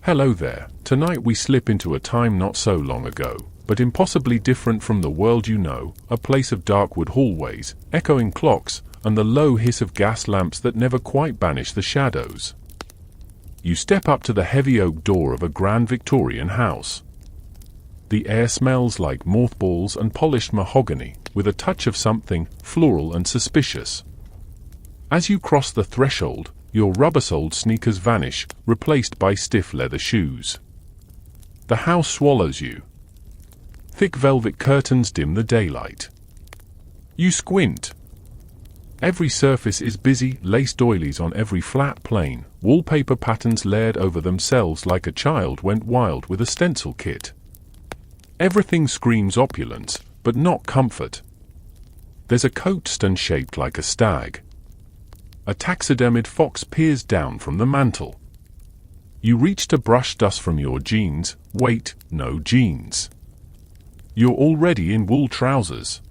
Hello there. Tonight we slip into a time not so long ago, but impossibly different from the world you know, a place of dark wood hallways, echoing clocks, and the low hiss of gas lamps that never quite banish the shadows. You step up to the heavy oak door of a grand Victorian house. The air smells like mothballs and polished mahogany, with a touch of something floral and suspicious. As you cross the threshold, your rubber-soled sneakers vanish, replaced by stiff leather shoes. The house swallows you. Thick velvet curtains dim the daylight. You squint. Every surface is busy, lace doilies on every flat plane, wallpaper patterns layered over themselves like a child went wild with a stencil kit. Everything screams opulence, but not comfort. There's a coat stand shaped like a stag. A taxidermied fox peers down from the mantel. You reach to brush dust from your jeans. Wait, no jeans. You're already in wool trousers.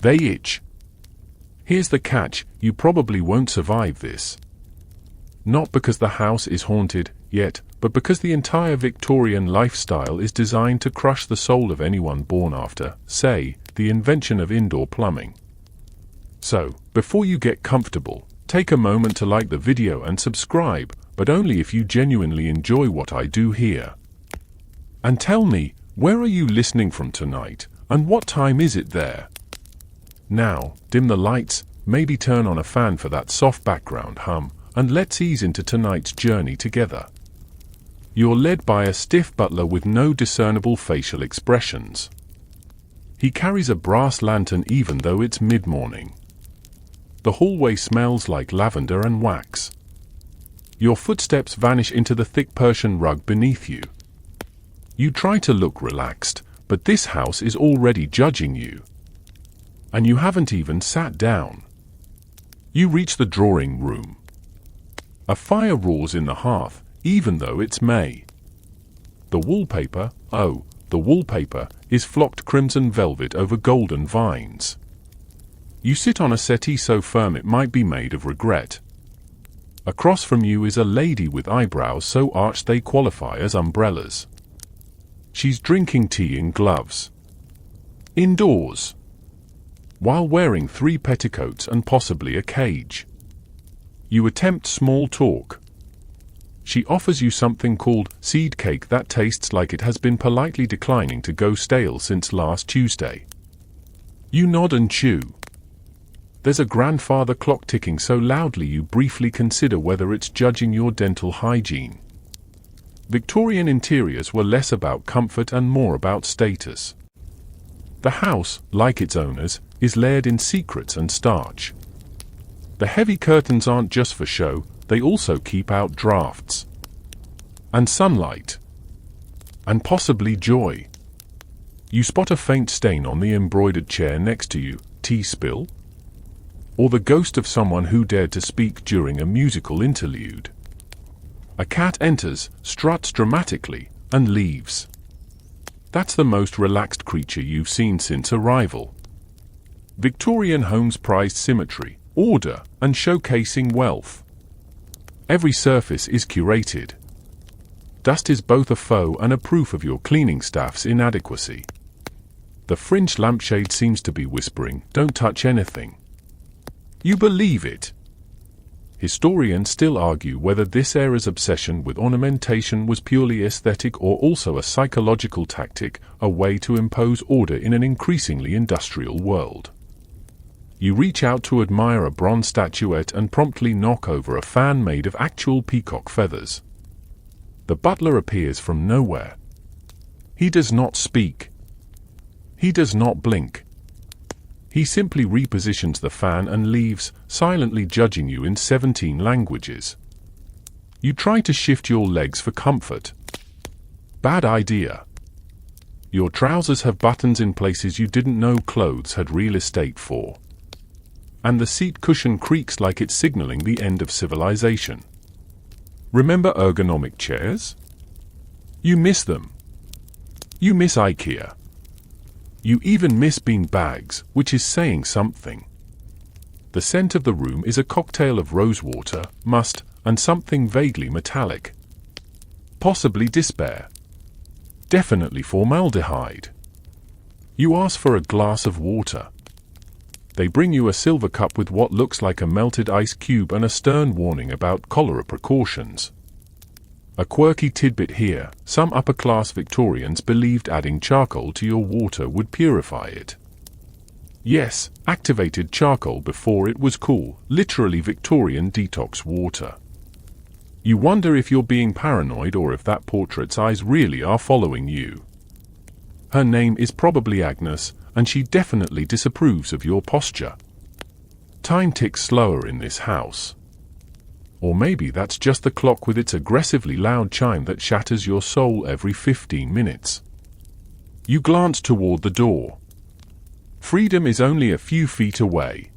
They itch. Here's the catch, you probably won't survive this. Not because the house is haunted, yet, but because the entire Victorian lifestyle is designed to crush the soul of anyone born after, say, the invention of indoor plumbing. So, before you get comfortable, take a moment to like the video and subscribe, but only if you genuinely enjoy what I do here. And tell me, where are you listening from tonight, and what time is it there? Now, dim the lights, maybe turn on a fan for that soft background hum, and let's ease into tonight's journey together. You're led by a stiff butler with no discernible facial expressions. He carries a brass lantern even though it's mid-morning. The hallway smells like lavender and wax. Your footsteps vanish into the thick Persian rug beneath you. You try to look relaxed, but this house is already judging you. And you haven't even sat down. You reach the drawing room. A fire roars in the hearth, even though it's May. The wallpaper, is flocked crimson velvet over golden vines. You sit on a settee so firm it might be made of regret. Across from you is a lady with eyebrows so arched they qualify as umbrellas. She's drinking tea in gloves. Indoors. While wearing 3 petticoats and possibly a cage. You attempt small talk. She offers you something called seed cake that tastes like it has been politely declining to go stale since last Tuesday. You nod and chew. There's a grandfather clock ticking so loudly you briefly consider whether it's judging your dental hygiene. Victorian interiors were less about comfort and more about status. The house, like its owners, is layered in secrets and starch. The heavy curtains aren't just for show, they also keep out drafts. And sunlight. And possibly joy. You spot a faint stain on the embroidered chair next to you. Tea spill? Or the ghost of someone who dared to speak during a musical interlude. A cat enters, struts dramatically, and leaves. That's the most relaxed creature you've seen since arrival. Victorian homes prized symmetry, order, and showcasing wealth. Every surface is curated. Dust is both a foe and a proof of your cleaning staff's inadequacy. The fringed lampshade seems to be whispering, "Don't touch anything." You believe it. Historians still argue whether this era's obsession with ornamentation was purely aesthetic or also a psychological tactic, a way to impose order in an increasingly industrial world. You reach out to admire a bronze statuette and promptly knock over a fan made of actual peacock feathers. The butler appears from nowhere. He does not speak. He does not blink. He simply repositions the fan and leaves, silently judging you in 17 languages. You try to shift your legs for comfort. Bad idea. Your trousers have buttons in places you didn't know clothes had real estate for. And the seat cushion creaks like it's signaling the end of civilization. Remember ergonomic chairs? You miss them. You miss IKEA. You even miss bean bags, which is saying something. The scent of the room is a cocktail of rosewater, must, and something vaguely metallic. possibly despair. Definitely formaldehyde. You ask for a glass of water. They bring you a silver cup with what looks like a melted ice cube and a stern warning about cholera precautions. A quirky tidbit here: some upper-class Victorians believed adding charcoal to your water would purify it. Yes, activated charcoal before it was cool, literally Victorian detox water. You wonder if you're being paranoid or if that portrait's eyes really are following you. Her name is probably Agnes, and she definitely disapproves of your posture. Time ticks slower in this house. Or maybe that's just the clock with its aggressively loud chime that shatters your soul every 15 minutes. You glance toward the door. Freedom is only a few feet away.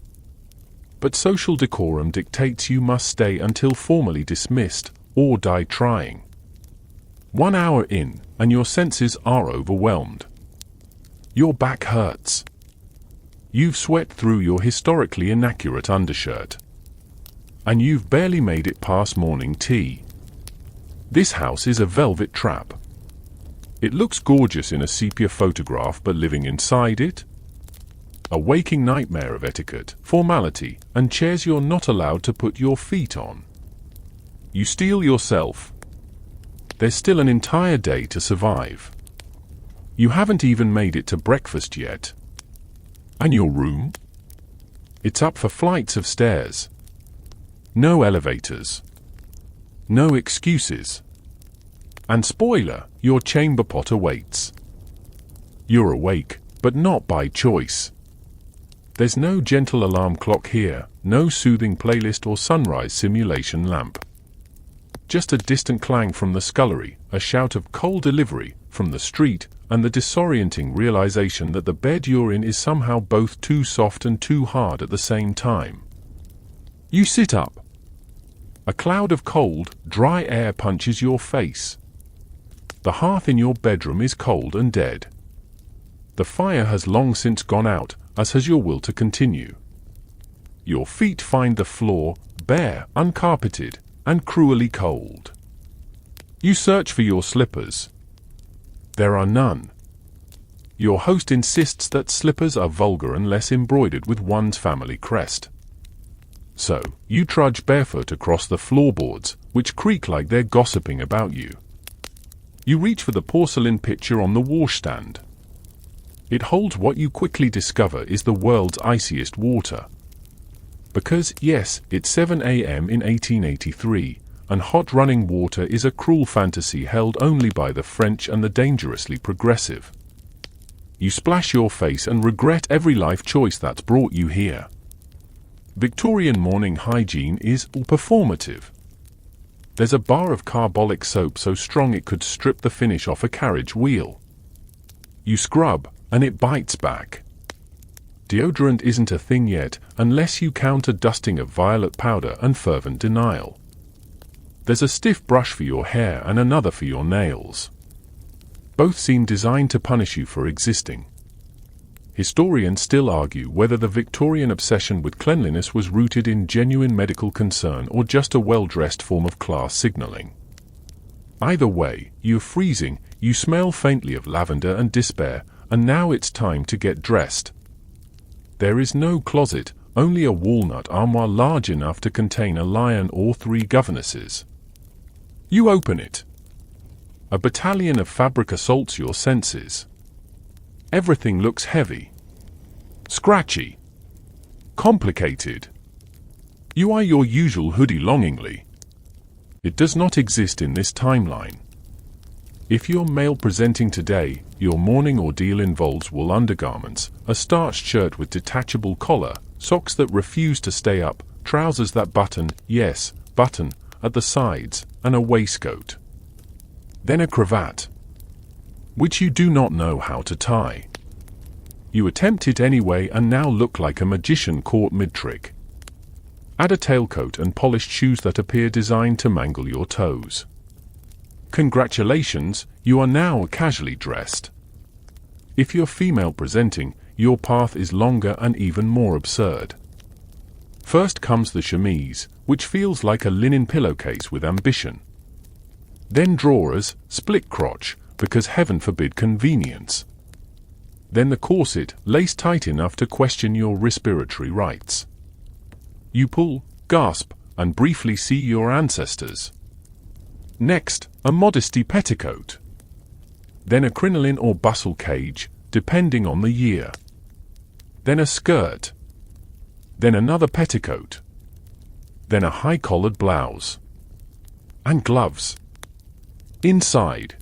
But social decorum dictates you must stay until formally dismissed, or die trying. 1 hour in, and your senses are overwhelmed. Your back hurts. You've sweat through your historically inaccurate undershirt. And you've barely made it past morning tea. This house is a velvet trap. It looks gorgeous in a sepia photograph, but living inside it? A waking nightmare of etiquette, formality, and chairs you're not allowed to put your feet on. You steel yourself. There's still an entire day to survive. You haven't even made it to breakfast yet. And your room? It's up for flights of stairs. No elevators. No excuses. And spoiler, your chamber pot awaits. You're awake, but not by choice. There's no gentle alarm clock here, no soothing playlist or sunrise simulation lamp. Just a distant clang from the scullery, a shout of coal delivery from the street, and the disorienting realization that the bed you're in is somehow both too soft and too hard at the same time. You sit up. A cloud of cold, dry air punches your face. The hearth in your bedroom is cold and dead. The fire has long since gone out, as has your will to continue. Your feet find the floor, bare, uncarpeted, and cruelly cold. You search for your slippers. There are none. Your host insists that slippers are vulgar unless embroidered with one's family crest. So, you trudge barefoot across the floorboards, which creak like they're gossiping about you. You reach for the porcelain pitcher on the washstand. It holds what you quickly discover is the world's iciest water. Because, yes, it's 7 a.m. in 1883, and hot running water is a cruel fantasy held only by the French and the dangerously progressive. You splash your face and regret every life choice that's brought you here. Victorian morning hygiene is performative. There's a bar of carbolic soap so strong it could strip the finish off a carriage wheel. You scrub, and it bites back. Deodorant isn't a thing yet, unless you count a dusting of violet powder and fervent denial. There's a stiff brush for your hair and another for your nails. Both seem designed to punish you for existing. Historians still argue whether the Victorian obsession with cleanliness was rooted in genuine medical concern or just a well-dressed form of class signaling. Either way, you're freezing, you smell faintly of lavender and despair, and now it's time to get dressed. There is no closet, only a walnut armoire large enough to contain a lion or 3 governesses. You open it. A battalion of fabric assaults your senses. Everything looks heavy, scratchy, complicated. You eye your usual hoodie longingly. It does not exist in this timeline. If you're male presenting today, your morning ordeal involves wool undergarments, a starched shirt with detachable collar, socks that refuse to stay up, trousers that button, yes, button, at the sides, and a waistcoat. Then a cravat, which you do not know how to tie. You attempt it anyway and now look like a magician caught mid-trick. Add a tailcoat and polished shoes that appear designed to mangle your toes. Congratulations, you are now casually dressed. If you're female presenting, your path is longer and even more absurd. First comes the chemise, which feels like a linen pillowcase with ambition. Then drawers, split crotch, because heaven forbid convenience. Then the corset, laced tight enough to question your respiratory rights. You pull, gasp, and briefly see your ancestors. Next, a modesty petticoat. Then a crinoline or bustle cage, depending on the year. Then a skirt. Then another petticoat. Then a high-collared blouse. And gloves. Inside.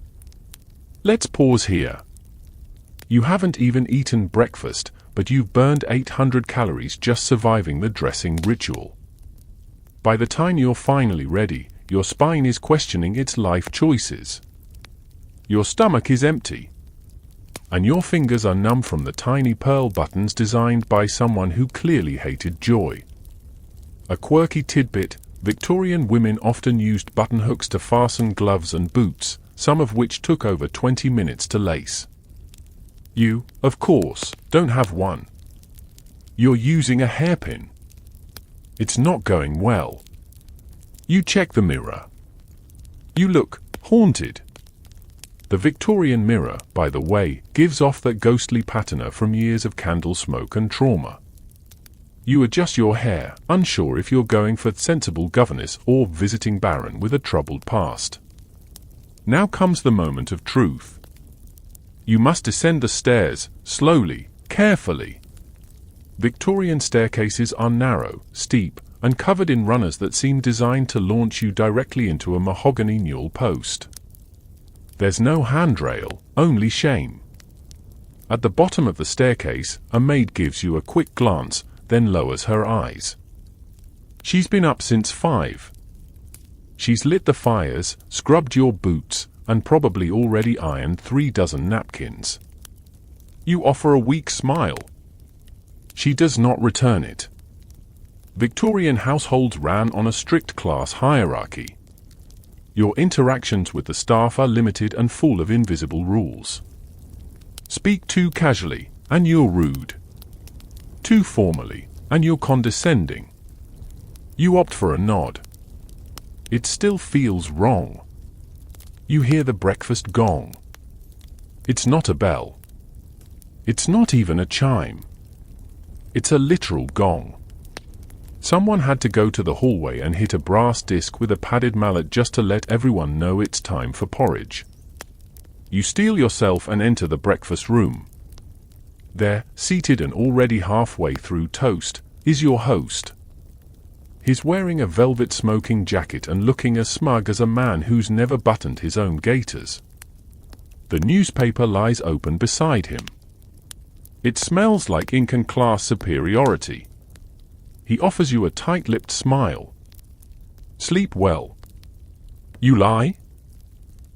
Let's pause here. You haven't even eaten breakfast, but you've burned 800 calories just surviving the dressing ritual. By the time you're finally ready, your spine is questioning its life choices. Your stomach is empty. And your fingers are numb from the tiny pearl buttons designed by someone who clearly hated joy. A quirky tidbit: Victorian women often used button hooks to fasten gloves and boots, some of which took over 20 minutes to lace. You, of course, don't have one. You're using a hairpin. It's not going well. You check the mirror. You look haunted. The Victorian mirror, by the way, gives off that ghostly patina from years of candle smoke and trauma. You adjust your hair, unsure if you're going for sensible governess or visiting Baron with a troubled past. Now comes the moment of truth. You must descend the stairs, slowly, carefully. Victorian staircases are narrow, steep, and covered in runners that seem designed to launch you directly into a mahogany newel post. There's no handrail, only shame. At the bottom of the staircase, a maid gives you a quick glance, then lowers her eyes. She's been up since 5. She's lit the fires, scrubbed your boots, and probably already ironed 3 dozen napkins. You offer a weak smile. She does not return it. Victorian households ran on a strict class hierarchy. Your interactions with the staff are limited and full of invisible rules. Speak too casually, and you're rude. Too formally, and you're condescending. You opt for a nod. It still feels wrong. You hear the breakfast gong. It's not a bell. It's not even a chime. It's a literal gong. Someone had to go to the hallway and hit a brass disc with a padded mallet just to let everyone know it's time for porridge. You steel yourself and enter the breakfast room. There, seated and already halfway through toast, is your host. He's wearing a velvet smoking jacket and looking as smug as a man who's never buttoned his own gaiters. The newspaper lies open beside him. It smells like ink and class superiority. He offers you a tight-lipped smile. Sleep well. You lie?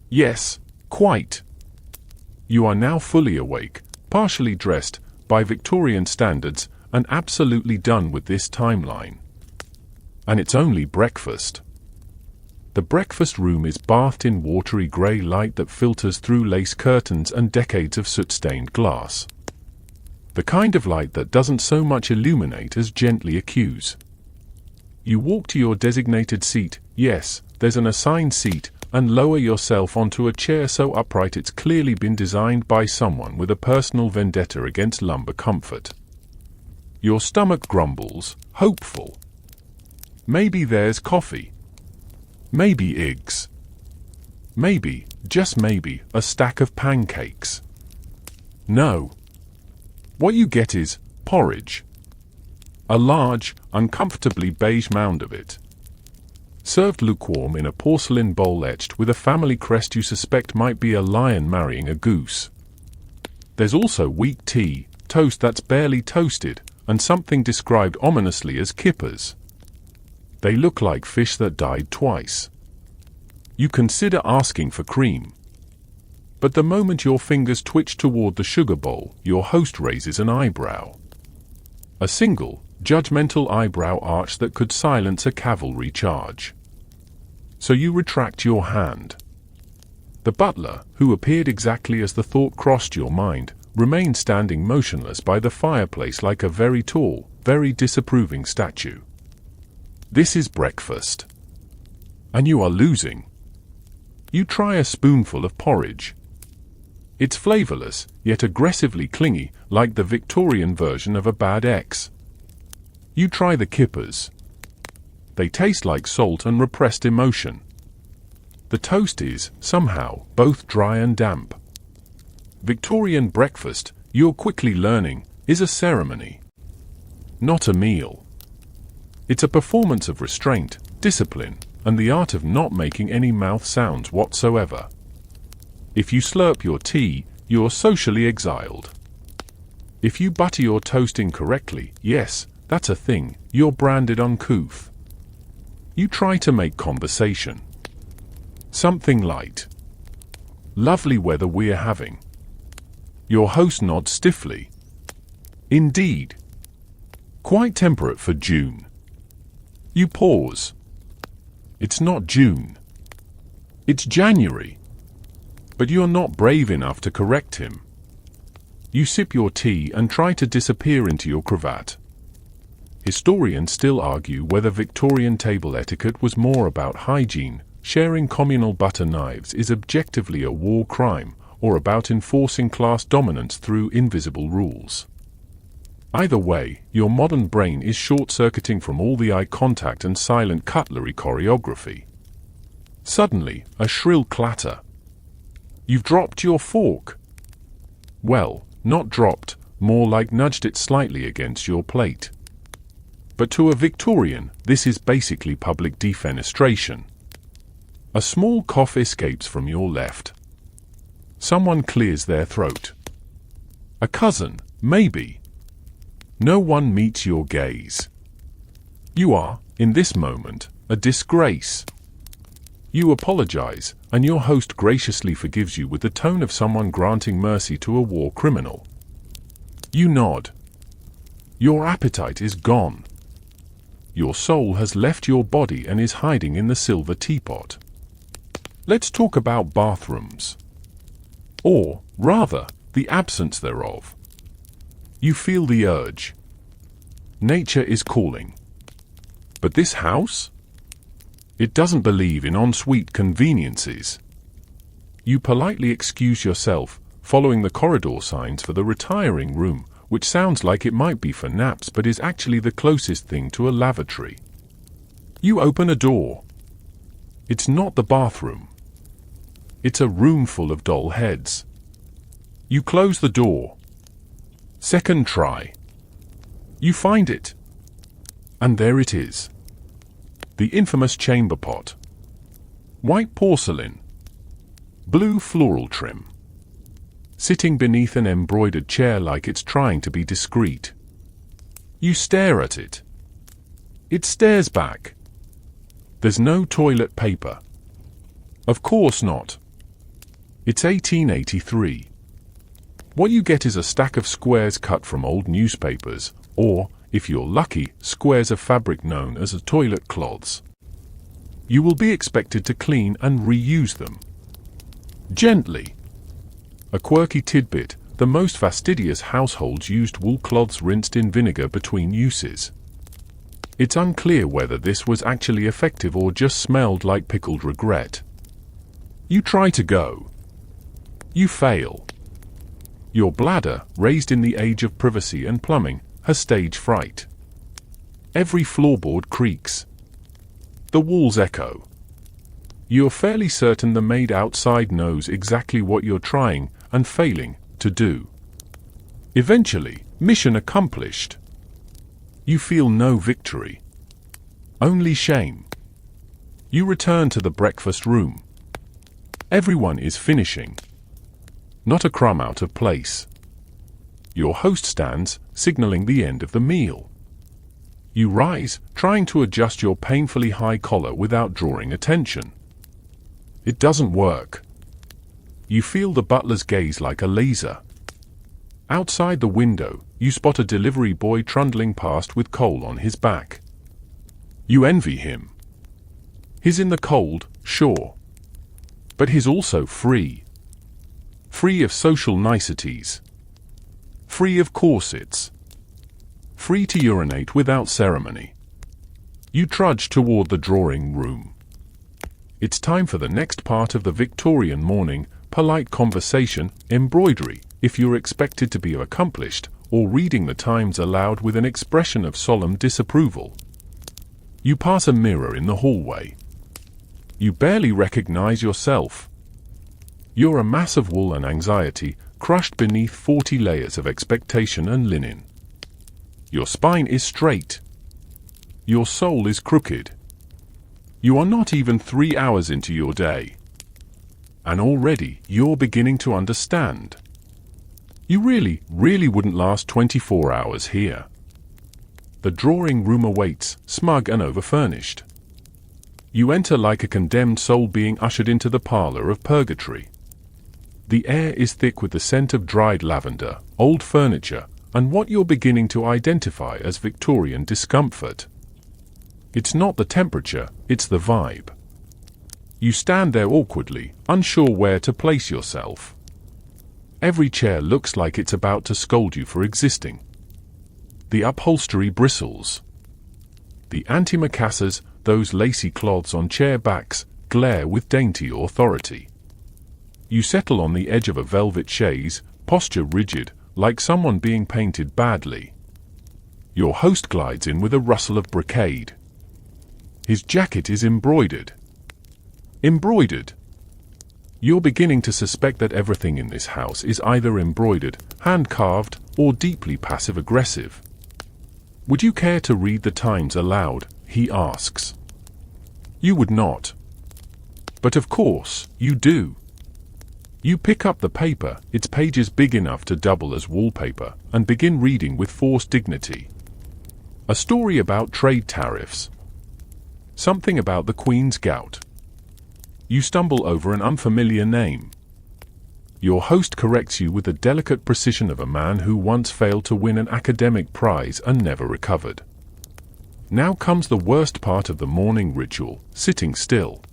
Yes, quite. You are now fully awake, partially dressed, by Victorian standards, and absolutely done with this timeline. And it's only breakfast. The breakfast room is bathed in watery grey light that filters through lace curtains and decades of soot-stained glass. The kind of light that doesn't so much illuminate as gently accuse. You walk to your designated seat, yes, there's an assigned seat, and lower yourself onto a chair so upright it's clearly been designed by someone with a personal vendetta against lumbar comfort. Your stomach grumbles, hopeful. Maybe there's coffee. Maybe eggs. Maybe, just maybe, a stack of pancakes. No. What you get is porridge. A large, uncomfortably beige mound of it. Served lukewarm in a porcelain bowl etched with a family crest you suspect might be a lion marrying a goose. There's also weak tea, toast that's barely toasted, and something described ominously as kippers. They look like fish that died twice. You consider asking for cream. But the moment your fingers twitch toward the sugar bowl, your host raises an eyebrow. A single, judgmental eyebrow arch that could silence a cavalry charge. So you retract your hand. The butler, who appeared exactly as the thought crossed your mind, remained standing motionless by the fireplace like a very tall, very disapproving statue. This is breakfast. And you are losing. You try a spoonful of porridge. It's flavorless, yet aggressively clingy, like the Victorian version of a bad ex. You try the kippers. They taste like salt and repressed emotion. The toast is, somehow, both dry and damp. Victorian breakfast, you're quickly learning, is a ceremony, not a meal. It's a performance of restraint, discipline, and the art of not making any mouth sounds whatsoever. If you slurp your tea, you're socially exiled. If you butter your toast incorrectly, yes, that's a thing, you're branded uncouth. You try to make conversation. Something light. Lovely weather we're having. Your host nods stiffly. Indeed. Quite temperate for June. You pause. It's not June. It's January. But you're not brave enough to correct him. You sip your tea and try to disappear into your cravat. Historians still argue whether Victorian table etiquette was more about hygiene, sharing communal butter knives is objectively a war crime, or about enforcing class dominance through invisible rules. Either way, your modern brain is short-circuiting from all the eye contact and silent cutlery choreography. Suddenly, a shrill clatter. You've dropped your fork. Well, not dropped, more like nudged it slightly against your plate. But to a Victorian, this is basically public defenestration. A small cough escapes from your left. Someone clears their throat. A cousin, maybe. No one meets your gaze. You are, in this moment, a disgrace. You apologize, and your host graciously forgives you with the tone of someone granting mercy to a war criminal. You nod. Your appetite is gone. Your soul has left your body and is hiding in the silver teapot. Let's talk about bathrooms. Or, rather, the absence thereof. You feel the urge. Nature is calling. But this house? It doesn't believe in ensuite conveniences. You politely excuse yourself, following the corridor signs for the retiring room, which sounds like it might be for naps but is actually the closest thing to a lavatory. You open a door. It's not the bathroom. It's a room full of doll heads. You close the door. Second try. You find it. And there it is. The infamous chamber pot. White porcelain. Blue floral trim. Sitting beneath an embroidered chair like it's trying to be discreet. You stare at it. It stares back. There's no toilet paper. Of course not. It's 1883. What you get is a stack of squares cut from old newspapers, or, if you're lucky, squares of fabric known as toilet cloths. You will be expected to clean and reuse them. Gently. A quirky tidbit, the most fastidious households used wool cloths rinsed in vinegar between uses. It's unclear whether this was actually effective or just smelled like pickled regret. You try to go. You fail. Your bladder, raised in the age of privacy and plumbing, has stage fright. Every floorboard creaks. The walls echo. You're fairly certain the maid outside knows exactly what you're trying and failing to do. Eventually, mission accomplished. You feel no victory. Only shame. You return to the breakfast room. Everyone is finishing. Not a crumb out of place. Your host stands, signaling the end of the meal. You rise, trying to adjust your painfully high collar without drawing attention. It doesn't work. You feel the butler's gaze like a laser. Outside the window, you spot a delivery boy trundling past with coal on his back. You envy him. He's in the cold, sure. But he's also free. Free of social niceties. Free of corsets. Free to urinate without ceremony. You trudge toward the drawing room. It's time for the next part of the Victorian morning: polite conversation, embroidery, if you're expected to be accomplished, or reading the Times aloud with an expression of solemn disapproval. You pass a mirror in the hallway. You barely recognize yourself. You're a mass of wool and anxiety, crushed beneath 40 layers of expectation and linen. Your spine is straight. Your soul is crooked. You are not even 3 hours into your day. And already you're beginning to understand. You really wouldn't last 24 hours here. The drawing room awaits, smug and overfurnished. You enter like a condemned soul being ushered into the parlor of purgatory. The air is thick with the scent of dried lavender, old furniture, and what you're beginning to identify as Victorian discomfort. It's not the temperature, it's the vibe. You stand there awkwardly, unsure where to place yourself. Every chair looks like it's about to scold you for existing. The upholstery bristles. The antimacassars, those lacy cloths on chair backs, glare with dainty authority. You settle on the edge of a velvet chaise, posture rigid, like someone being painted badly. Your host glides in with a rustle of brocade. His jacket is embroidered. Embroidered. You're beginning to suspect that everything in this house is either embroidered, hand-carved, or deeply passive-aggressive. Would you care to read the Times aloud? He asks. You would not. But of course, you do. You pick up the paper, its pages big enough to double as wallpaper, and begin reading with forced dignity. A story about trade tariffs. Something about the Queen's gout. You stumble over an unfamiliar name. Your host corrects you with the delicate precision of a man who once failed to win an academic prize and never recovered. Now comes the worst part of the morning ritual: sitting still.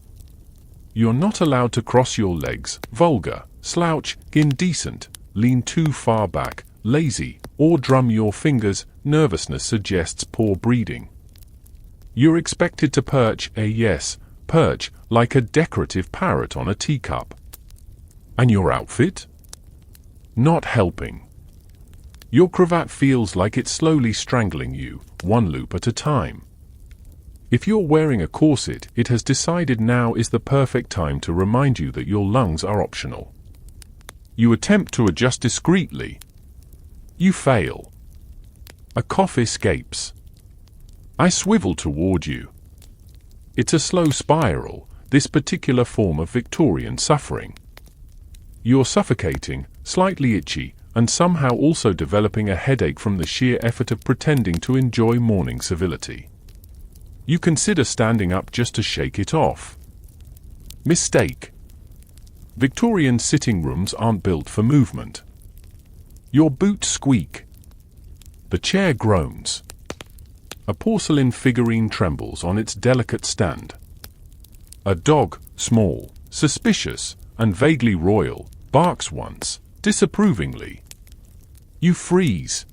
You're not allowed to cross your legs, vulgar, slouch, indecent, lean too far back, lazy, or drum your fingers. Nervousness suggests poor breeding. You're expected to perch like a decorative parrot on a teacup. And your outfit? Not helping. Your cravat feels like it's slowly strangling you, one loop at a time. If you're wearing a corset, it has decided now is the perfect time to remind you that your lungs are optional. You attempt to adjust discreetly. You fail. A cough escapes. I swivel toward you. It's a slow spiral, this particular form of Victorian suffering. You're suffocating, slightly itchy, and somehow also developing a headache from the sheer effort of pretending to enjoy morning civility. You consider standing up just to shake it off. Mistake. Victorian sitting rooms aren't built for movement. Your boots squeak. The chair groans. A porcelain figurine trembles on its delicate stand. A dog, small, suspicious, and vaguely royal, barks once, disapprovingly. You freeze.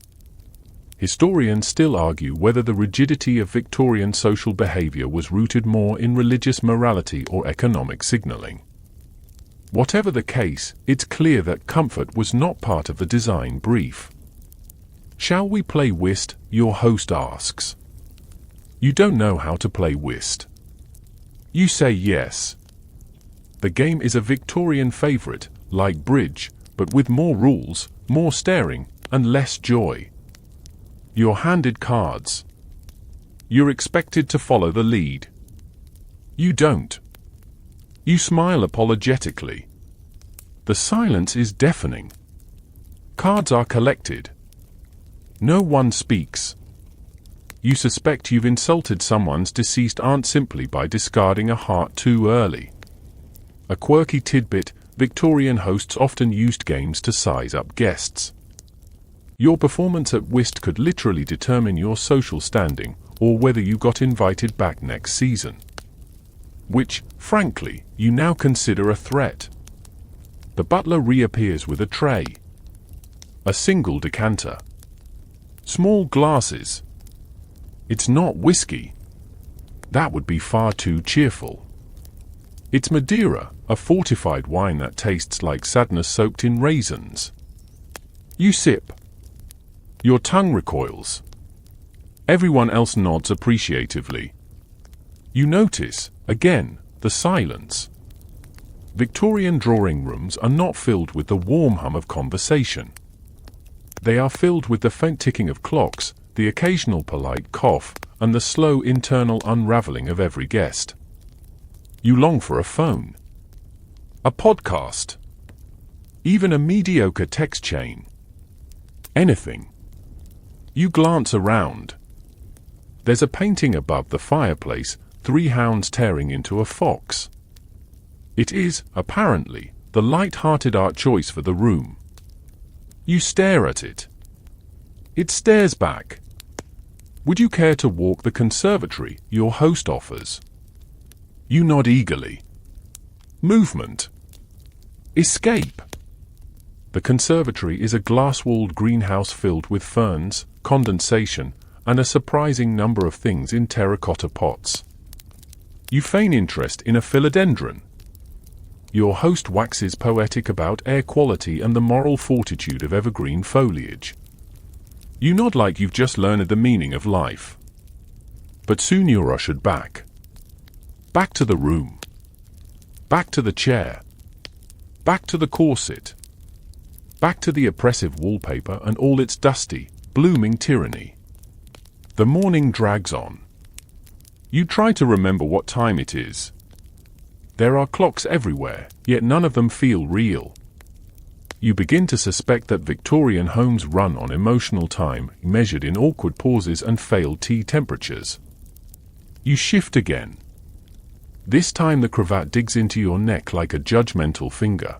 Historians still argue whether the rigidity of Victorian social behavior was rooted more in religious morality or economic signaling. Whatever the case, it's clear that comfort was not part of the design brief. Shall we play whist? Your host asks. You don't know how to play whist. You say yes. The game is a Victorian favorite, like bridge, but with more rules, more staring, and less joy. You're handed cards. You're expected to follow the lead. You don't. You smile apologetically. The silence is deafening. Cards are collected. No one speaks. You suspect you've insulted someone's deceased aunt simply by discarding a heart too early. A quirky tidbit: Victorian hosts often used games to size up guests. Your performance at whist could literally determine your social standing, or whether you got invited back next season. Which, frankly, you now consider a threat. The butler reappears with a tray. A single decanter. Small glasses. It's not whiskey. That would be far too cheerful. It's Madeira, a fortified wine that tastes like sadness soaked in raisins. You sip. Your tongue recoils. Everyone else nods appreciatively. You notice, again, the silence. Victorian drawing rooms are not filled with the warm hum of conversation. They are filled with the faint ticking of clocks, the occasional polite cough, and the slow internal unraveling of every guest. You long for a phone, a podcast, even a mediocre text chain. Anything. You glance around. There's a painting above the fireplace, 3 hounds tearing into a fox. It is, apparently, the light-hearted art choice for the room. You stare at it. It stares back. Would you care to walk the conservatory your host offers? You nod eagerly. Movement. Escape. The conservatory is a glass-walled greenhouse filled with ferns, condensation, and a surprising number of things in terracotta pots. You feign interest in a philodendron. Your host waxes poetic about air quality and the moral fortitude of evergreen foliage. You nod like you've just learned the meaning of life. But soon you're ushered back. Back to the room. Back to the chair. Back to the corset. Back to the oppressive wallpaper and all its dusty, blooming tyranny. The morning drags on. You try to remember what time it is. There are clocks everywhere, yet none of them feel real. You begin to suspect that Victorian homes run on emotional time, measured in awkward pauses and failed tea temperatures. You shift again. This time the cravat digs into your neck like a judgmental finger.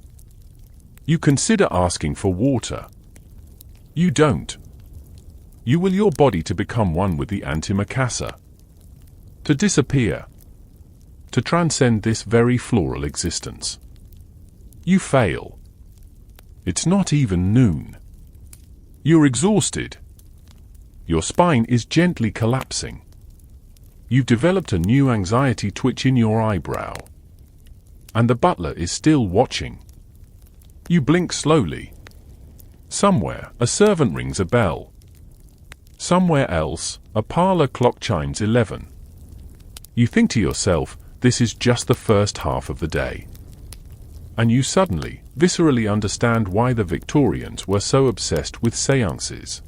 You consider asking for water. You don't. You will your body to become one with the antimacassar. To disappear. To transcend this very floral existence. You fail. It's not even noon. You're exhausted. Your spine is gently collapsing. You've developed a new anxiety twitch in your eyebrow. And the butler is still watching. You blink slowly. Somewhere, a servant rings a bell. Somewhere else, a parlor clock chimes 11. You think to yourself, this is just the first half of the day. And you suddenly, viscerally understand why the Victorians were so obsessed with seances.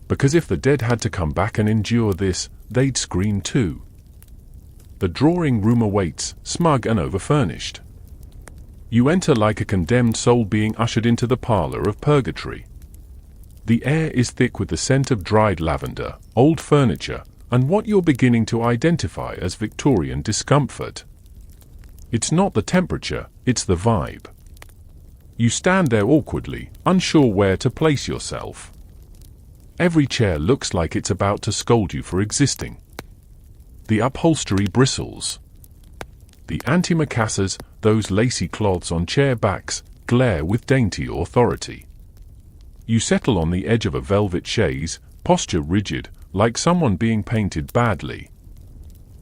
Because if the dead had to come back and endure this, they'd scream too. The drawing room awaits, smug and overfurnished. You enter like a condemned soul being ushered into the parlor of purgatory. The air is thick with the scent of dried lavender, old furniture, and what you're beginning to identify as Victorian discomfort. It's not the temperature, it's the vibe. You stand there awkwardly, unsure where to place yourself. Every chair looks like it's about to scold you for existing. The upholstery bristles. The antimacassars, those lacy cloths on chair backs, glare with dainty authority. You settle on the edge of a velvet chaise, posture rigid, like someone being painted badly.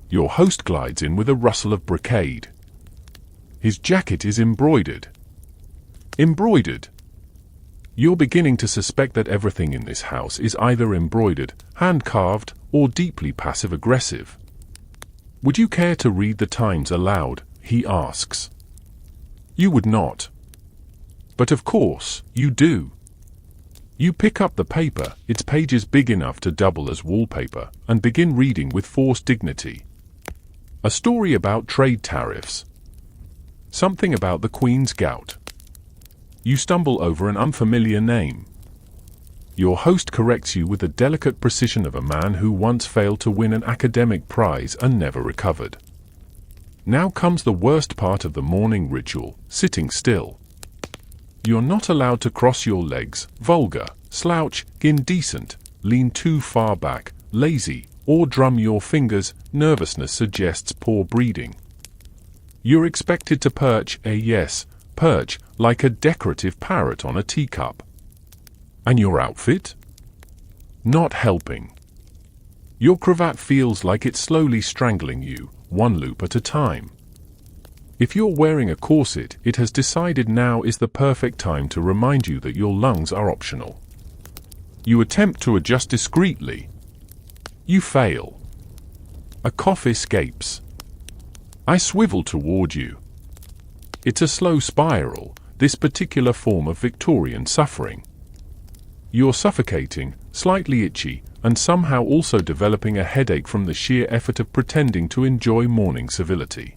Your host glides in with a rustle of brocade. His jacket is embroidered. Embroidered. You're beginning to suspect that everything in this house is either embroidered, hand-carved, or deeply passive-aggressive. Would you care to read the Times aloud? He asks. You would not. But of course, you do. You pick up the paper, its pages big enough to double as wallpaper, and begin reading with forced dignity. A story about trade tariffs. Something about the Queen's gout. You stumble over an unfamiliar name. Your host corrects you with the delicate precision of a man who once failed to win an academic prize and never recovered. Now comes the worst part of the morning ritual, sitting still. You're not allowed to cross your legs, vulgar, slouch, indecent, lean too far back, lazy, or drum your fingers. Nervousness suggests poor breeding. You're expected to perch like a decorative parrot on a teacup. And your outfit? Not helping. Your cravat feels like it's slowly strangling you, one loop at a time. If you're wearing a corset, it has decided now is the perfect time to remind you that your lungs are optional. You attempt to adjust discreetly. You fail. A cough escapes. I swivel toward you. It's a slow spiral, this particular form of Victorian suffering. You're suffocating, slightly itchy, and somehow also developing a headache from the sheer effort of pretending to enjoy morning civility.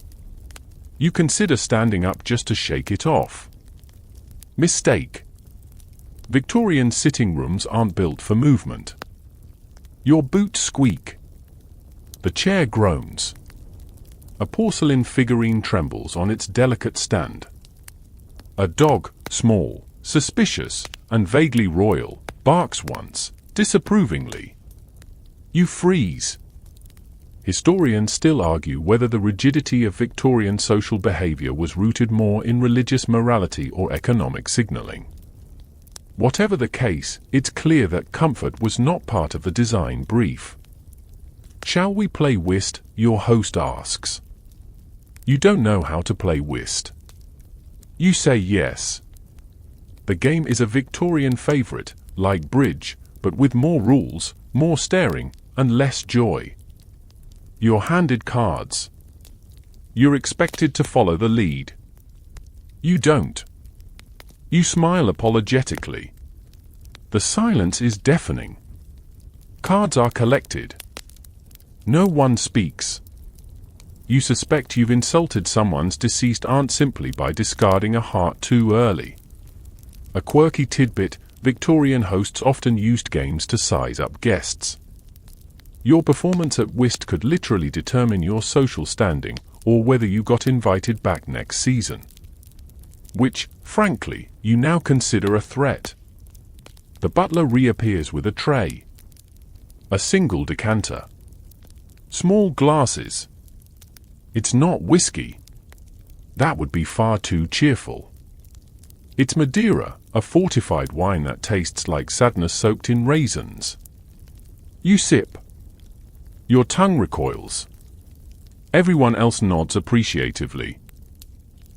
You consider standing up just to shake it off. Mistake. Victorian sitting rooms aren't built for movement. Your boots squeak. The chair groans. A porcelain figurine trembles on its delicate stand. A dog, small, suspicious, and vaguely royal, barks once, disapprovingly. You freeze. Historians still argue whether the rigidity of Victorian social behavior was rooted more in religious morality or economic signaling. Whatever the case, it's clear that comfort was not part of the design brief. Shall we play whist? Your host asks. You don't know how to play whist. You say yes. The game is a Victorian favorite, like bridge, but with more rules, more staring, and less joy. You're handed cards. You're expected to follow the lead. You don't. You smile apologetically. The silence is deafening. Cards are collected. No one speaks. You suspect you've insulted someone's deceased aunt simply by discarding a heart too early. A quirky tidbit, Victorian hosts often used games to size up guests. Your performance at whist could literally determine your social standing, or whether you got invited back next season. Which, frankly, you now consider a threat. The butler reappears with a tray. A single decanter. Small glasses. It's not whiskey. That would be far too cheerful. It's Madeira, a fortified wine that tastes like sadness soaked in raisins. You sip. Your tongue recoils. Everyone else nods appreciatively.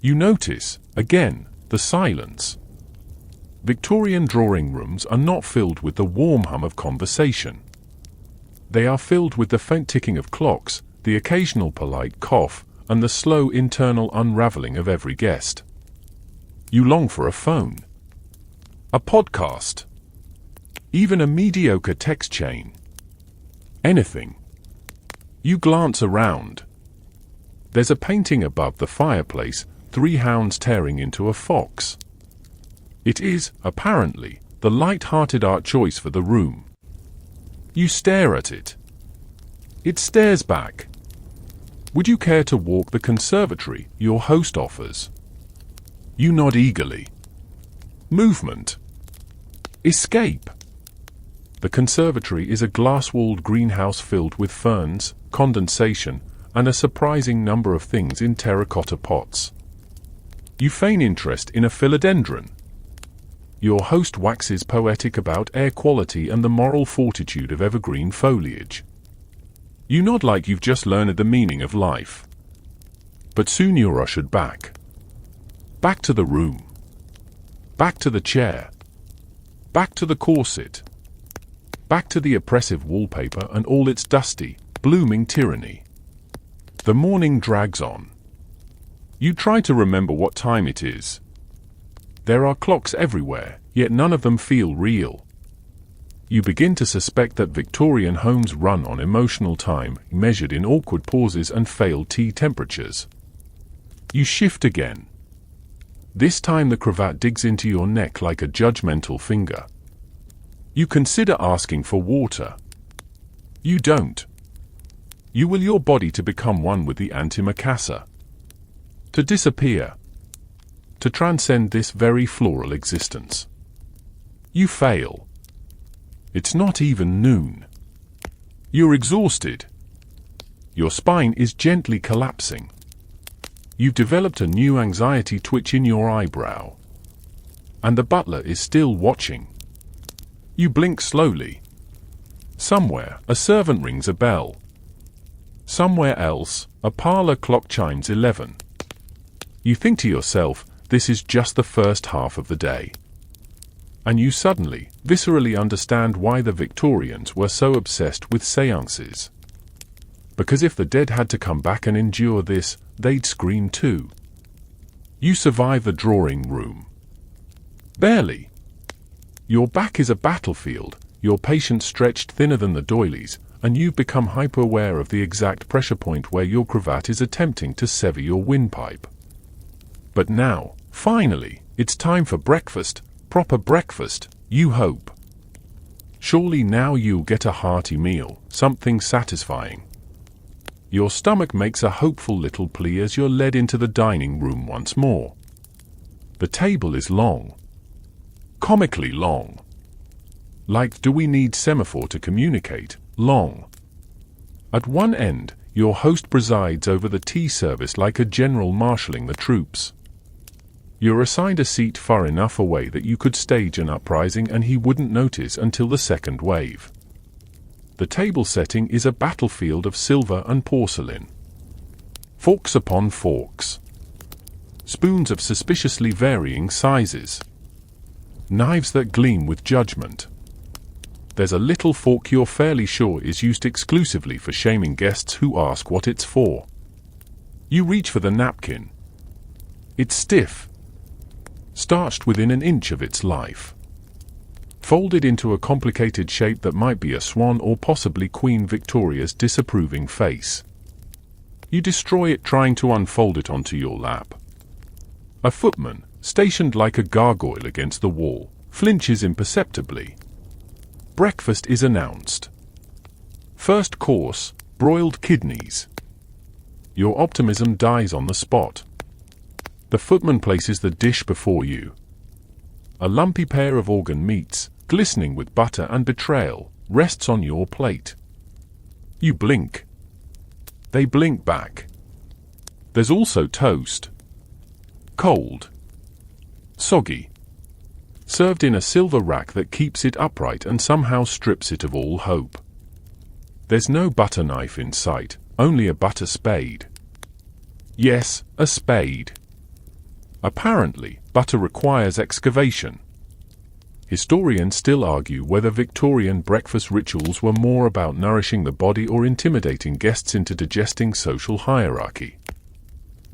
You notice, again, the silence. Victorian drawing rooms are not filled with the warm hum of conversation. They are filled with the faint ticking of clocks, the occasional polite cough, and the slow internal unraveling of every guest. You long for a phone. A podcast. Even a mediocre text chain. Anything. You glance around. There's a painting above the fireplace, 3 hounds tearing into a fox. It is, apparently, the light-hearted art choice for the room. You stare at it. It stares back. Would you care to walk the conservatory your host offers? You nod eagerly. Movement. Escape. The conservatory is a glass-walled greenhouse filled with ferns, condensation, and a surprising number of things in terracotta pots. You feign interest in a philodendron. Your host waxes poetic about air quality and the moral fortitude of evergreen foliage. You nod like you've just learned the meaning of life. But soon you're ushered back. Back to the room. Back to the chair. Back to the corset. Back to the oppressive wallpaper and all its dusty, blooming tyranny. The morning drags on. You try to remember what time it is. There are clocks everywhere, yet none of them feel real. You begin to suspect that Victorian homes run on emotional time, measured in awkward pauses and failed tea temperatures. You shift again. This time the cravat digs into your neck like a judgmental finger. You consider asking for water. You don't. You will your body to become one with the antimacassar. To disappear. To transcend this very floral existence. You fail. It's not even noon. You're exhausted. Your spine is gently collapsing. You've developed a new anxiety twitch in your eyebrow. And the butler is still watching. You blink slowly. Somewhere, a servant rings a bell. Somewhere else, a parlor clock chimes 11. You think to yourself, this is just the first half of the day. And you suddenly, viscerally understand why the Victorians were so obsessed with séances. Because if the dead had to come back and endure this, they'd scream too. You survive the drawing room. Barely. Your back is a battlefield, your patience stretched thinner than the doilies, and you've become hyper-aware of the exact pressure point where your cravat is attempting to sever your windpipe. But now, finally, it's time for breakfast, proper breakfast, you hope. Surely now you'll get a hearty meal, something satisfying. Your stomach makes a hopeful little plea as you're led into the dining room once more. The table is long. Comically long. Like, do we need semaphore to communicate? Long. At one end, your host presides over the tea service like a general marshalling the troops. You're assigned a seat far enough away that you could stage an uprising and he wouldn't notice until the second wave. The table setting is a battlefield of silver and porcelain. Forks upon forks. Spoons of suspiciously varying sizes. Knives that gleam with judgment. There's a little fork you're fairly sure is used exclusively for shaming guests who ask what it's for. You reach for the napkin. It's stiff. Starched within an inch of its life. Folded into a complicated shape that might be a swan or possibly Queen Victoria's disapproving face. You destroy it trying to unfold it onto your lap. A footman, stationed like a gargoyle against the wall, flinches imperceptibly. Breakfast is announced. First course, broiled kidneys. Your optimism dies on the spot. The footman places the dish before you. A lumpy pair of organ meats, glistening with butter and betrayal, rests on your plate. You blink. They blink back. There's also toast. Cold. Soggy. Served in a silver rack that keeps it upright and somehow strips it of all hope. There's no butter knife in sight, only a butter spade. Yes, a spade. Apparently, butter requires excavation. Historians still argue whether Victorian breakfast rituals were more about nourishing the body or intimidating guests into digesting social hierarchy.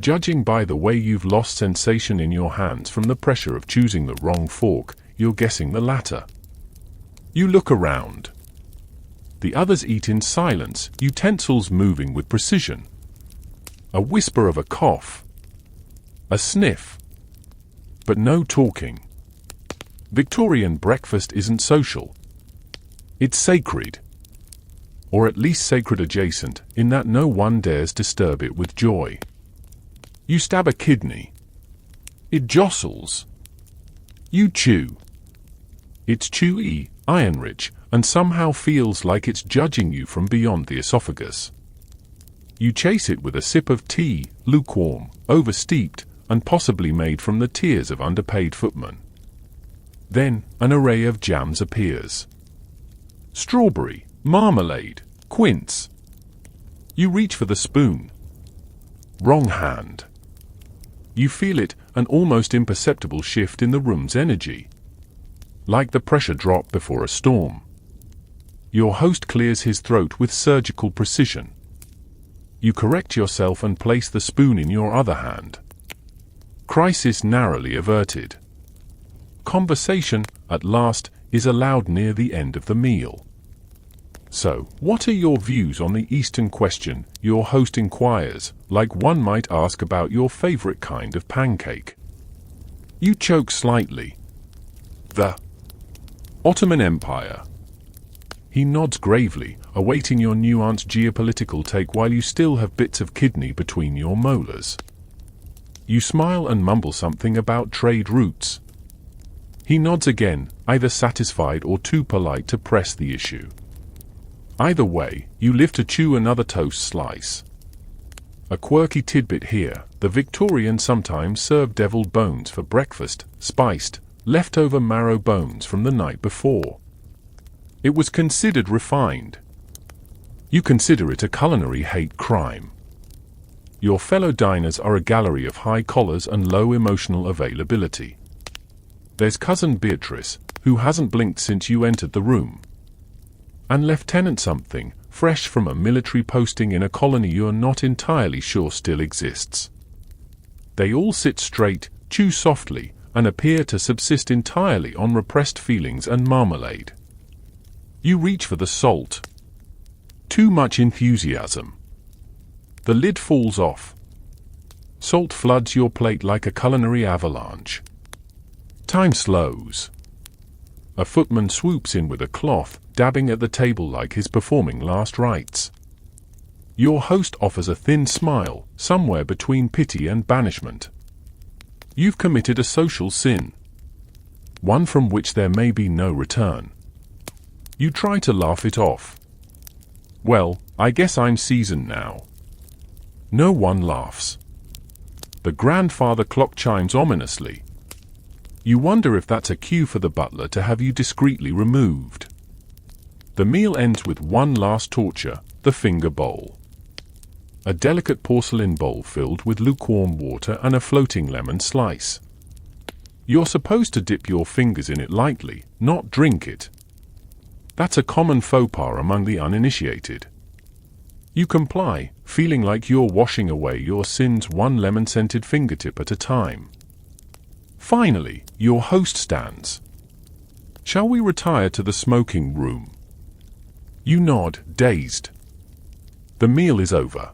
Judging by the way you've lost sensation in your hands from the pressure of choosing the wrong fork, you're guessing the latter. You look around. The others eat in silence, utensils moving with precision. A whisper of a cough. A sniff. But no talking. Victorian breakfast isn't social. It's sacred. Or at least sacred adjacent, in that no one dares disturb it with joy. You stab a kidney. It jostles. You chew. It's chewy, iron-rich, and somehow feels like it's judging you from beyond the esophagus. You chase it with a sip of tea, lukewarm, oversteeped, and possibly made from the tears of underpaid footmen. Then, an array of jams appears. Strawberry, marmalade, quince. You reach for the spoon. Wrong hand. You feel it, an almost imperceptible shift in the room's energy. Like the pressure drop before a storm. Your host clears his throat with surgical precision. You correct yourself and place the spoon in your other hand. Crisis narrowly averted. Conversation, at last, is allowed near the end of the meal. So, what are your views on the Eastern question, your host inquires, like one might ask about your favorite kind of pancake? You choke slightly. The Ottoman Empire. He nods gravely, awaiting your nuanced geopolitical take while you still have bits of kidney between your molars. You smile and mumble something about trade routes. He nods again, either satisfied or too polite to press the issue. Either way, you live to chew another toast slice. A quirky tidbit here, the Victorians sometimes served deviled bones for breakfast, spiced, leftover marrow bones from the night before. It was considered refined. You consider it a culinary hate crime. Your fellow diners are a gallery of high collars and low emotional availability. There's Cousin Beatrice, who hasn't blinked since you entered the room. And Lieutenant something, fresh from a military posting in a colony you're not entirely sure still exists. They all sit straight, chew softly, and appear to subsist entirely on repressed feelings and marmalade. You reach for the salt. Too much enthusiasm. The lid falls off. Salt floods your plate like a culinary avalanche. Time slows. A footman swoops in with a cloth, dabbing at the table like he's performing last rites. Your host offers a thin smile, somewhere between pity and banishment. You've committed a social sin. One from which there may be no return. You try to laugh it off. Well, I guess I'm seasoned now. No one laughs. The grandfather clock chimes ominously. You wonder if that's a cue for the butler to have you discreetly removed. The meal ends with one last torture, the finger bowl. A delicate porcelain bowl filled with lukewarm water and a floating lemon slice. You're supposed to dip your fingers in it lightly, not drink it. That's a common faux pas among the uninitiated. You comply, feeling like you're washing away your sins one lemon-scented fingertip at a time. Finally, your host stands. Shall we retire to the smoking room? You nod, dazed. The meal is over.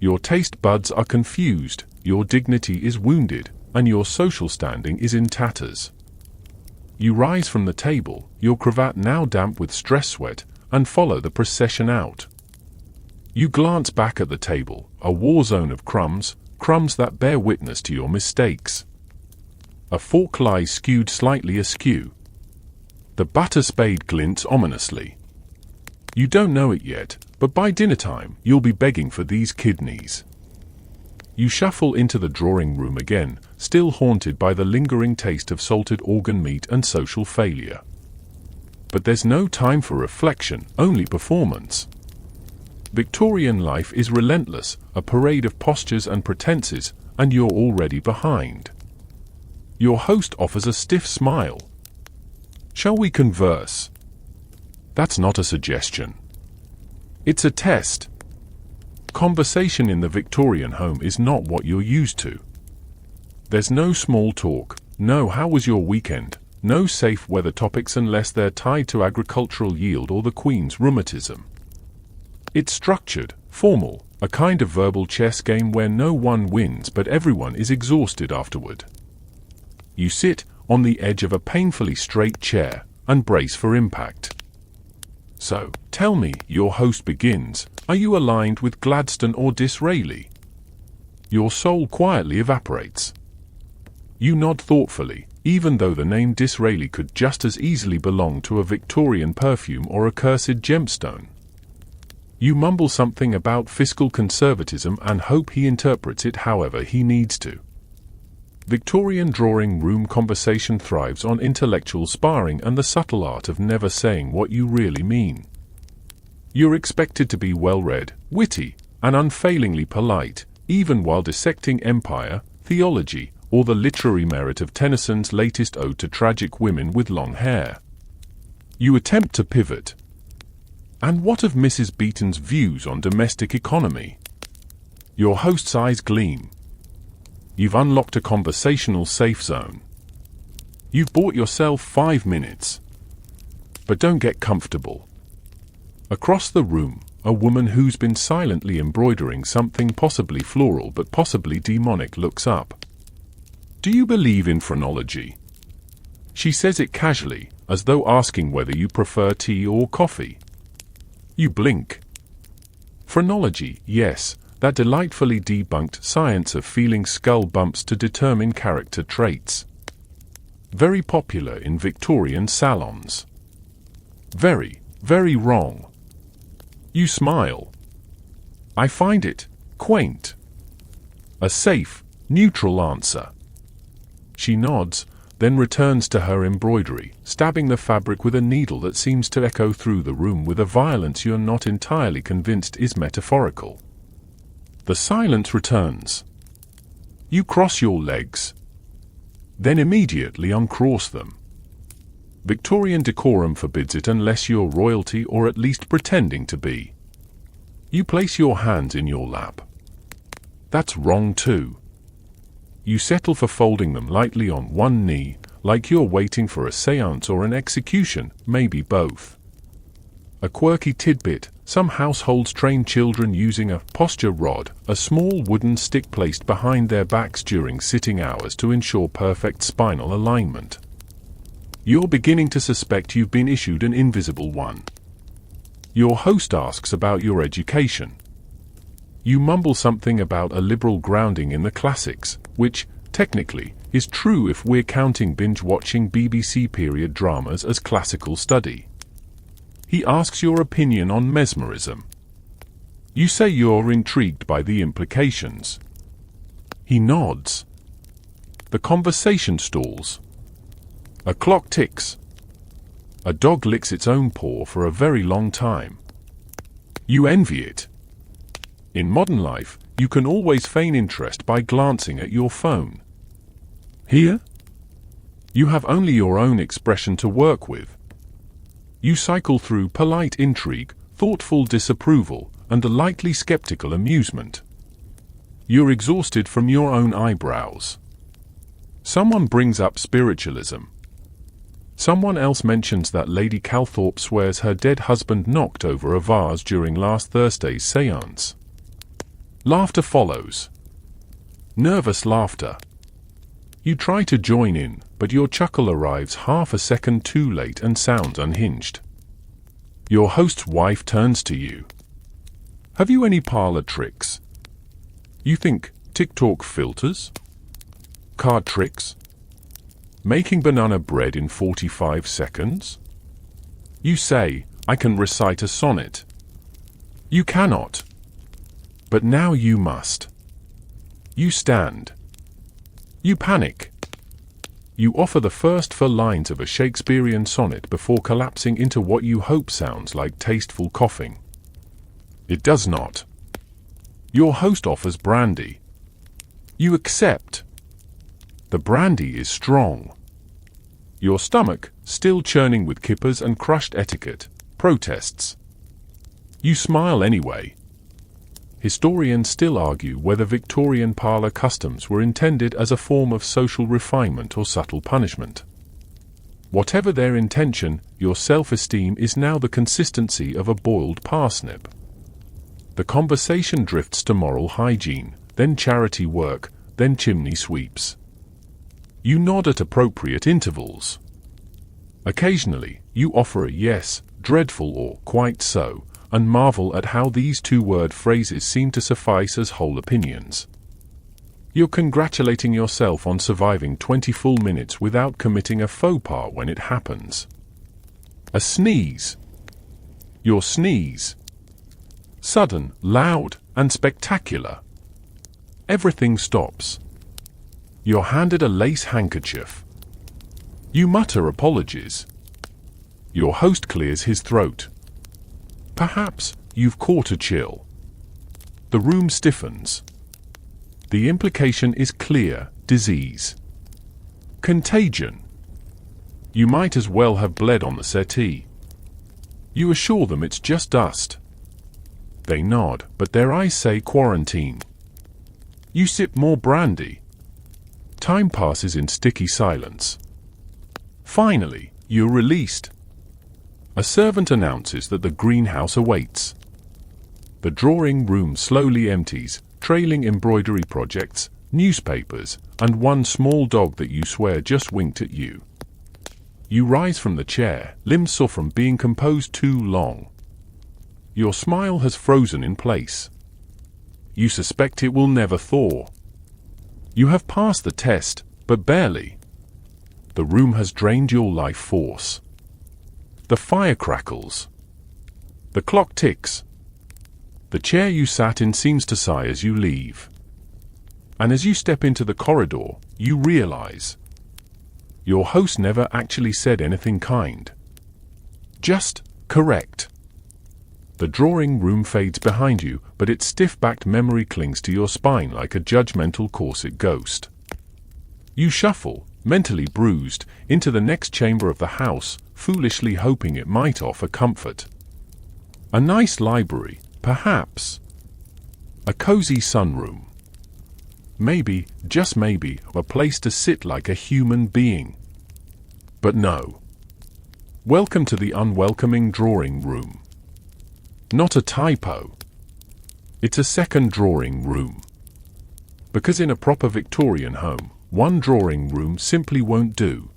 Your taste buds are confused, your dignity is wounded, and your social standing is in tatters. You rise from the table, your cravat now damp with stress sweat, and follow the procession out. You glance back at the table, a war zone of crumbs, crumbs that bear witness to your mistakes. A fork lies skewed slightly askew. The butter spade glints ominously. You don't know it yet, but by dinner time you'll be begging for these kidneys. You shuffle into the drawing room again, still haunted by the lingering taste of salted organ meat and social failure. But there's no time for reflection, only performance. Victorian life is relentless, a parade of postures and pretenses, and you're already behind. Your host offers a stiff smile. Shall we converse? That's not a suggestion. It's a test. Conversation in the Victorian home is not what you're used to. There's no small talk, no how was your weekend, no safe weather topics unless they're tied to agricultural yield or the Queen's rheumatism. It's structured, formal, a kind of verbal chess game where no one wins but everyone is exhausted afterward. You sit on the edge of a painfully straight chair and brace for impact. So, tell me, your host begins, are you aligned with Gladstone or Disraeli? Your soul quietly evaporates. You nod thoughtfully, even though the name Disraeli could just as easily belong to a Victorian perfume or a cursed gemstone. You mumble something about fiscal conservatism and hope he interprets it however he needs to. Victorian drawing room conversation thrives on intellectual sparring and the subtle art of never saying what you really mean. You're expected to be well-read, witty, and unfailingly polite, even while dissecting empire, theology, or the literary merit of Tennyson's latest ode to tragic women with long hair. You attempt to pivot. And what of Mrs. Beeton's views on domestic economy? Your host's eyes gleam. You've unlocked a conversational safe zone. You've bought yourself 5 minutes. But don't get comfortable. Across the room, a woman who's been silently embroidering something possibly floral but possibly demonic looks up. Do you believe in phrenology? She says it casually, as though asking whether you prefer tea or coffee. You blink. Phrenology, yes, that delightfully debunked science of feeling skull bumps to determine character traits. Very popular in Victorian salons. Very, very wrong. You smile. I find it quaint. A safe, neutral answer. She nods, then returns to her embroidery, stabbing the fabric with a needle that seems to echo through the room with a violence you're not entirely convinced is metaphorical. The silence returns. You cross your legs, then immediately uncross them. Victorian decorum forbids it unless you're royalty or at least pretending to be. You place your hands in your lap. That's wrong too. You settle for folding them lightly on one knee, like you're waiting for a séance or an execution, maybe both. A quirky tidbit: some households train children using a posture rod, a small wooden stick placed behind their backs during sitting hours to ensure perfect spinal alignment. You're beginning to suspect you've been issued an invisible one. Your host asks about your education. You mumble something about a liberal grounding in the classics, which, technically, is true if we're counting binge-watching BBC period dramas as classical study. He asks your opinion on mesmerism. You say you're intrigued by the implications. He nods. The conversation stalls. A clock ticks. A dog licks its own paw for a very long time. You envy it. In modern life, you can always feign interest by glancing at your phone. Here, you have only your own expression to work with. You cycle through polite intrigue, thoughtful disapproval, and a lightly skeptical amusement. You're exhausted from your own eyebrows. Someone brings up spiritualism. Someone else mentions that Lady Calthorpe swears her dead husband knocked over a vase during last Thursday's séance. Laughter follows. Nervous laughter. You try to join in, but your chuckle arrives half a second too late and sounds unhinged. Your host's wife turns to you. Have you any parlor tricks? You think, TikTok filters? Card tricks? Making banana bread in 45 seconds? You say, I can recite a sonnet. You cannot. But now you must. You stand. You panic. You offer the first 4 lines of a Shakespearean sonnet before collapsing into what you hope sounds like tasteful coughing. It does not. Your host offers brandy. You accept. The brandy is strong. Your stomach, still churning with kippers and crushed etiquette, protests. You smile anyway. Historians still argue whether Victorian parlour customs were intended as a form of social refinement or subtle punishment. Whatever their intention, your self-esteem is now the consistency of a boiled parsnip. The conversation drifts to moral hygiene, then charity work, then chimney sweeps. You nod at appropriate intervals. Occasionally, you offer a yes, dreadful or quite so, and marvel at how these 2-word phrases seem to suffice as whole opinions. You're congratulating yourself on surviving 20 full minutes without committing a faux pas when it happens. A sneeze. Your sneeze. Sudden, loud, and spectacular. Everything stops. You're handed a lace handkerchief. You mutter apologies. Your host clears his throat. Perhaps you've caught a chill. The room stiffens. The implication is clear: disease. Contagion. You might as well have bled on the settee. You assure them it's just dust. They nod, but their eyes say quarantine. You sip more brandy. Time passes in sticky silence. Finally, you're released. A servant announces that the greenhouse awaits. The drawing room slowly empties, trailing embroidery projects, newspapers, and one small dog that you swear just winked at you. You rise from the chair, limbs sore from being composed too long. Your smile has frozen in place. You suspect it will never thaw. You have passed the test, but barely. The room has drained your life force. The fire crackles. The clock ticks. The chair you sat in seems to sigh as you leave. And as you step into the corridor, you realize your host never actually said anything kind. Just correct. The drawing room fades behind you, but its stiff-backed memory clings to your spine like a judgmental corset ghost. You shuffle, mentally bruised, into the next chamber of the house, foolishly hoping it might offer comfort. A nice library, perhaps. A cozy sunroom. Maybe, just maybe, a place to sit like a human being. But no. Welcome to the unwelcoming drawing room. Not a typo. It's a second drawing room. Because in a proper Victorian home, one drawing room simply won't do.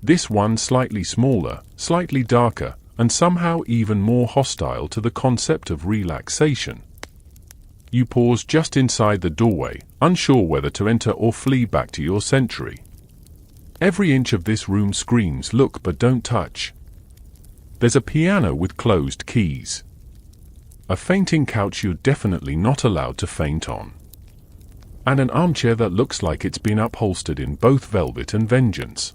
This one slightly smaller, slightly darker, and somehow even more hostile to the concept of relaxation. You pause just inside the doorway, unsure whether to enter or flee back to your century. Every inch of this room screams, look but don't touch. There's a piano with closed keys. A fainting couch you're definitely not allowed to faint on. And an armchair that looks like it's been upholstered in both velvet and vengeance.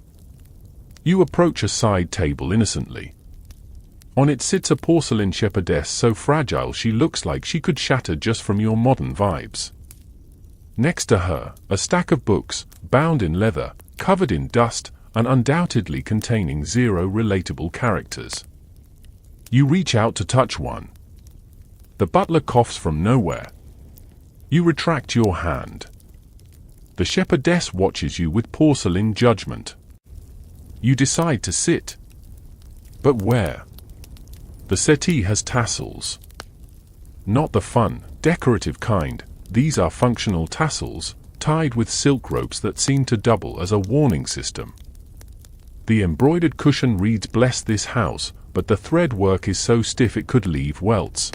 You approach a side table innocently. On it sits a porcelain shepherdess so fragile she looks like she could shatter just from your modern vibes. Next to her, a stack of books, bound in leather, covered in dust, and undoubtedly containing zero relatable characters. You reach out to touch one. The butler coughs from nowhere. You retract your hand. The shepherdess watches you with porcelain judgment. You decide to sit. But where? The settee has tassels. Not the fun, decorative kind. These are functional tassels, tied with silk ropes that seem to double as a warning system. The embroidered cushion reads "Bless this house," but the thread work is so stiff it could leave welts.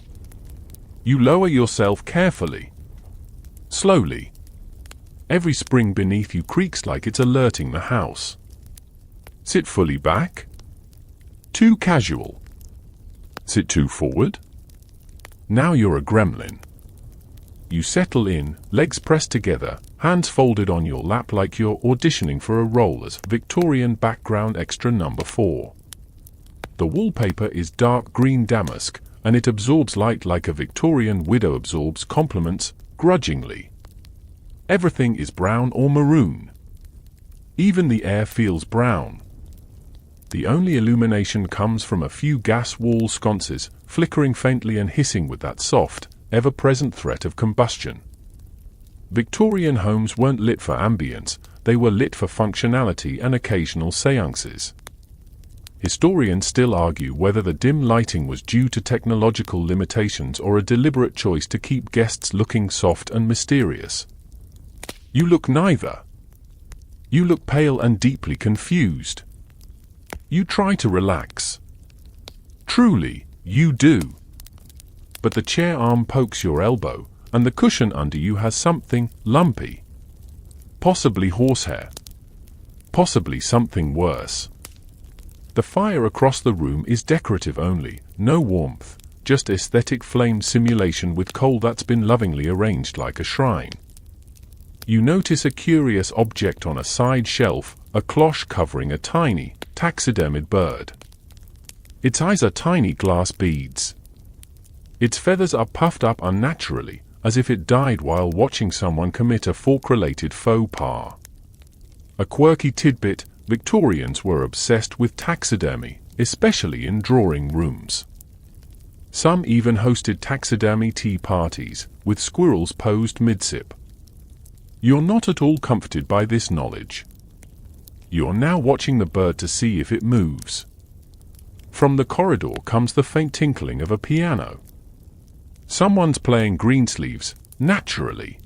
You lower yourself carefully. Slowly. Every spring beneath you creaks like it's alerting the house. Sit fully back. Too casual. Sit too forward. Now you're a gremlin. You settle in, legs pressed together, hands folded on your lap like you're auditioning for a role as Victorian background extra number 4. The wallpaper is dark green damask, and it absorbs light like a Victorian widow absorbs compliments, grudgingly. Everything is brown or maroon. Even the air feels brown. The only illumination comes from a few gas wall sconces, flickering faintly and hissing with that soft, ever-present threat of combustion. Victorian homes weren't lit for ambience, they were lit for functionality and occasional séances. Historians still argue whether the dim lighting was due to technological limitations or a deliberate choice to keep guests looking soft and mysterious. You look neither. You look pale and deeply confused. You try to relax. Truly, you do. But the chair arm pokes your elbow, and the cushion under you has something lumpy. Possibly horsehair. Possibly something worse. The fire across the room is decorative only, no warmth, just aesthetic flame simulation with coal that's been lovingly arranged like a shrine. You notice a curious object on a side shelf, a cloche covering a tiny, taxidermied bird. Its eyes are tiny glass beads. Its feathers are puffed up unnaturally, as if it died while watching someone commit a fork-related faux pas. A quirky tidbit, Victorians were obsessed with taxidermy, especially in drawing rooms. Some even hosted taxidermy tea parties, with squirrels posed mid-sip. You're not at all comforted by this knowledge. You're now watching the bird to see if it moves. From the corridor comes the faint tinkling of a piano. Someone's playing Greensleeves, naturally.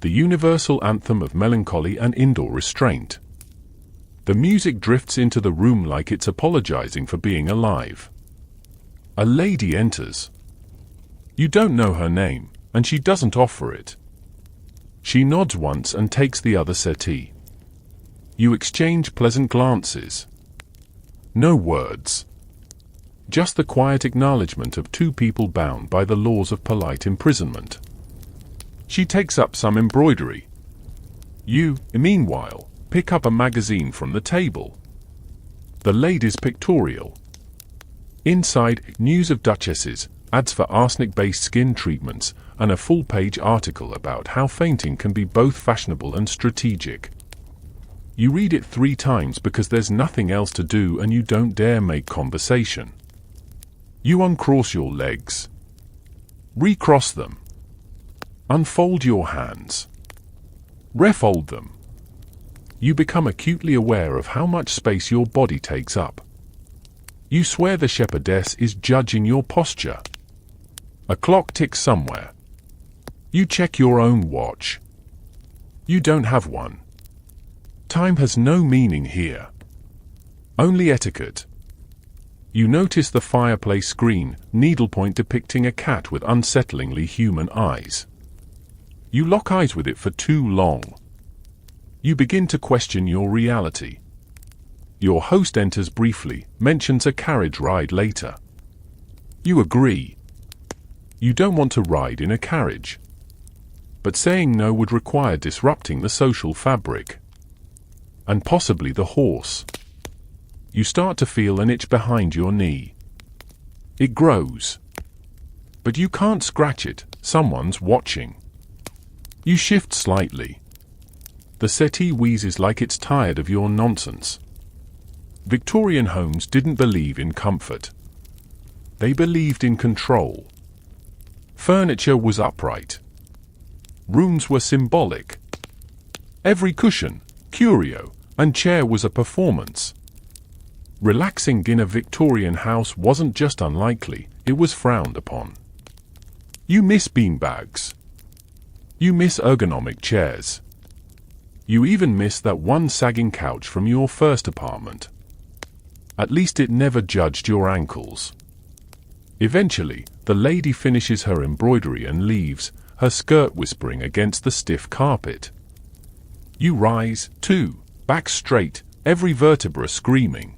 The universal anthem of melancholy and indoor restraint. The music drifts into the room like it's apologizing for being alive. A lady enters. You don't know her name, and she doesn't offer it. She nods once and takes the other settee. You exchange pleasant glances. No words. Just the quiet acknowledgement of two people bound by the laws of polite imprisonment. She takes up some embroidery. You, meanwhile, pick up a magazine from the table. The lady's pictorial. Inside, news of duchesses, ads for arsenic-based skin treatments, and a full-page article about how fainting can be both fashionable and strategic. You read it 3 times because there's nothing else to do and you don't dare make conversation. You uncross your legs. Recross them. Unfold your hands. Refold them. You become acutely aware of how much space your body takes up. You swear the shepherdess is judging your posture. A clock ticks somewhere. You check your own watch. You don't have one. Time has no meaning here. Only etiquette. You notice the fireplace screen, needlepoint depicting a cat with unsettlingly human eyes. You lock eyes with it for too long. You begin to question your reality. Your host enters briefly, mentions a carriage ride later. You agree. You don't want to ride in a carriage. But saying no would require disrupting the social fabric. And possibly the horse. You start to feel an itch behind your knee. It grows. But you can't scratch it, someone's watching. You shift slightly. The settee wheezes like it's tired of your nonsense. Victorian homes didn't believe in comfort. They believed in control. Furniture was upright. Rooms were symbolic. Every cushion, curio, and chair was a performance. Relaxing in a Victorian house wasn't just unlikely, it was frowned upon. You miss beanbags. You miss ergonomic chairs. You even miss that one sagging couch from your first apartment. At least it never judged your ankles. Eventually, the lady finishes her embroidery and leaves, her skirt whispering against the stiff carpet. You rise, too, back straight, every vertebra screaming.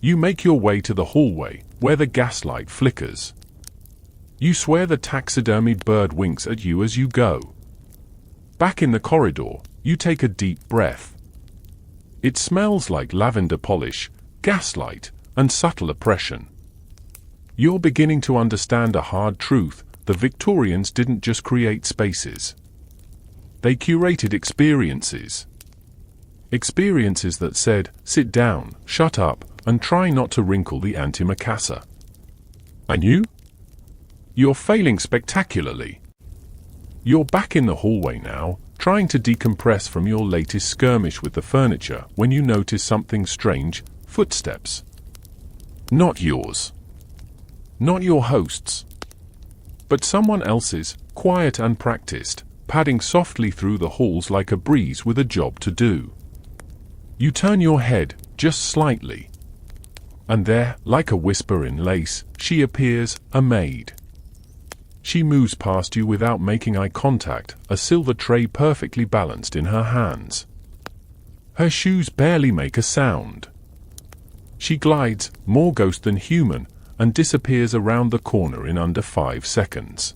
You make your way to the hallway, where the gaslight flickers. You swear the taxidermied bird winks at you as you go. Back in the corridor, you take a deep breath. It smells like lavender polish, gaslight, and subtle oppression. You're beginning to understand a hard truth: the Victorians didn't just create spaces. They curated experiences. Experiences that said, sit down, shut up, and try not to wrinkle the antimacassar. And you? You're failing spectacularly. You're back in the hallway now, trying to decompress from your latest skirmish with the furniture when you notice something strange: footsteps. Not yours. Not your host's. But someone else's, quiet and practiced, padding softly through the halls like a breeze with a job to do. You turn your head, just slightly. And there, like a whisper in lace, she appears, a maid. She moves past you without making eye contact, a silver tray perfectly balanced in her hands. Her shoes barely make a sound. She glides, more ghost than human, and disappears around the corner in under 5 seconds.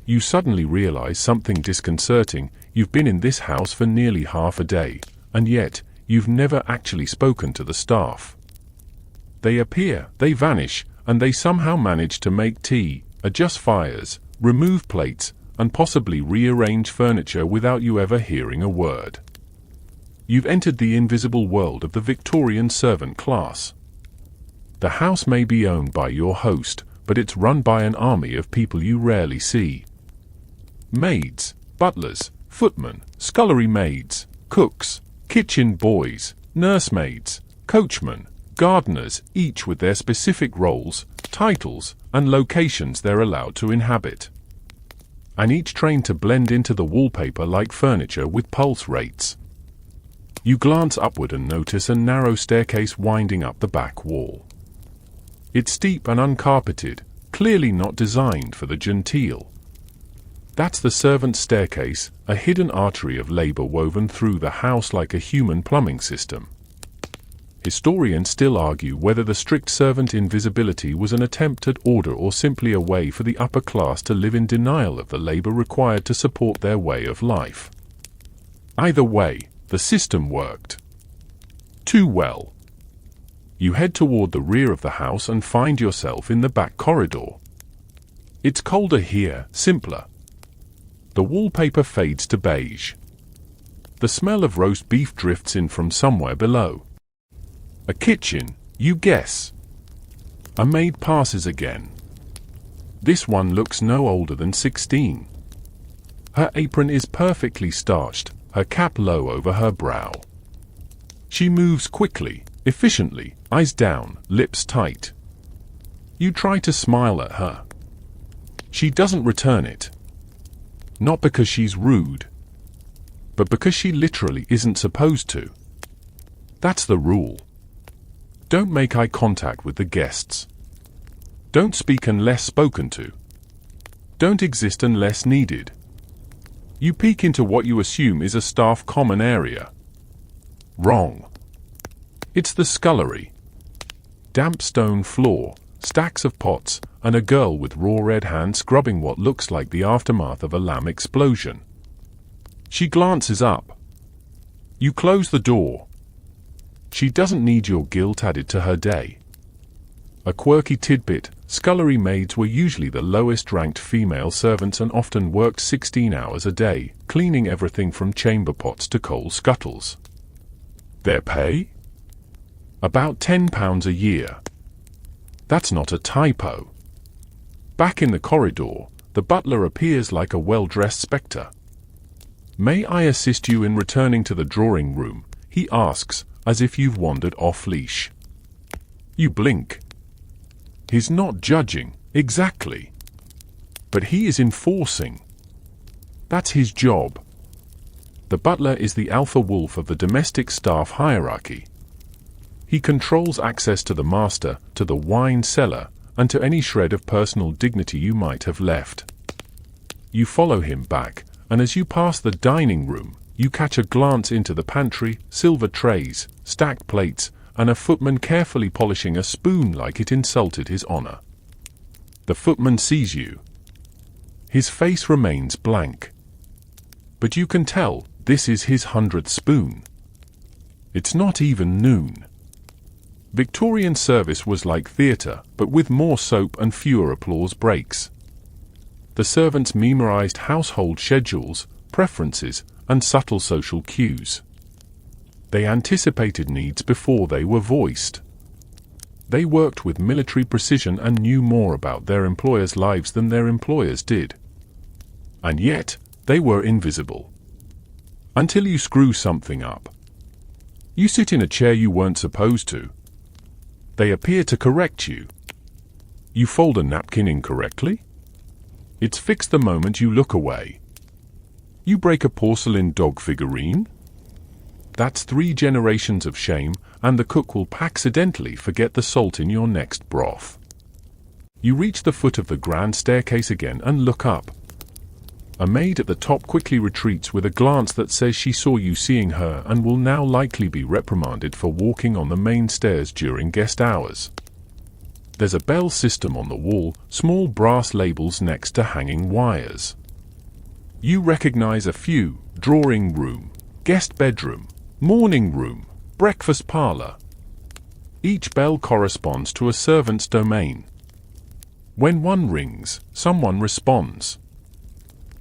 You suddenly realize something disconcerting: you've been in this house for nearly half a day, and yet, you've never actually spoken to the staff. They appear, they vanish, and they somehow manage to make tea, adjust fires, remove plates, and possibly rearrange furniture without you ever hearing a word. You've entered the invisible world of the Victorian servant class. The house may be owned by your host, but it's run by an army of people you rarely see. Maids, butlers, footmen, scullery maids, cooks, kitchen boys, nursemaids, coachmen, gardeners, each with their specific roles, titles, and locations they're allowed to inhabit. And each trained to blend into the wallpaper like furniture with pulse rates. You glance upward and notice a narrow staircase winding up the back wall. It's steep and uncarpeted, clearly not designed for the genteel. That's the servants' staircase, a hidden artery of labor woven through the house like a human plumbing system. Historians still argue whether the strict servant invisibility was an attempt at order or simply a way for the upper class to live in denial of the labor required to support their way of life. Either way, the system worked. Too well. You head toward the rear of the house and find yourself in the back corridor. It's colder here, simpler. The wallpaper fades to beige. The smell of roast beef drifts in from somewhere below. A kitchen, you guess. A maid passes again. This one looks no older than 16. Her apron is perfectly starched, her cap low over her brow. She moves quickly, efficiently, eyes down, lips tight. You try to smile at her. She doesn't return it. Not because she's rude, but because she literally isn't supposed to. That's the rule. Don't make eye contact with the guests. Don't speak unless spoken to. Don't exist unless needed. You peek into what you assume is a staff common area. Wrong. It's the scullery. Damp stone floor, stacks of pots, and a girl with raw red hands scrubbing what looks like the aftermath of a lamb explosion. She glances up. You close the door. She doesn't need your guilt added to her day. A quirky tidbit, scullery maids were usually the lowest-ranked female servants and often worked 16 hours a day, cleaning everything from chamber pots to coal scuttles. Their pay? About £10 a year. That's not a typo. Back in the corridor, the butler appears like a well-dressed spectre. "May I assist you in returning to the drawing room?" he asks, as if you've wandered off-leash. You blink. He's not judging, exactly. But he is enforcing. That's his job. The butler is the alpha wolf of the domestic staff hierarchy. He controls access to the master, to the wine cellar, and to any shred of personal dignity you might have left. You follow him back, and as you pass the dining room, you catch a glance into the pantry, silver trays, stacked plates, and a footman carefully polishing a spoon like it insulted his honor. The footman sees you. His face remains blank. But you can tell this is his 100th spoon. It's not even noon. Victorian service was like theatre, but with more soap and fewer applause breaks. The servants memorized household schedules, preferences, and subtle social cues. They anticipated needs before they were voiced. They worked with military precision and knew more about their employers' lives than their employers did. And yet, they were invisible. Until you screw something up. You sit in a chair you weren't supposed to. They appear to correct you. You fold a napkin incorrectly? It's fixed the moment you look away. You break a porcelain dog figurine? That's 3 generations of shame, and the cook will accidentally forget the salt in your next broth. You reach the foot of the grand staircase again and look up. A maid at the top quickly retreats with a glance that says she saw you seeing her and will now likely be reprimanded for walking on the main stairs during guest hours. There's a bell system on the wall, small brass labels next to hanging wires. You recognize a few: drawing room, guest bedroom, morning room, breakfast parlor. Each bell corresponds to a servant's domain. When one rings, someone responds.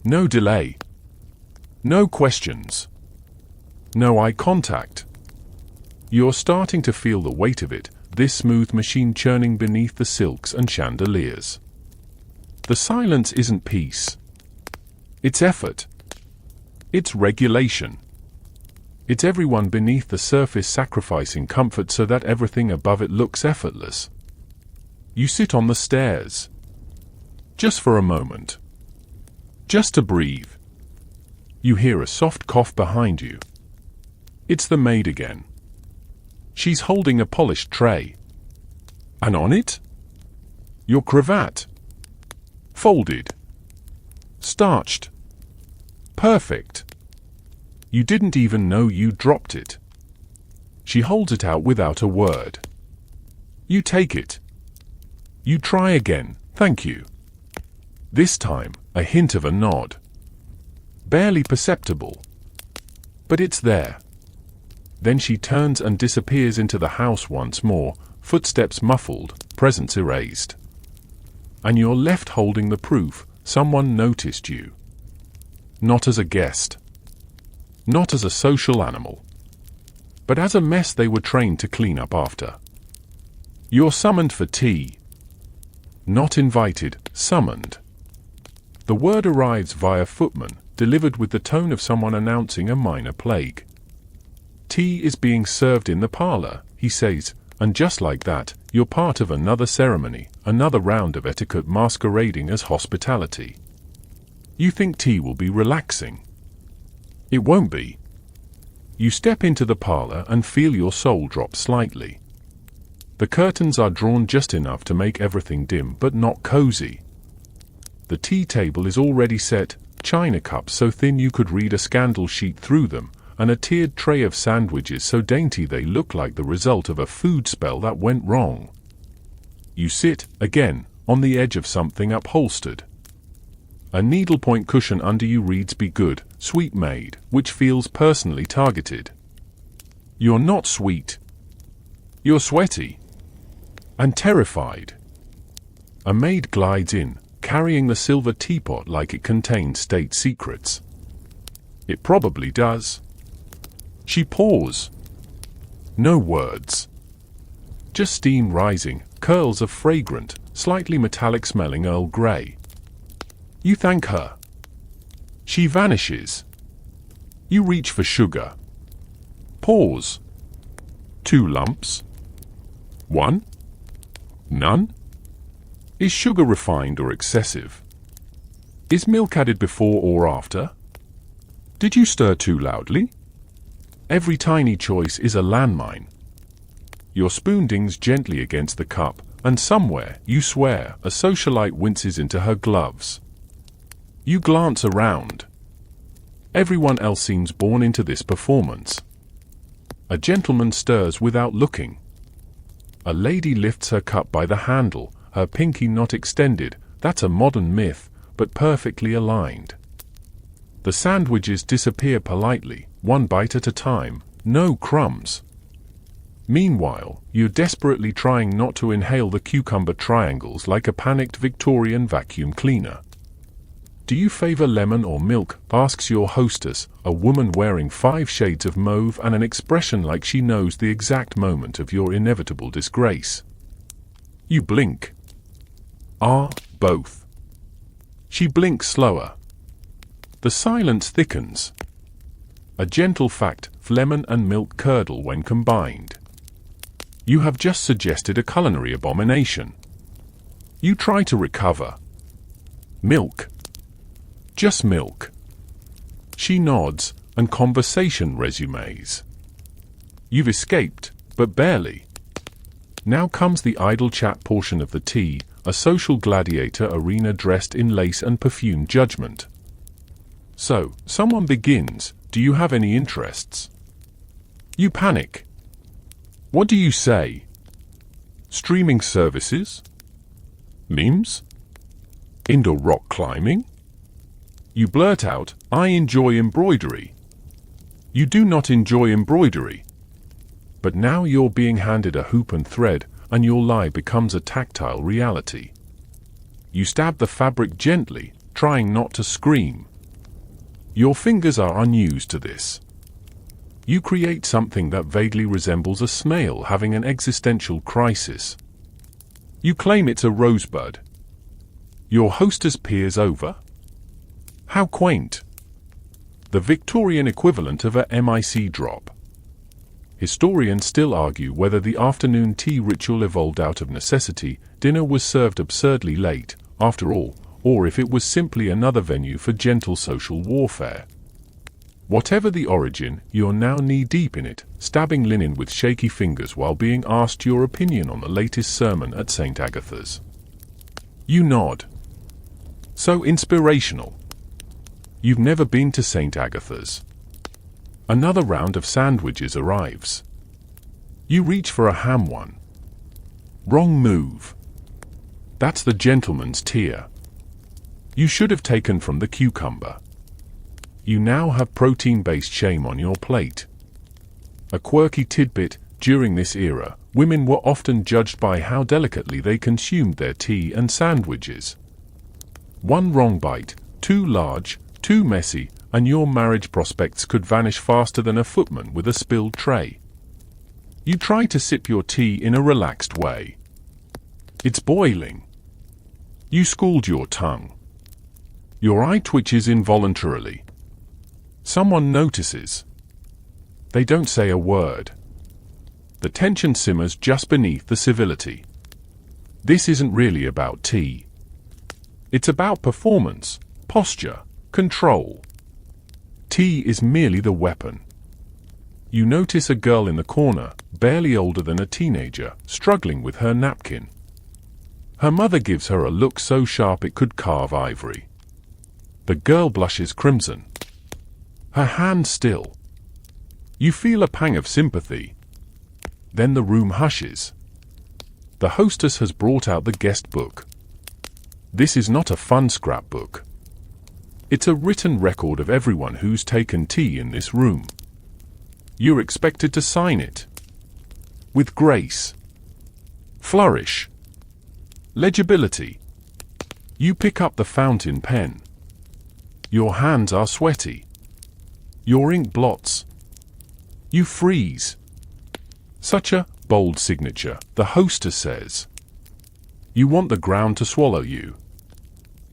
No delay. No questions. No eye contact. You're starting to feel the weight of it, this smooth machine churning beneath the silks and chandeliers. The silence isn't peace. It's effort. It's regulation. It's everyone beneath the surface sacrificing comfort so that everything above it looks effortless. You sit on the stairs. Just for a moment. Just to breathe. You hear a soft cough behind you. It's the maid again. She's holding a polished tray. And on it? Your cravat. Folded. Starched. Perfect. You didn't even know you dropped it. She holds it out without a word. You take it. You try again, thank you. This time, a hint of a nod. Barely perceptible. But it's there. Then she turns and disappears into the house once more, footsteps muffled, presence erased. And you're left holding the proof someone noticed you. Not as a guest. Not as a social animal. But as a mess they were trained to clean up after. You're summoned for tea. Not invited, summoned. The word arrives via footman, delivered with the tone of someone announcing a minor plague. Tea is being served in the parlor, he says, and just like that, you're part of another ceremony, another round of etiquette masquerading as hospitality. You think tea will be relaxing. It won't be. You step into the parlor and feel your soul drop slightly. The curtains are drawn just enough to make everything dim but not cozy. The tea table is already set, china cups so thin you could read a scandal sheet through them, and a tiered tray of sandwiches so dainty they look like the result of a food spell that went wrong. You sit, again, on the edge of something upholstered. A needlepoint cushion under you reads "Be good, sweet maid," which feels personally targeted. You're not sweet. You're sweaty. And terrified. A maid glides in, carrying the silver teapot like it contains state secrets. It probably does. She pours. No words. Just steam rising, curls of fragrant, slightly metallic-smelling Earl Grey. You thank her. She vanishes. You reach for sugar. Pause. 2 lumps? 1? None? Is sugar refined or excessive? Is milk added before or after? Did you stir too loudly? Every tiny choice is a landmine. Your spoon dings gently against the cup, and somewhere, you swear, a socialite winces into her gloves. You glance around. Everyone else seems born into this performance. A gentleman stirs without looking. A lady lifts her cup by the handle, her pinky not extended. That's a modern myth, but perfectly aligned. The sandwiches disappear politely, one bite at a time, no crumbs. Meanwhile, you're desperately trying not to inhale the cucumber triangles like a panicked Victorian vacuum cleaner. Do you favor lemon or milk? Asks your hostess, a woman wearing 5 shades of mauve and an expression like she knows the exact moment of your inevitable disgrace. You blink. Both. She blinks slower. The silence thickens. A gentle fact, lemon and milk curdle when combined. You have just suggested a culinary abomination. You try to recover. Milk. Just milk. She nods, and conversation resumes. You've escaped, but barely. Now comes the idle chat portion of the tea, a social gladiator arena dressed in lace and perfumed judgment. So, someone begins, do you have any interests? You panic. What do you say? Streaming services? Memes? Indoor rock climbing? You blurt out, I enjoy embroidery. You do not enjoy embroidery. But now you're being handed a hoop and thread, and your lie becomes a tactile reality. You stab the fabric gently, trying not to scream. Your fingers are unused to this. You create something that vaguely resembles a snail having an existential crisis. You claim it's a rosebud. Your hostess peers over. How quaint. The Victorian equivalent of a MIC drop. Historians still argue whether the afternoon tea ritual evolved out of necessity, dinner was served absurdly late, after all, or if it was simply another venue for gentle social warfare. Whatever the origin, you're now knee-deep in it, stabbing linen with shaky fingers while being asked your opinion on the latest sermon at St. Agatha's. You nod. So inspirational. You've never been to St. Agatha's. Another round of sandwiches arrives. You reach for a ham one. Wrong move. That's the gentleman's tier. You should have taken from the cucumber. You now have protein-based shame on your plate. A quirky tidbit: during this era, women were often judged by how delicately they consumed their tea and sandwiches. One wrong bite, too large, too messy, and your marriage prospects could vanish faster than a footman with a spilled tray. You try to sip your tea in a relaxed way. It's boiling. You scald your tongue. Your eye twitches involuntarily. Someone notices. They don't say a word. The tension simmers just beneath the civility. This isn't really about tea. It's about performance, posture, control. Tea is merely the weapon. You notice a girl in the corner, barely older than a teenager, struggling with her napkin. Her mother gives her a look so sharp it could carve ivory. The girl blushes crimson. Her hand still. You feel a pang of sympathy. Then the room hushes. The hostess has brought out the guest book. This is not a fun scrapbook. It's a written record of everyone who's taken tea in this room. You're expected to sign it. With grace. Flourish. Legibility. You pick up the fountain pen. Your hands are sweaty. Your ink blots. You freeze. Such a bold signature, the hostess says. You want the ground to swallow you.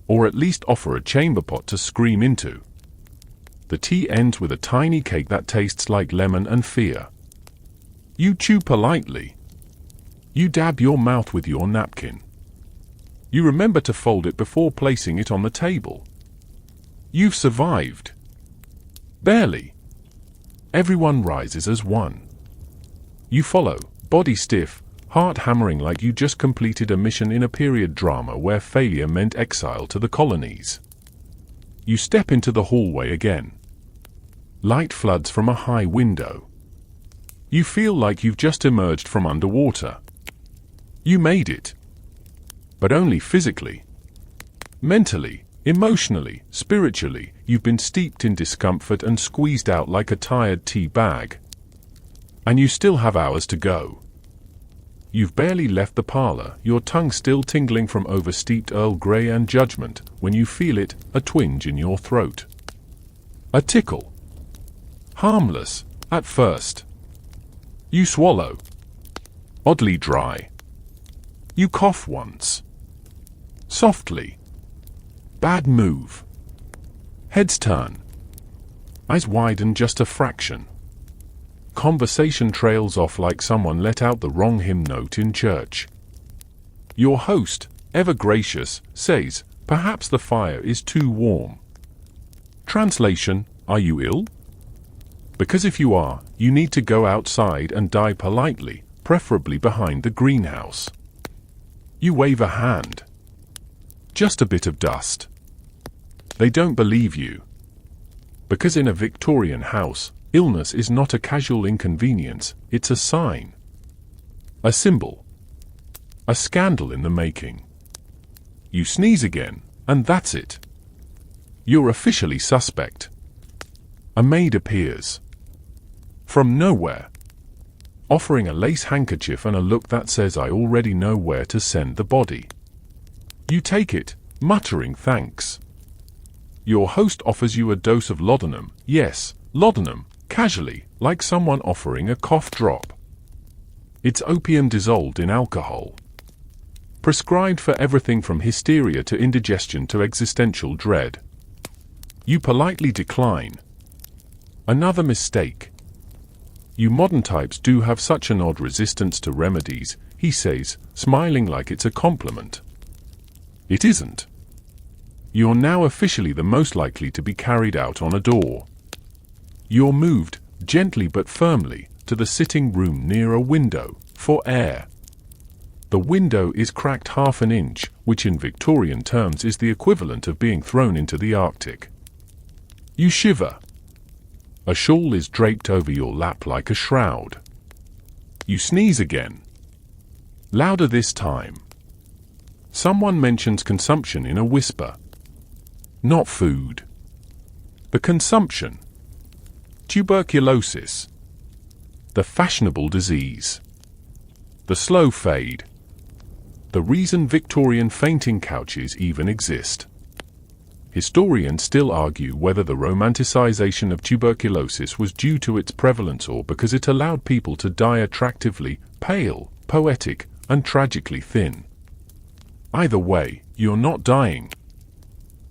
Or at least offer a chamber pot to scream into. The tea ends with a tiny cake that tastes like lemon and fear. You chew politely. You dab your mouth with your napkin. You remember to fold it before placing it on the table. You've survived. Barely. Everyone rises as one. You follow, body stiff, heart hammering like you just completed a mission in a period drama where failure meant exile to the colonies. You step into the hallway again. Light floods from a high window. You feel like you've just emerged from underwater. You made it. But only physically. Mentally, emotionally, spiritually, you've been steeped in discomfort and squeezed out like a tired tea bag. And you still have hours to go. You've barely left the parlor, your tongue still tingling from oversteeped Earl Grey and judgment, when you feel it, a twinge in your throat. A tickle. Harmless, at first. You swallow. Oddly dry. You cough once. Softly. Bad move. Heads turn. Eyes widen just a fraction. Conversation trails off like someone let out the wrong hymn note in church. Your host, ever gracious, says, perhaps the fire is too warm. Translation, are you ill? Because if you are, you need to go outside and die politely, preferably behind the greenhouse. You wave a hand. Just a bit of dust. They don't believe you. Because in a Victorian house, illness is not a casual inconvenience, it's a sign. A symbol. A scandal in the making. You sneeze again, and that's it. You're officially suspect. A maid appears. From nowhere. Offering a lace handkerchief and a look that says I already know where to send the body. You take it, muttering thanks. Your host offers you a dose of laudanum, yes, laudanum, casually, like someone offering a cough drop. It's opium dissolved in alcohol. Prescribed for everything from hysteria to indigestion to existential dread. You politely decline. Another mistake. You modern types do have such an odd resistance to remedies, he says, smiling like it's a compliment. It isn't. You're now officially the most likely to be carried out on a door. You're moved, gently but firmly, to the sitting room near a window, for air. The window is cracked half an inch, which in Victorian terms is the equivalent of being thrown into the Arctic. You shiver. A shawl is draped over your lap like a shroud. You sneeze again. Louder this time. Someone mentions consumption in a whisper. Not food. The consumption. Tuberculosis. The fashionable disease. The slow fade. The reason Victorian fainting couches even exist. Historians still argue whether the romanticization of tuberculosis was due to its prevalence or because it allowed people to die attractively, pale, poetic, and tragically thin. Either way, you're not dying.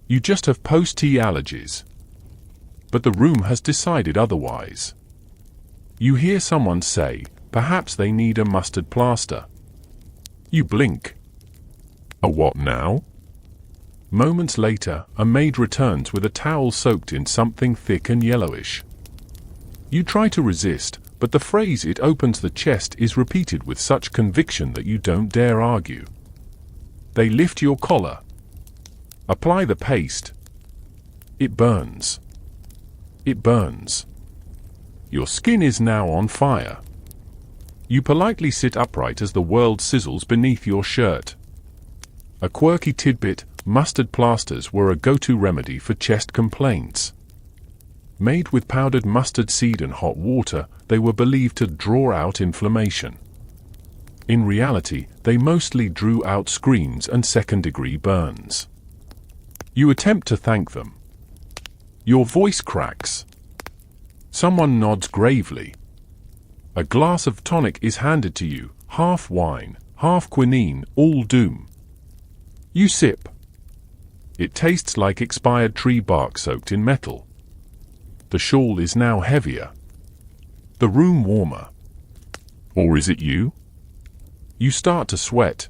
You just have post-tea allergies. But the room has decided otherwise. You hear someone say, perhaps they need a mustard plaster. You blink. A what now? Moments later, a maid returns with a towel soaked in something thick and yellowish. You try to resist, but the phrase "it opens the chest" is repeated with such conviction that you don't dare argue. They lift your collar. Apply the paste. It burns. It burns. Your skin is now on fire. You politely sit upright as the world sizzles beneath your shirt. A quirky tidbit: mustard plasters were a go-to remedy for chest complaints. Made with powdered mustard seed and hot water, they were believed to draw out inflammation. In reality, they mostly drew out screams and second-degree burns. You attempt to thank them. Your voice cracks. Someone nods gravely. A glass of tonic is handed to you, half wine, half quinine, all doom. You sip. It tastes like expired tree bark soaked in metal. The shawl is now heavier. The room warmer. Or is it you? You start to sweat.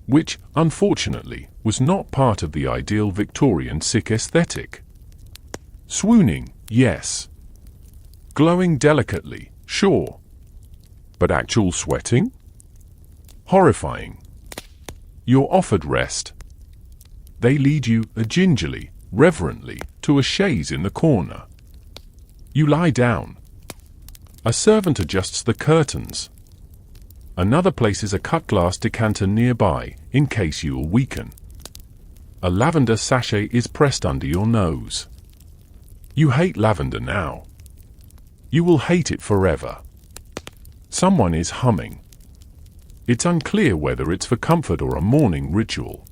Which, unfortunately, was not part of the ideal Victorian sick aesthetic. Swooning, yes. Glowing delicately, sure. But actual sweating? Horrifying. You're offered rest. They lead you, gingerly, reverently, to a chaise in the corner. You lie down. A servant adjusts the curtains. Another places a cut-glass decanter nearby, in case you will weaken. A lavender sachet is pressed under your nose. You hate lavender now. You will hate it forever. Someone is humming. It's unclear whether it's for comfort or a morning ritual.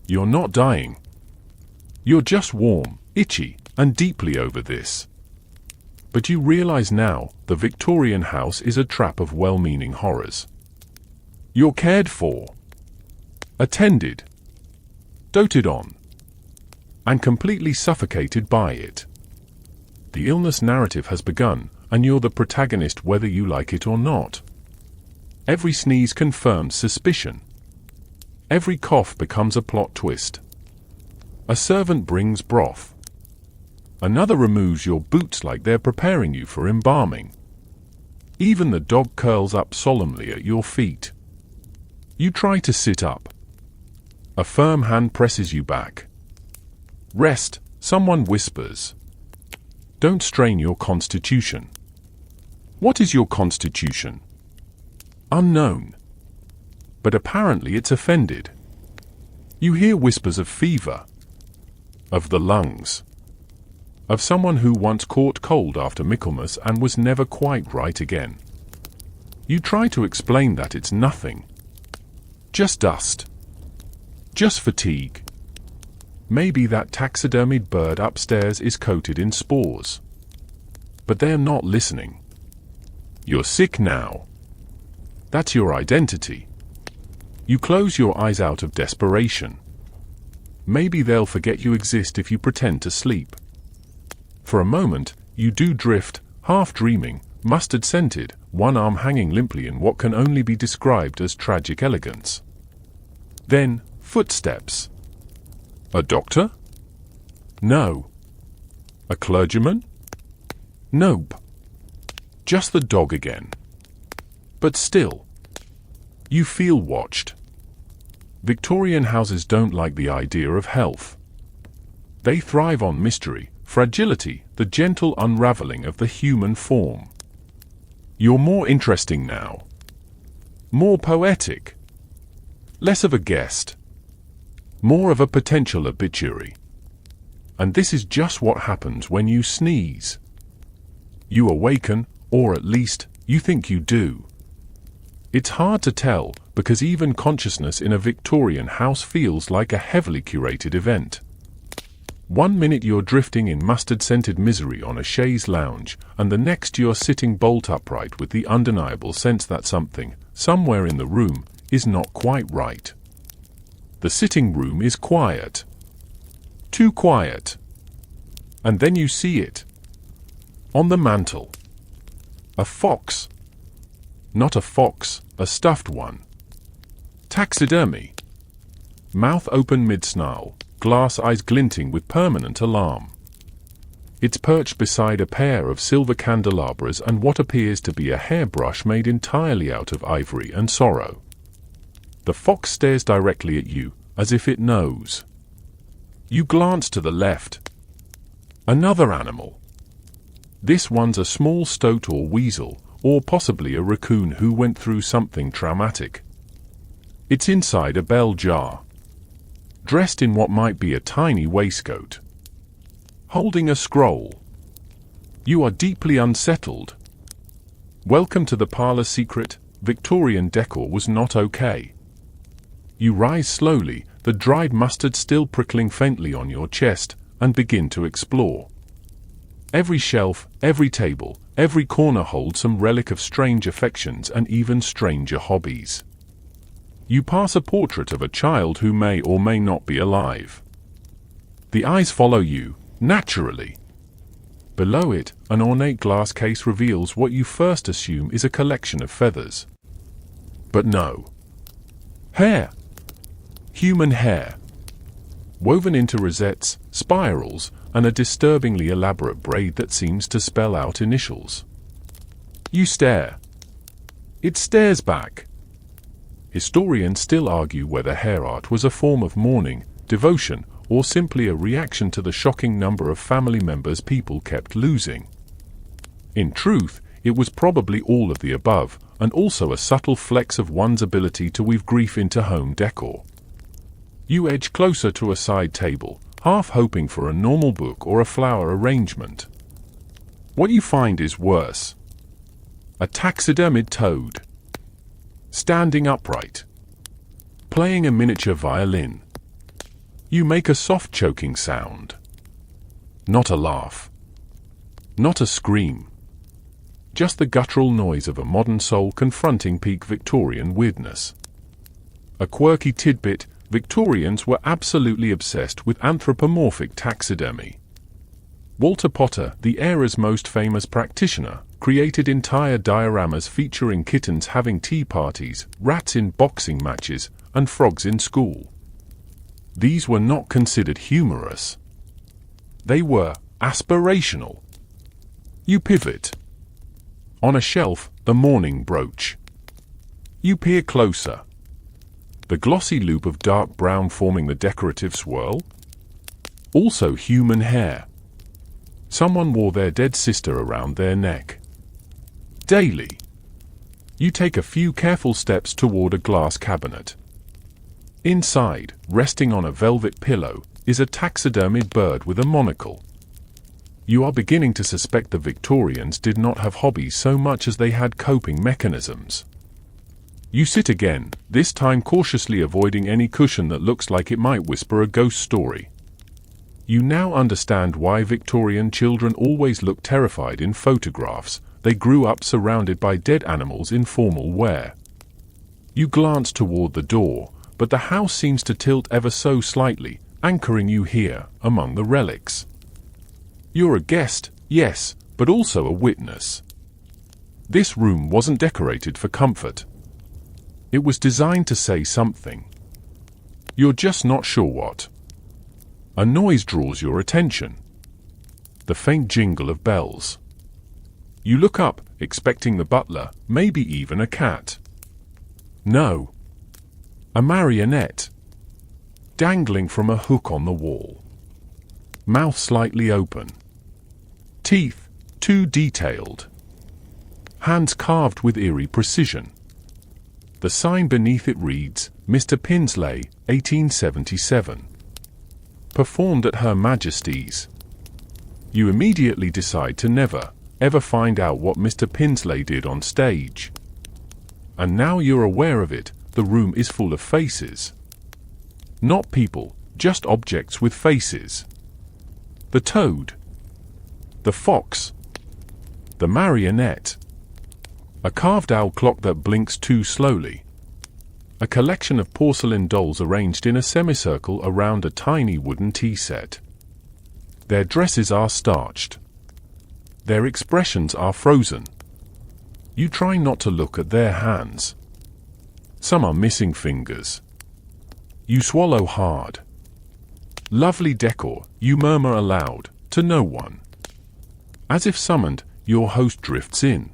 You're not dying. You're just warm, itchy, and deeply over this. But you realize now, the Victorian house is a trap of well-meaning horrors. You're cared for, attended, doted on, and completely suffocated by it. The illness narrative has begun, and you're the protagonist whether you like it or not. Every sneeze confirms suspicion. Every cough becomes a plot twist. A servant brings broth. Another removes your boots like they're preparing you for embalming. Even the dog curls up solemnly at your feet. You try to sit up. A firm hand presses you back. Rest, someone whispers. Don't strain your constitution. What is your constitution? Unknown. But apparently it's offended. You hear whispers of fever, of the lungs, of someone who once caught cold after Michaelmas and was never quite right again. You try to explain that it's nothing. Just dust. Just fatigue. Maybe that taxidermied bird upstairs is coated in spores. But they're not listening. You're sick now. That's your identity. You close your eyes out of desperation. Maybe they'll forget you exist if you pretend to sleep. For a moment, you do drift, half dreaming, mustard-scented, one arm hanging limply in what can only be described as tragic elegance. Then, footsteps. A doctor? No. A clergyman? Nope. Just the dog again. But still, you feel watched. Victorian houses don't like the idea of health. They thrive on mystery, fragility, the gentle unraveling of the human form. You're more interesting now. More poetic. Less of a guest. More of a potential obituary. And this is just what happens when you sneeze. You awaken, Or at least, you think you do. It's hard to tell, because even consciousness in a Victorian house feels like a heavily curated event. One minute you're drifting in mustard-scented misery on a chaise lounge, and the next you're sitting bolt upright with the undeniable sense that something, somewhere in the room, is not quite right. The sitting room is quiet. Too quiet. And then you see it. On the mantel. A fox. Not a fox, a stuffed one. Taxidermy. Mouth open mid-snarl, glass eyes glinting with permanent alarm. It's perched beside a pair of silver candelabras and what appears to be a hairbrush made entirely out of ivory and sorrow. The fox stares directly at you, as if it knows. You glance to the left. Another animal. This one's a small stoat or weasel, or possibly a raccoon who went through something traumatic. It's inside a bell jar. Dressed in what might be a tiny waistcoat. Holding a scroll. You are deeply unsettled. Welcome to the parlor secret. Victorian decor was not okay. You rise slowly, the dried mustard still prickling faintly on your chest, and begin to explore. Every shelf, every table, every corner holds some relic of strange affections and even stranger hobbies. You pass a portrait of a child who may or may not be alive. The eyes follow you, naturally. Below it, an ornate glass case reveals what you first assume is a collection of feathers. But no. Hair. Human hair. Woven into rosettes, spirals, and a disturbingly elaborate braid that seems to spell out initials. You stare. It stares back. Historians still argue whether hair art was a form of mourning, devotion, or simply a reaction to the shocking number of family members people kept losing. In truth, it was probably all of the above, and also a subtle flex of one's ability to weave grief into home decor. You edge closer to a side table, half hoping for a normal book or a flower arrangement. What you find is worse. A taxidermied toad. Standing upright. Playing a miniature violin. You make a soft choking sound. Not a laugh. Not a scream. Just the guttural noise of a modern soul confronting peak Victorian weirdness. A quirky tidbit, Victorians were absolutely obsessed with anthropomorphic taxidermy. Walter Potter, the era's most famous practitioner, created entire dioramas featuring kittens having tea parties, rats in boxing matches, and frogs in school. These were not considered humorous. They were aspirational. You pivot. On a shelf, the mourning brooch. You peer closer. The glossy loop of dark brown forming the decorative swirl. Also human hair. Someone wore their dead sister around their neck. Daily. You take a few careful steps toward a glass cabinet. Inside, resting on a velvet pillow, is a taxidermied bird with a monocle. You are beginning to suspect the Victorians did not have hobbies so much as they had coping mechanisms. You sit again, this time cautiously avoiding any cushion that looks like it might whisper a ghost story. You now understand why Victorian children always looked terrified in photographs. They grew up surrounded by dead animals in formal wear. You glance toward the door, but the house seems to tilt ever so slightly, anchoring you here, among the relics. You're a guest, yes, but also a witness. This room wasn't decorated for comfort. It was designed to say something. You're just not sure what. A noise draws your attention. The faint jingle of bells. You look up, expecting the butler, maybe even a cat. No. A marionette. Dangling from a hook on the wall. Mouth slightly open. Teeth, too detailed. Hands carved with eerie precision. The sign beneath it reads, Mr. Pinsley, 1877. Performed at Her Majesty's. You immediately decide to never, Ever find out what Mr. Pinsley did on stage? And now you're aware of it, the room is full of faces. Not people, just objects with faces. The toad. The fox. The marionette. A carved owl clock that blinks too slowly. A collection of porcelain dolls arranged in a semicircle around a tiny wooden tea set. Their dresses are starched. Their expressions are frozen. You try not to look at their hands. Some are missing fingers. You swallow hard. Lovely decor, you murmur aloud, to no one. As if summoned, your host drifts in.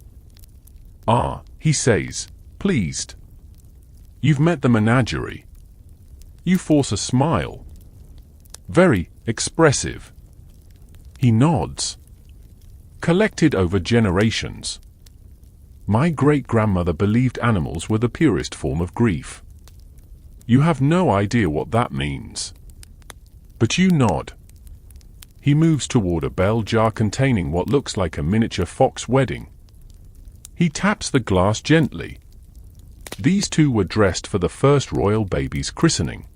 Ah, he says, pleased. You've met the menagerie. You force a smile. Very expressive. He nods. Collected over generations. My great-grandmother believed animals were the purest form of grief. You have no idea what that means. But you nod. He moves toward a bell jar containing what looks like a miniature fox wedding. He taps the glass gently. These two were dressed for the first royal baby's christening.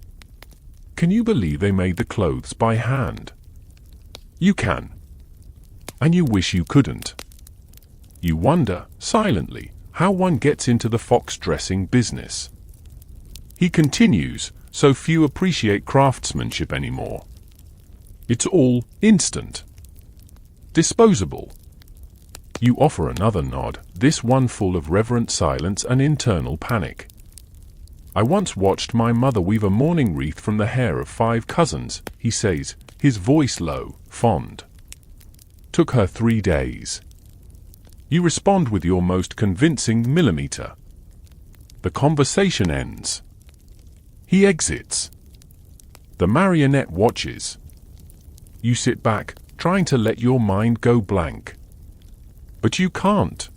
Can you believe they made the clothes by hand? You can. And you wish you couldn't. You wonder, silently, how one gets into the fox dressing business. He continues, so few appreciate craftsmanship anymore. It's all instant. Disposable. You offer another nod, this one full of reverent silence and internal panic. I once watched my mother weave a mourning wreath from the hair of 5 cousins, he says, his voice low, fond. Took her 3 days. You respond with your most convincing millimeter. The conversation ends. He exits. The marionette watches. You sit back, trying to let your mind go blank. But you can't.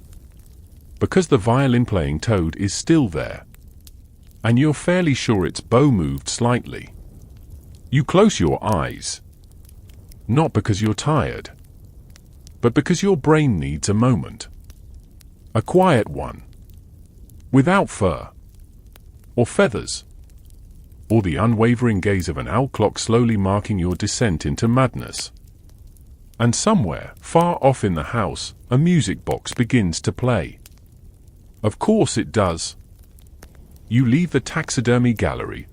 Because the violin-playing toad is still there. And you're fairly sure its bow moved slightly. You close your eyes. Not because you're tired, but because your brain needs a moment. A quiet one. Without fur. Or feathers. Or the unwavering gaze of an owl clock slowly marking your descent into madness. And somewhere, far off in the house, a music box begins to play. Of course it does. You leave the taxidermy gallery,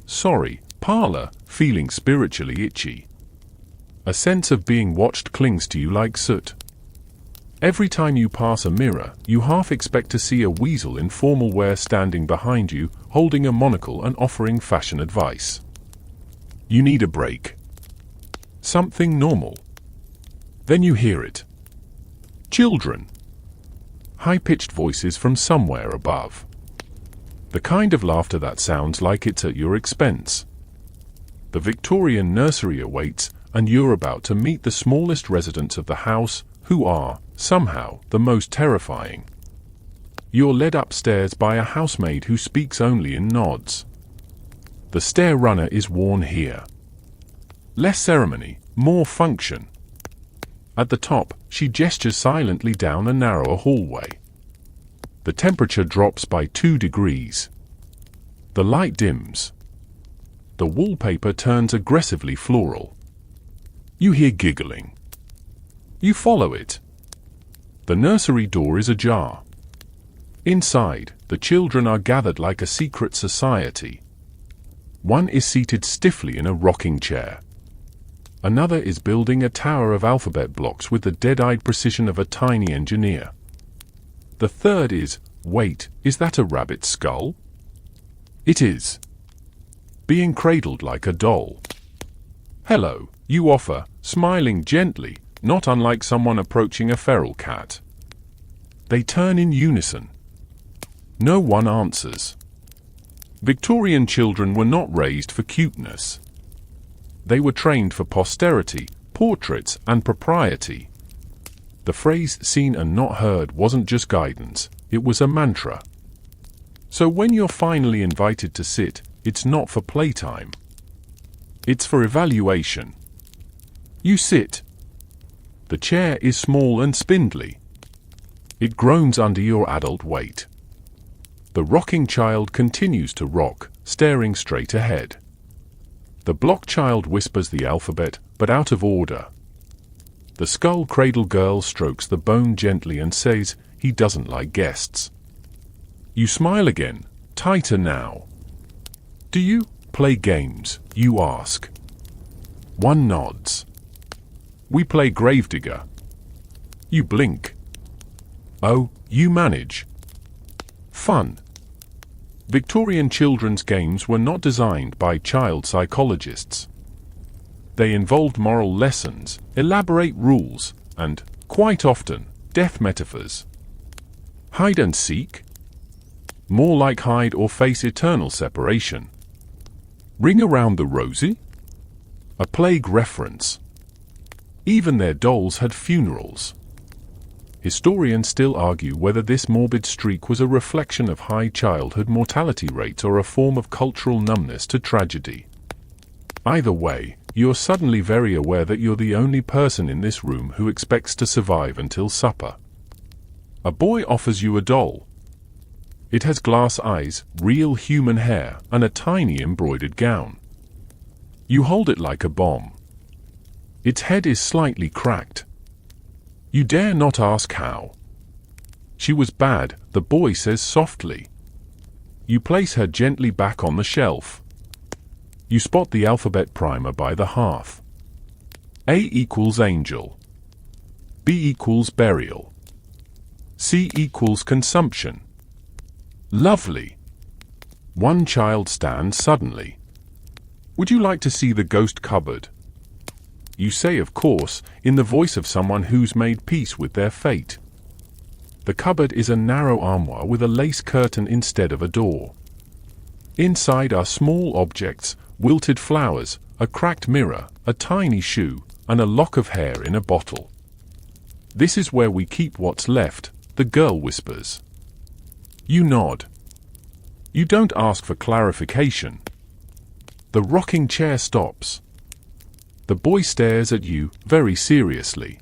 parlor, feeling spiritually itchy. A sense of being watched clings to you like soot. Every time you pass a mirror, you half expect to see a weasel in formal wear standing behind you, holding a monocle and offering fashion advice. You need a break. Something normal. Then you hear it. Children. High-pitched voices from somewhere above. The kind of laughter that sounds like it's at your expense. The Victorian nursery awaits, and you're about to meet the smallest residents of the house, who are, somehow, the most terrifying. You're led upstairs by a housemaid who speaks only in nods. The stair runner is worn here. Less ceremony, more function. At the top, she gestures silently down a narrower hallway. The temperature drops by 2 degrees. The light dims. The wallpaper turns aggressively floral. You hear giggling. You follow it. The nursery door is ajar. Inside, the children are gathered like a secret society. One is seated stiffly in a rocking chair. Another is building a tower of alphabet blocks with the dead-eyed precision of a tiny engineer. The third is, wait, is that a rabbit's skull? It is. Being cradled like a doll. Hello, you offer, smiling gently, not unlike someone approaching a feral cat. They turn in unison. No one answers. Victorian children were not raised for cuteness. They were trained for posterity, portraits, and propriety. The phrase seen and not heard wasn't just guidance, it was a mantra. So when you're finally invited to sit, it's not for playtime. It's for evaluation. You sit. The chair is small and spindly. It groans under your adult weight. The rocking child continues to rock, staring straight ahead. The block child whispers the alphabet, but out of order. The skull cradle girl strokes the bone gently and says he doesn't like guests. You smile again, tighter now. Do you play games? You ask. One nods. We play gravedigger. You blink. Oh, you manage. Fun. Victorian children's games were not designed by child psychologists. They involved moral lessons, elaborate rules, and, quite often, death metaphors. Hide and seek? More like hide or face eternal separation. Ring around the rosy? A plague reference. Even their dolls had funerals. Historians still argue whether this morbid streak was a reflection of high childhood mortality rates or a form of cultural numbness to tragedy. Either way, you're suddenly very aware that you're the only person in this room who expects to survive until supper. A boy offers you a doll. It has glass eyes, real human hair, and a tiny embroidered gown. You hold it like a bomb. Its head is slightly cracked. You dare not ask how. She was bad, the boy says softly. You place her gently back on the shelf. You spot the alphabet primer by the hearth. A equals angel. B equals burial. C equals consumption. Lovely. One child stands suddenly. Would you like to see the ghost cupboard? You say, of course, in the voice of someone who's made peace with their fate. The cupboard is a narrow armoire with a lace curtain instead of a door. Inside are small objects, wilted flowers, a cracked mirror, a tiny shoe, and a lock of hair in a bottle. This is where we keep what's left, the girl whispers. You nod. You don't ask for clarification. The rocking chair stops. The boy stares at you very seriously.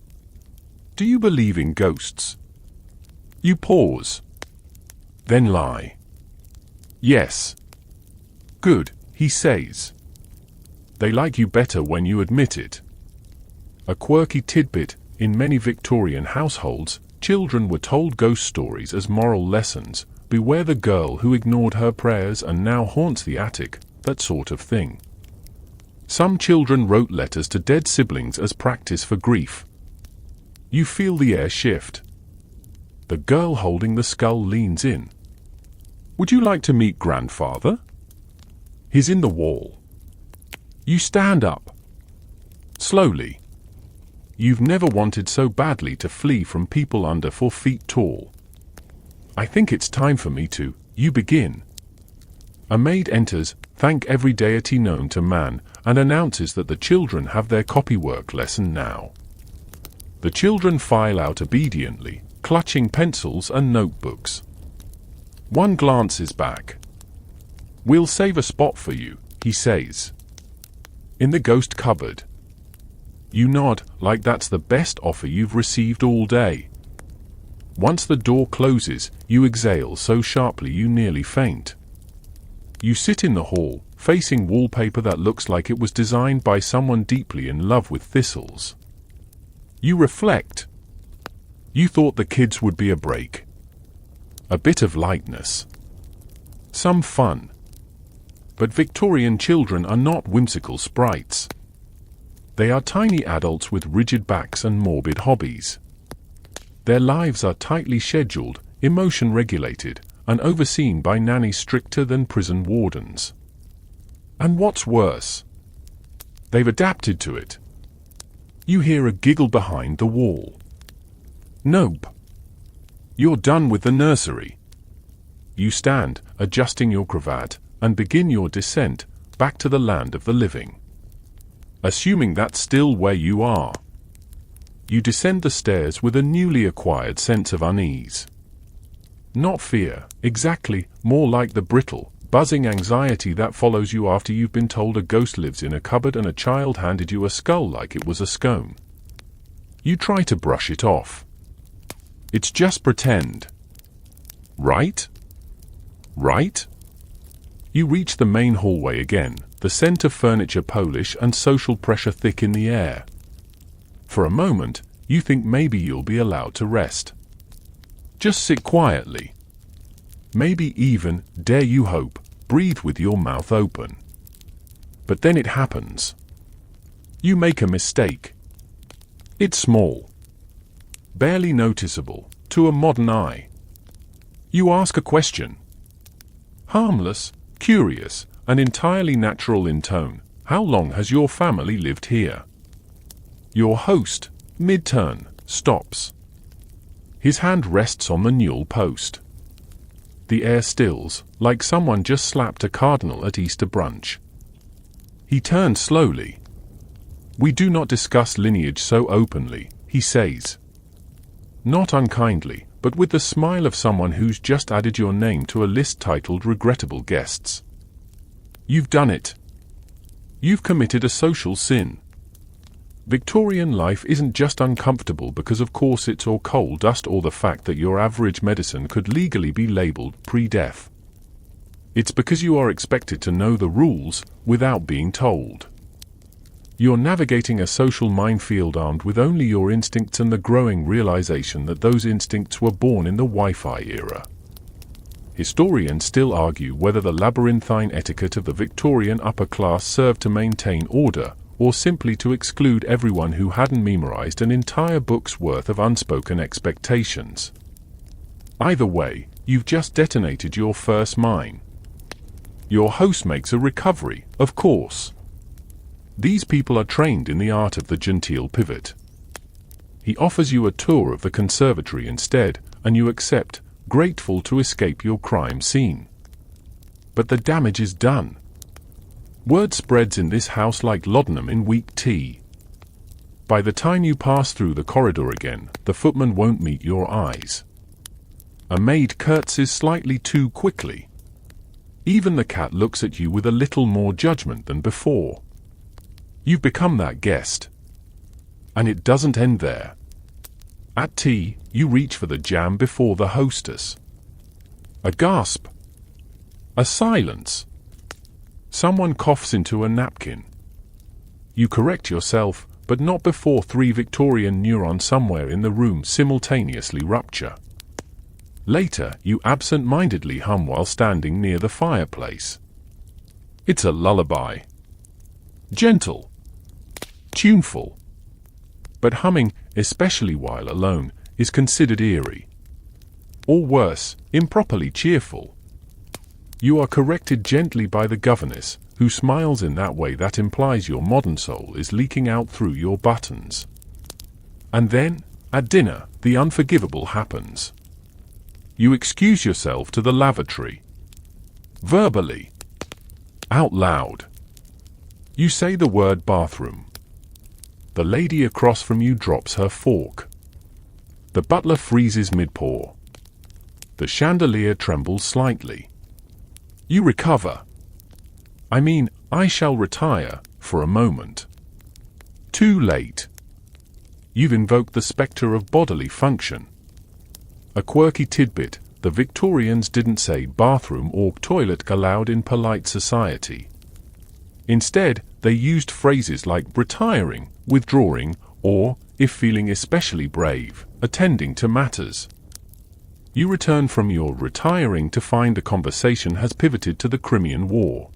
Do you believe in ghosts? You pause. Then lie. Yes. Good, he says. They like you better when you admit it. A quirky tidbit, in many Victorian households, children were told ghost stories as moral lessons. Beware the girl who ignored her prayers and now haunts the attic, that sort of thing. Some children wrote letters to dead siblings as practice for grief. You feel the air shift. The girl holding the skull leans in. Would you like to meet grandfather? He's in the wall. You stand up. Slowly. You've never wanted so badly to flee from people under 4 feet tall. I think it's time for me to, you begin. A maid enters, thank every deity known to man, and announces that the children have their copywork lesson now. The children file out obediently, clutching pencils and notebooks. One glances back. We'll save a spot for you, he says. In the ghost cupboard. You nod, like that's the best offer you've received all day. Once the door closes, you exhale so sharply you nearly faint. You sit in the hall, facing wallpaper that looks like it was designed by someone deeply in love with thistles. You reflect. You thought the kids would be a break. A bit of lightness. Some fun. But Victorian children are not whimsical sprites. They are tiny adults with rigid backs and morbid hobbies. Their lives are tightly scheduled, emotion-regulated, and overseen by nannies stricter than prison wardens. And what's worse? They've adapted to it. You hear a giggle behind the wall. Nope. You're done with the nursery. You stand, adjusting your cravat, and begin your descent back to the land of the living. Assuming that's still where you are. You descend the stairs with a newly acquired sense of unease. Not fear, exactly, more like the brittle, buzzing anxiety that follows you after you've been told a ghost lives in a cupboard and a child handed you a skull like it was a scone. You try to brush it off. It's just pretend. Right? Right? You reach the main hallway again, the scent of furniture Polish and social pressure thick in the air. For a moment, you think maybe you'll be allowed to rest. Just sit quietly. Maybe even, dare you hope, breathe with your mouth open. But then it happens. You make a mistake. It's small. Barely noticeable, to a modern eye. You ask a question. Harmless, curious, and entirely natural in tone. How long has your family lived here? Your host, mid-turn, stops. His hand rests on the newel post. The air stills, like someone just slapped a cardinal at Easter brunch. He turns slowly. We do not discuss lineage so openly, he says. Not unkindly, but with the smile of someone who's just added your name to a list titled Regrettable Guests. You've done it. You've committed a social sin. Victorian life isn't just uncomfortable because of corsets or coal dust or the fact that your average medicine could legally be labeled pre-death. It's because you are expected to know the rules without being told. You're navigating a social minefield armed with only your instincts and the growing realization that those instincts were born in the Wi-Fi era. Historians still argue whether the labyrinthine etiquette of the Victorian upper class served to maintain order, or simply to exclude everyone who hadn't memorized an entire book's worth of unspoken expectations. Either way, you've just detonated your first mine. Your host makes a recovery, of course. These people are trained in the art of the genteel pivot. He offers you a tour of the conservatory instead, and you accept, grateful to escape your crime scene. But the damage is done. Word spreads in this house like laudanum in weak tea. By the time you pass through the corridor again, the footman won't meet your eyes. A maid curtsies slightly too quickly. Even the cat looks at you with a little more judgment than before. You've become that guest. And it doesn't end there. At tea, you reach for the jam before the hostess. A gasp. A silence. Someone coughs into a napkin. You correct yourself, but not before 3 Victorian neurons somewhere in the room simultaneously rupture. Later, you absent-mindedly hum while standing near the fireplace. It's a lullaby. Gentle. Tuneful. But humming, especially while alone, is considered eerie. Or worse, improperly cheerful. You are corrected gently by the governess, who smiles in that way that implies your modern soul is leaking out through your buttons. And then, at dinner, the unforgivable happens. You excuse yourself to the lavatory. Verbally. Out loud. You say the word bathroom. The lady across from you drops her fork. The butler freezes mid-pour. The chandelier trembles slightly. You recover. I shall retire, for a moment. Too late. You've invoked the spectre of bodily function. A quirky tidbit, the Victorians didn't say bathroom or toilet aloud in polite society. Instead, they used phrases like retiring, withdrawing, or, if feeling especially brave, attending to matters. You return from your retiring to find the conversation has pivoted to the Crimean War.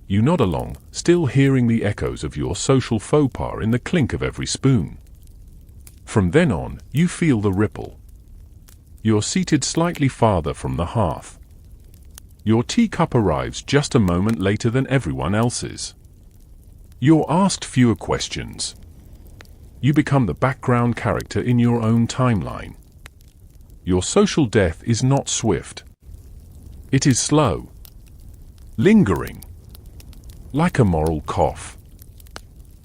You nod along, still hearing the echoes of your social faux pas in the clink of every spoon. From then on, you feel the ripple. You're seated slightly farther from the hearth. Your teacup arrives just a moment later than everyone else's. You're asked fewer questions. You become the background character in your own timeline. Your social death is not swift. It is slow. Lingering. Like a moral cough.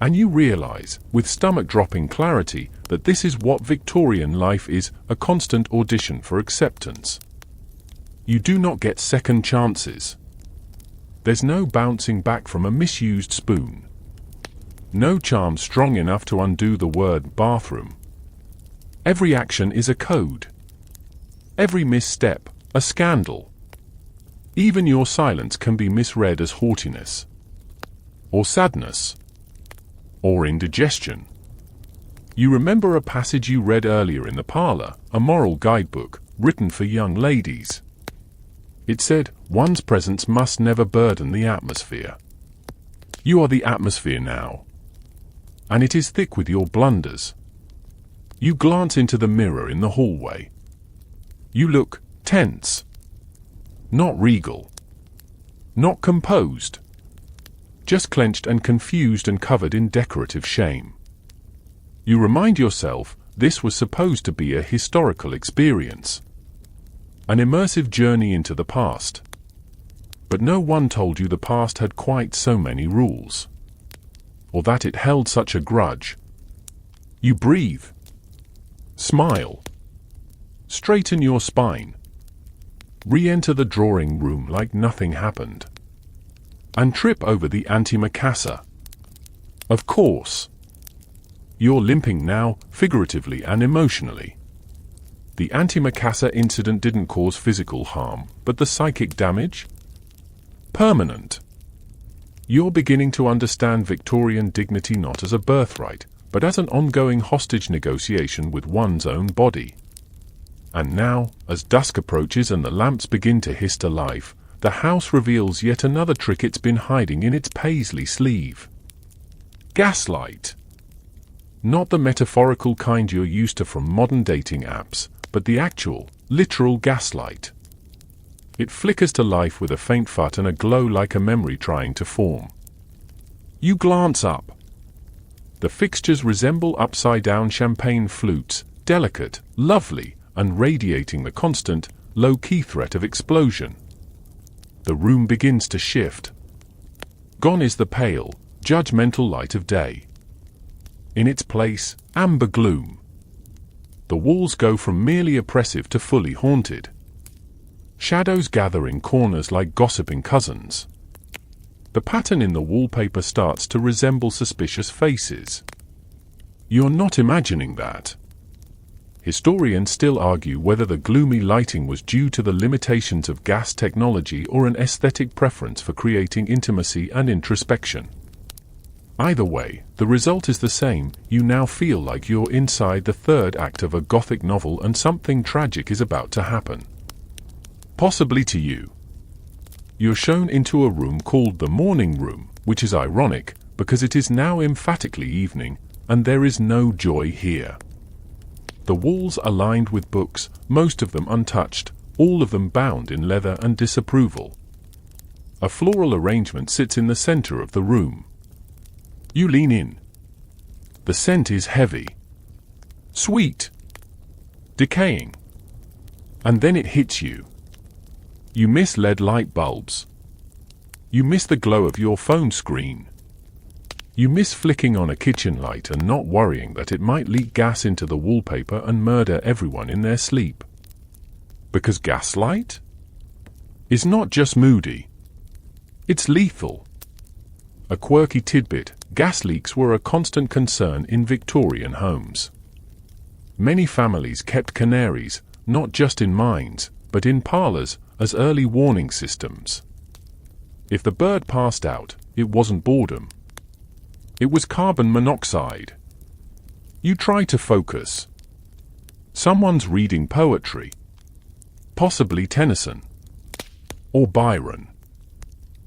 And you realize, with stomach-dropping clarity, that this is what Victorian life is, a constant audition for acceptance. You do not get second chances. There's no bouncing back from a misused spoon. No charm strong enough to undo the word bathroom. Every action is a code. Every misstep, a scandal. Even your silence can be misread as haughtiness, or sadness, or indigestion. You remember a passage you read earlier in the parlor, a moral guidebook, written for young ladies. It said, one's presence must never burden the atmosphere. You are the atmosphere now, and it is thick with your blunders. You glance into the mirror in the hallway. You look tense, not regal, not composed, just clenched and confused and covered in decorative shame. You remind yourself this was supposed to be a historical experience, an immersive journey into the past. But no one told you the past had quite so many rules, or that it held such a grudge. You breathe, smile, straighten your spine, re-enter the drawing room like nothing happened, and trip over the antimacassar. Of course. You're limping now, figuratively and emotionally. The antimacassar incident didn't cause physical harm, but the psychic damage? Permanent. You're beginning to understand Victorian dignity not as a birthright, but as an ongoing hostage negotiation with one's own body. And now, as dusk approaches and the lamps begin to hiss to life, the house reveals yet another trick it's been hiding in its paisley sleeve. Gaslight. Not the metaphorical kind you're used to from modern dating apps, but the actual, literal gaslight. It flickers to life with a faint fut and a glow like a memory trying to form. You glance up. The fixtures resemble upside-down champagne flutes, delicate, lovely, and radiating the constant, low-key threat of explosion. The room begins to shift. Gone is the pale, judgmental light of day. In its place, amber gloom. The walls go from merely oppressive to fully haunted. Shadows gather in corners like gossiping cousins. The pattern in the wallpaper starts to resemble suspicious faces. You're not imagining that. Historians still argue whether the gloomy lighting was due to the limitations of gas technology or an aesthetic preference for creating intimacy and introspection. Either way, the result is the same. You now feel like you're inside the third act of a Gothic novel and something tragic is about to happen. Possibly to you. You're shown into a room called the morning room, which is ironic, because it is now emphatically evening, and there is no joy here. The walls are lined with books, most of them untouched, all of them bound in leather and disapproval. A floral arrangement sits in the center of the room. You lean in. The scent is heavy, sweet, decaying. And then it hits you. You miss LED light bulbs. You miss the glow of your phone screen. You miss flicking on a kitchen light and not worrying that it might leak gas into the wallpaper and murder everyone in their sleep. Because gaslight is not just moody. It's lethal. A quirky tidbit, gas leaks were a constant concern in Victorian homes. Many families kept canaries, not just in mines, but in parlors, as early warning systems. If the bird passed out, it wasn't boredom. It was carbon monoxide. You try to focus. Someone's reading poetry. Possibly Tennyson. Or Byron.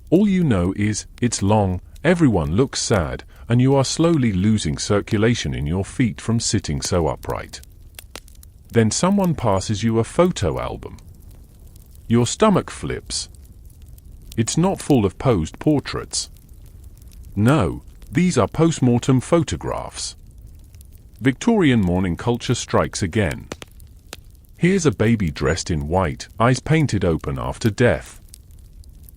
All you know is, it's long, everyone looks sad, and you are slowly losing circulation in your feet from sitting so upright. Then someone passes you a photo album. Your stomach flips. It's not full of posed portraits. No, these are post-mortem photographs. Victorian mourning culture strikes again. Here's a baby dressed in white, eyes painted open after death.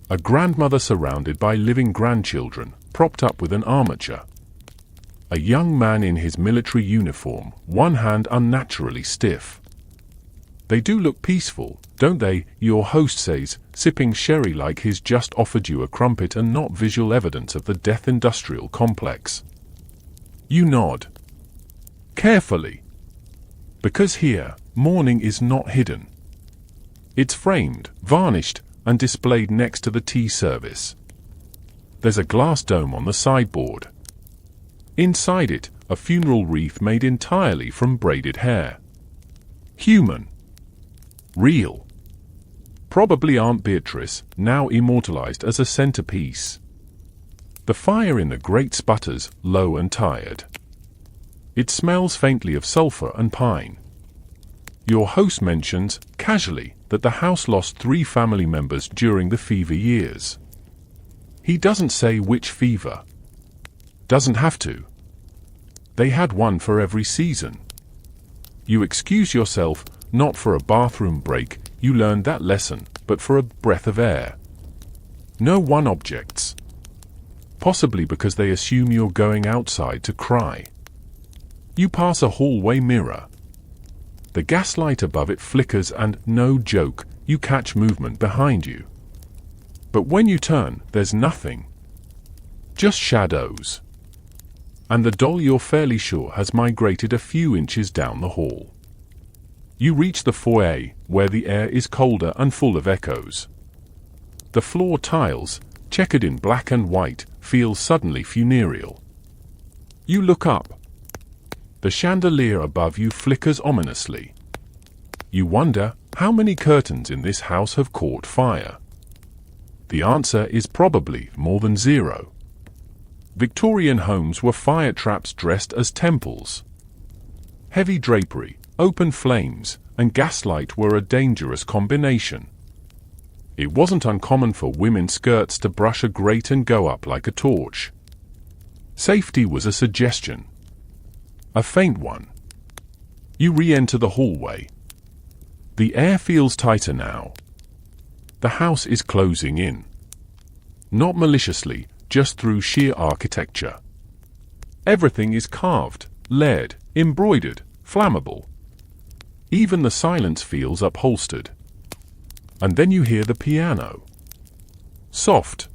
A grandmother surrounded by living grandchildren, propped up with an armature. A young man in his military uniform, one hand unnaturally stiff. They do look peaceful, don't they? Your host says, sipping sherry like he's just offered you a crumpet and not visual evidence of the death industrial complex. You nod. Carefully. Because here, mourning is not hidden. It's framed, varnished, and displayed next to the tea service. There's a glass dome on the sideboard. Inside it, a funeral wreath made entirely from braided hair. Human. Real. Probably Aunt Beatrice, now immortalized as a centerpiece. The fire in the grate sputters, low and tired. It smells faintly of sulfur and pine. Your host mentions, casually, that the house lost 3 family members during the fever years. He doesn't say which fever. Doesn't have to. They had one for every season. You excuse yourself, not for a bathroom break, you learned that lesson, but for a breath of air. No one objects. Possibly because they assume you're going outside to cry. You pass a hallway mirror. The gaslight above it flickers and, no joke, you catch movement behind you. But when you turn, there's nothing. Just shadows. And the doll you're fairly sure has migrated a few inches down the hall. You reach the foyer, where the air is colder and full of echoes. The floor tiles, checkered in black and white, feel suddenly funereal. You look up. The chandelier above you flickers ominously. You wonder how many curtains in this house have caught fire. The answer is probably more than 0. Victorian homes were fire traps dressed as temples. Heavy drapery, open flames, and gaslight were a dangerous combination. It wasn't uncommon for women's skirts to brush a grate and go up like a torch. Safety was a suggestion. A faint one. You re-enter the hallway. The air feels tighter now. The house is closing in. Not maliciously, just through sheer architecture. Everything is carved, layered, embroidered, flammable. Even the silence feels upholstered. And then you hear the piano. Soft.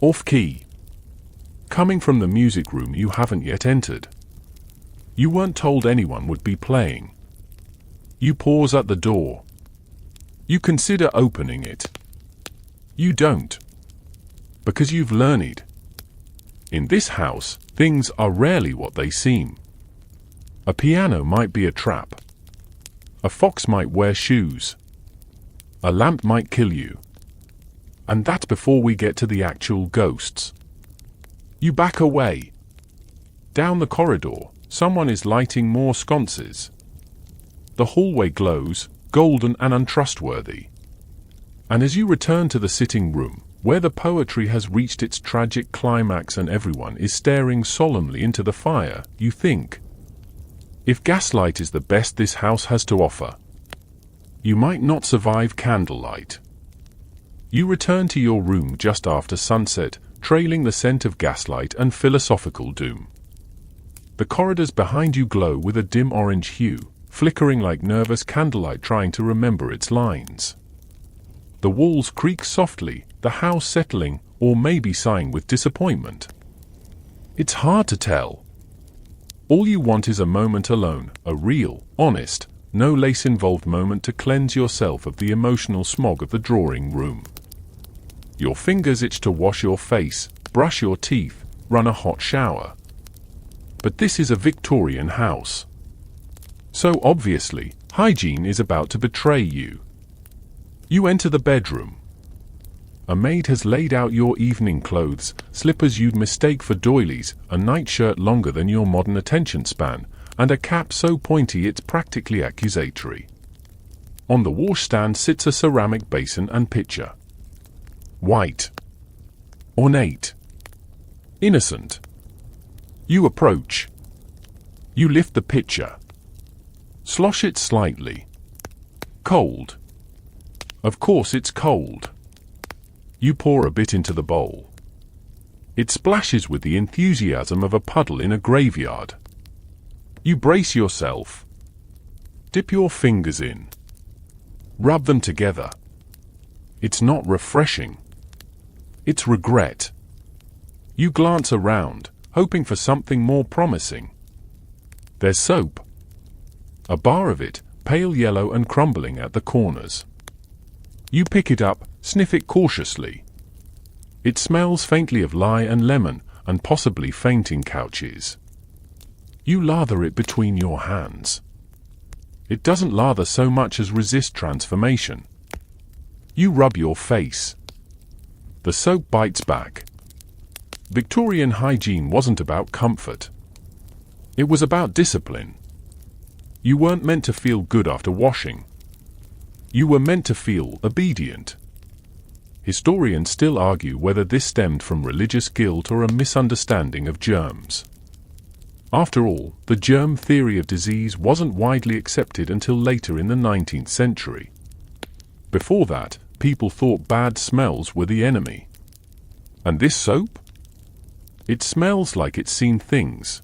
Off-key. Coming from the music room you haven't yet entered. You weren't told anyone would be playing. You pause at the door. You consider opening it. You don't. Because you've learned. In this house, things are rarely what they seem. A piano might be a trap. A fox might wear shoes. A lamp might kill you. And that's before we get to the actual ghosts. You back away. Down the corridor, someone is lighting more sconces. The hallway glows, golden and untrustworthy. And as you return to the sitting room, where the poetry has reached its tragic climax and everyone is staring solemnly into the fire, you think, if gaslight is the best this house has to offer, you might not survive candlelight. You return to your room just after sunset, trailing the scent of gaslight and philosophical doom. The corridors behind you glow with a dim orange hue, flickering like nervous candlelight trying to remember its lines. The walls creak softly, the house settling, or maybe sighing with disappointment. It's hard to tell. All you want is a moment alone, a real, honest, no lace-involved moment to cleanse yourself of the emotional smog of the drawing room. Your fingers itch to wash your face, brush your teeth, run a hot shower. But this is a Victorian house. So obviously, hygiene is about to betray you. You enter the bedroom. A maid has laid out your evening clothes, slippers you'd mistake for doilies, a nightshirt longer than your modern attention span, and a cap so pointy it's practically accusatory. On the washstand sits a ceramic basin and pitcher. White. Ornate. Innocent. You approach. You lift the pitcher. Slosh it slightly. Cold. Of course it's cold. You pour a bit into the bowl. It splashes with the enthusiasm of a puddle in a graveyard. You brace yourself. Dip your fingers in. Rub them together. It's not refreshing. It's regret. You glance around, hoping for something more promising. There's soap. A bar of it, pale yellow and crumbling at the corners. You pick it up, sniff it cautiously. It smells faintly of lye and lemon, and possibly fainting couches. You lather it between your hands. It doesn't lather so much as resist transformation. You rub your face. The soap bites back. Victorian hygiene wasn't about comfort. It was about discipline. You weren't meant to feel good after washing. You were meant to feel obedient. Historians still argue whether this stemmed from religious guilt or a misunderstanding of germs. After all, the germ theory of disease wasn't widely accepted until later in the 19th century. Before that, people thought bad smells were the enemy. And this soap? It smells like it's seen things.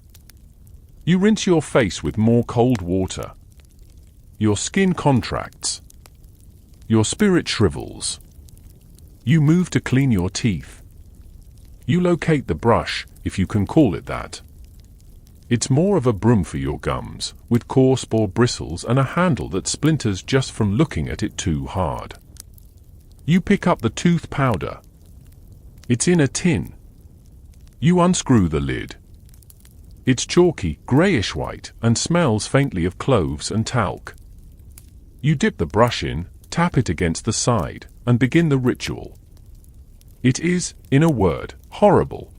You rinse your face with more cold water. Your skin contracts. Your spirit shrivels. You move to clean your teeth. You locate the brush, if you can call it that. It's more of a broom for your gums, with coarse or bristles and a handle that splinters just from looking at it too hard. You pick up the tooth powder. It's in a tin. You unscrew the lid. It's chalky, greyish-white, and smells faintly of cloves and talc. You dip the brush in, tap it against the side, and begin the ritual. It is, in a word, horrible.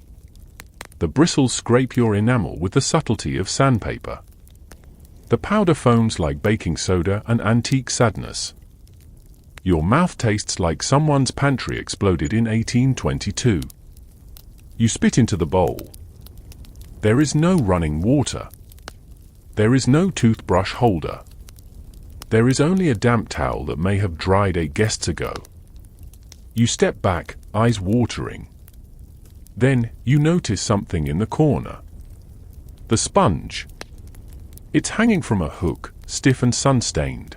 The bristles scrape your enamel with the subtlety of sandpaper. The powder foams like baking soda and antique sadness. Your mouth tastes like someone's pantry exploded in 1822. You spit into the bowl. There is no running water. There is no toothbrush holder. There is only a damp towel that may have dried 8 guests ago. You step back, eyes watering. Then, you notice something in the corner. The sponge. It's hanging from a hook, stiff and sun-stained.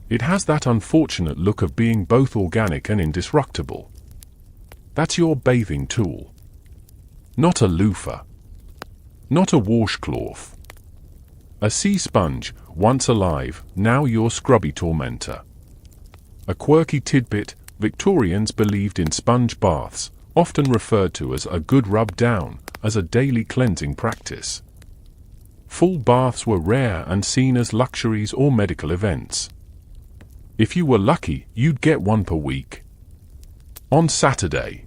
It has that unfortunate look of being both organic and indestructible. That's your bathing tool. Not a loofah. Not a washcloth. A sea sponge, once alive, now your scrubby tormentor. A quirky tidbit, Victorians believed in sponge baths, often referred to as a good rub down, as a daily cleansing practice. Full baths were rare and seen as luxuries or medical events. If you were lucky, you'd get one per week. On Saturday.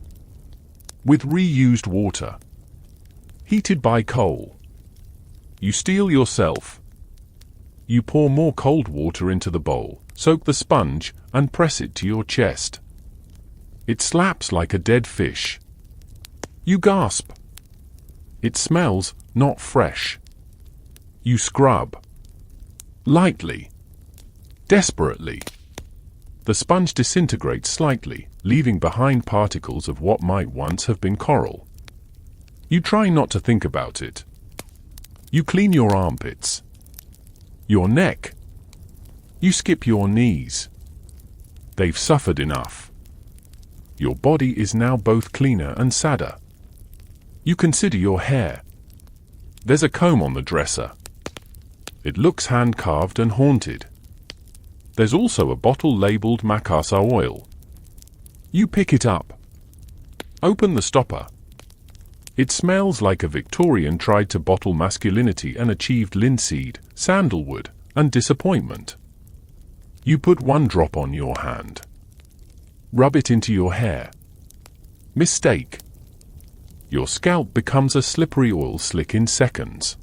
With reused water. Heated by coal. You steel yourself. You pour more cold water into the bowl, soak the sponge, and press it to your chest. It slaps like a dead fish. You gasp. It smells not fresh. You scrub. Lightly. Desperately. The sponge disintegrates slightly, leaving behind particles of what might once have been coral. You try not to think about it. You clean your armpits. Your neck. You skip your knees. They've suffered enough. Your body is now both cleaner and sadder. You consider your hair. There's a comb on the dresser. It looks hand-carved and haunted. There's also a bottle labeled Macassar oil. You pick it up. Open the stopper. It smells like a Victorian tried to bottle masculinity and achieved linseed, sandalwood, and disappointment. You put 1 drop on your hand. Rub it into your hair. Mistake. Your scalp becomes a slippery oil slick in seconds.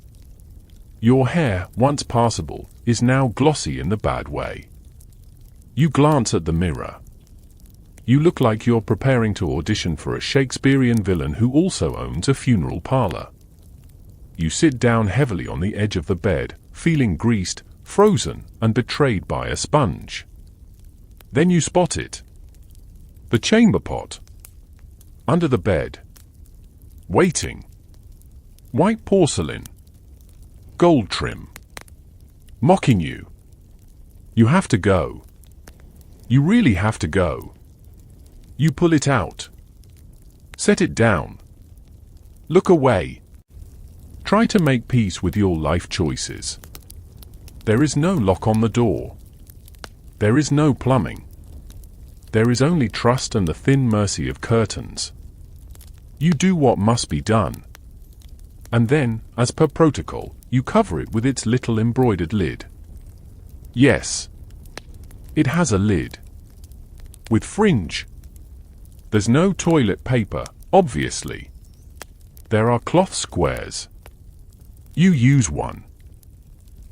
Your hair, once passable, is now glossy in the bad way. You glance at the mirror. You look like you're preparing to audition for a Shakespearean villain who also owns a funeral parlor. You sit down heavily on the edge of the bed, feeling greased, frozen, and betrayed by a sponge. Then you spot it. The chamber pot. Under the bed. Waiting. White porcelain. Gold trim. Mocking you. You have to go. You really have to go. You pull it out. Set it down. Look away. Try to make peace with your life choices. There is no lock on the door. There is no plumbing. There is only trust and the thin mercy of curtains. You do what must be done. And then, as per protocol, you cover it with its little embroidered lid. Yes. It has a lid. With fringe. There's no toilet paper, obviously. There are cloth squares. You use one.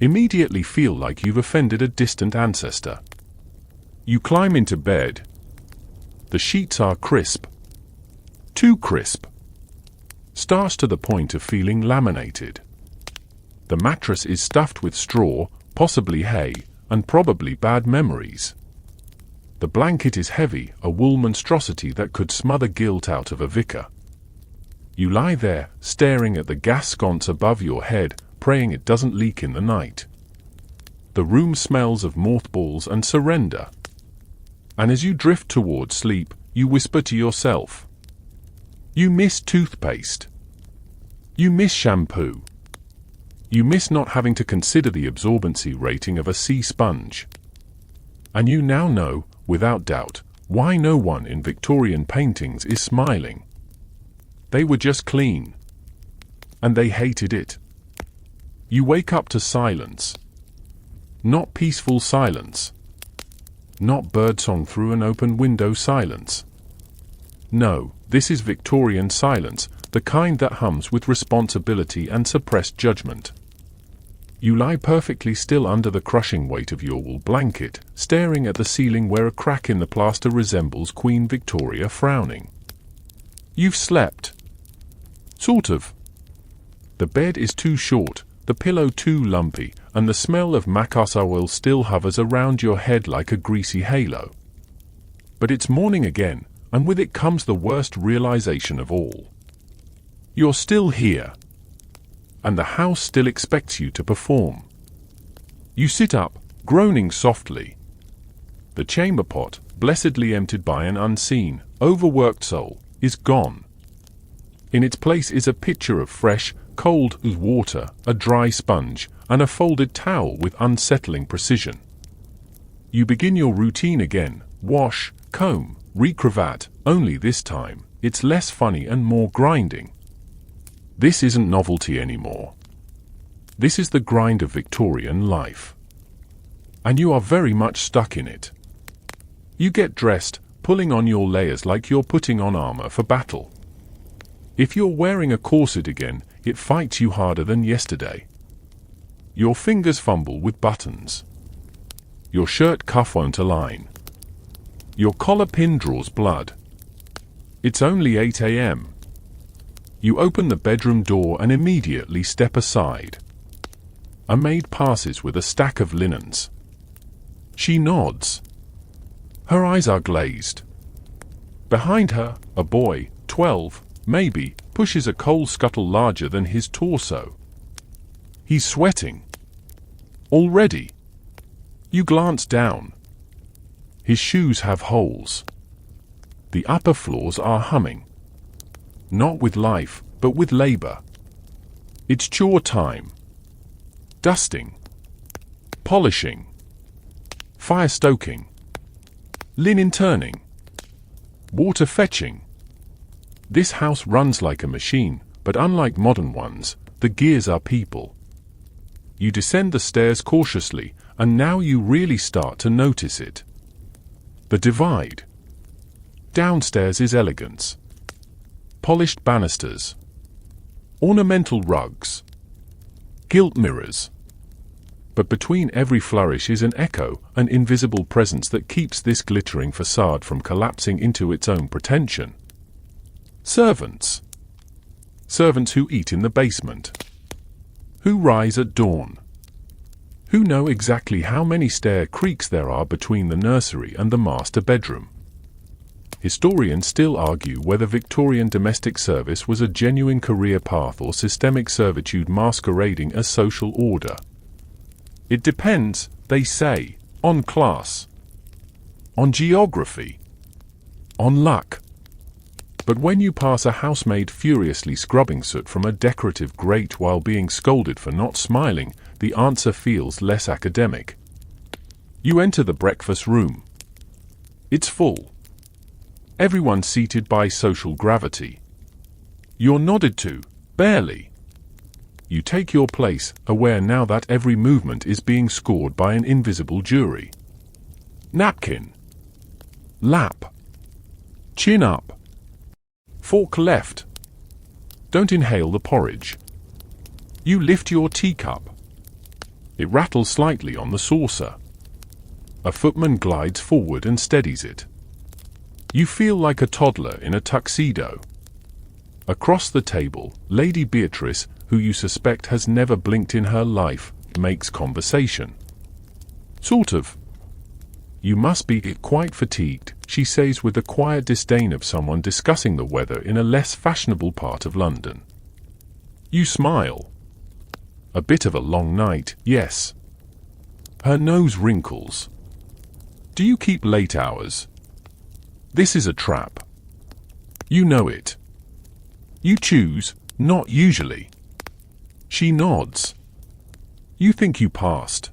Immediately feel like you've offended a distant ancestor. You climb into bed. The sheets are crisp. Too crisp. Starched to the point of feeling laminated. The mattress is stuffed with straw, possibly hay, and probably bad memories. The blanket is heavy, a wool monstrosity that could smother guilt out of a vicar. You lie there, staring at the gas sconce above your head, praying it doesn't leak in the night. The room smells of mothballs and surrender. And as you drift towards sleep, you whisper to yourself. You miss toothpaste. You miss shampoo. You miss not having to consider the absorbency rating of a sea sponge. And you now know, without doubt, why no one in Victorian paintings is smiling. They were just clean. And they hated it. You wake up to silence. Not peaceful silence. Not birdsong through an open window silence. No, this is Victorian silence, the kind that hums with responsibility and suppressed judgment. You lie perfectly still under the crushing weight of your wool blanket, staring at the ceiling where a crack in the plaster resembles Queen Victoria frowning. You've slept. Sort of. The bed is too short, the pillow too lumpy, and the smell of macassar oil still hovers around your head like a greasy halo. But it's morning again, and with it comes the worst realization of all. You're still here. And the house still expects you to perform. You sit up, groaning softly. The chamber pot, blessedly emptied by an unseen, overworked soul, is gone. In its place is a pitcher of fresh, cold water, a dry sponge, and a folded towel with unsettling precision. You begin your routine again, wash, comb, recravat, only this time, it's less funny and more grinding. This isn't novelty anymore. This is the grind of Victorian life. And you are very much stuck in it. You get dressed, pulling on your layers like you're putting on armor for battle. If you're wearing a corset again, it fights you harder than yesterday. Your fingers fumble with buttons. Your shirt cuff won't align. Your collar pin draws blood. It's only 8 a.m. You open the bedroom door and immediately step aside. A maid passes with a stack of linens. She nods. Her eyes are glazed. Behind her, a boy, 12, maybe, pushes a coal scuttle larger than his torso. He's sweating. Already. You glance down. His shoes have holes. The upper floors are humming. Not with life, but with labor. It's chore time. Dusting. Polishing. Fire stoking. Linen turning. Water fetching. This house runs like a machine, but unlike modern ones, the gears are people. You descend the stairs cautiously, and now you really start to notice it. The divide. Downstairs is elegance. Polished banisters. Ornamental rugs. Gilt mirrors. But between every flourish is an echo, an invisible presence that keeps this glittering facade from collapsing into its own pretension. Servants. Servants who eat in the basement. Who rise at dawn. Who know exactly how many stair creaks there are between the nursery and the master bedroom. Historians still argue whether Victorian domestic service was a genuine career path or systemic servitude masquerading as social order. It depends, they say, on class, on geography, on luck, But when you pass a housemaid furiously scrubbing soot from a decorative grate while being scolded for not smiling, the answer feels less academic. You enter the breakfast room. It's full. Everyone seated by social gravity. You're nodded to, barely. You take your place, aware now that every movement is being scored by an invisible jury. Napkin. Lap. Chin up. Fork left. Don't inhale the porridge. You lift your teacup. It rattles slightly on the saucer. A footman glides forward and steadies it. You feel like a toddler in a tuxedo. Across the table, Lady Beatrice, who you suspect has never blinked in her life, makes conversation. Sort of. You must be quite fatigued, she says with the quiet disdain of someone discussing the weather in a less fashionable part of London. You smile. A bit of a long night, yes. Her nose wrinkles. Do you keep late hours? This is a trap. You know it. You choose, not usually. She nods. You think you passed.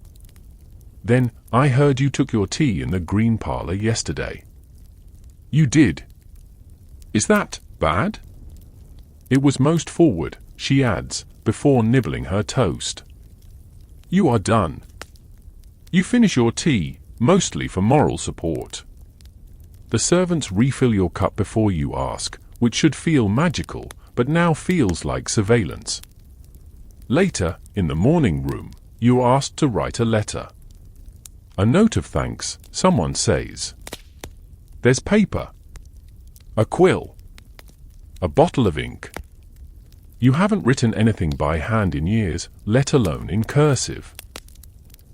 Then, I heard you took your tea in the green parlour yesterday. You did. Is that bad? It was most forward, she adds, before nibbling her toast. You are done. You finish your tea, mostly for moral support. The servants refill your cup before you ask, which should feel magical, but now feels like surveillance. Later, in the morning room, you are asked to write a letter. A note of thanks, someone says. There's paper. A quill. A bottle of ink. You haven't written anything by hand in years, let alone in cursive.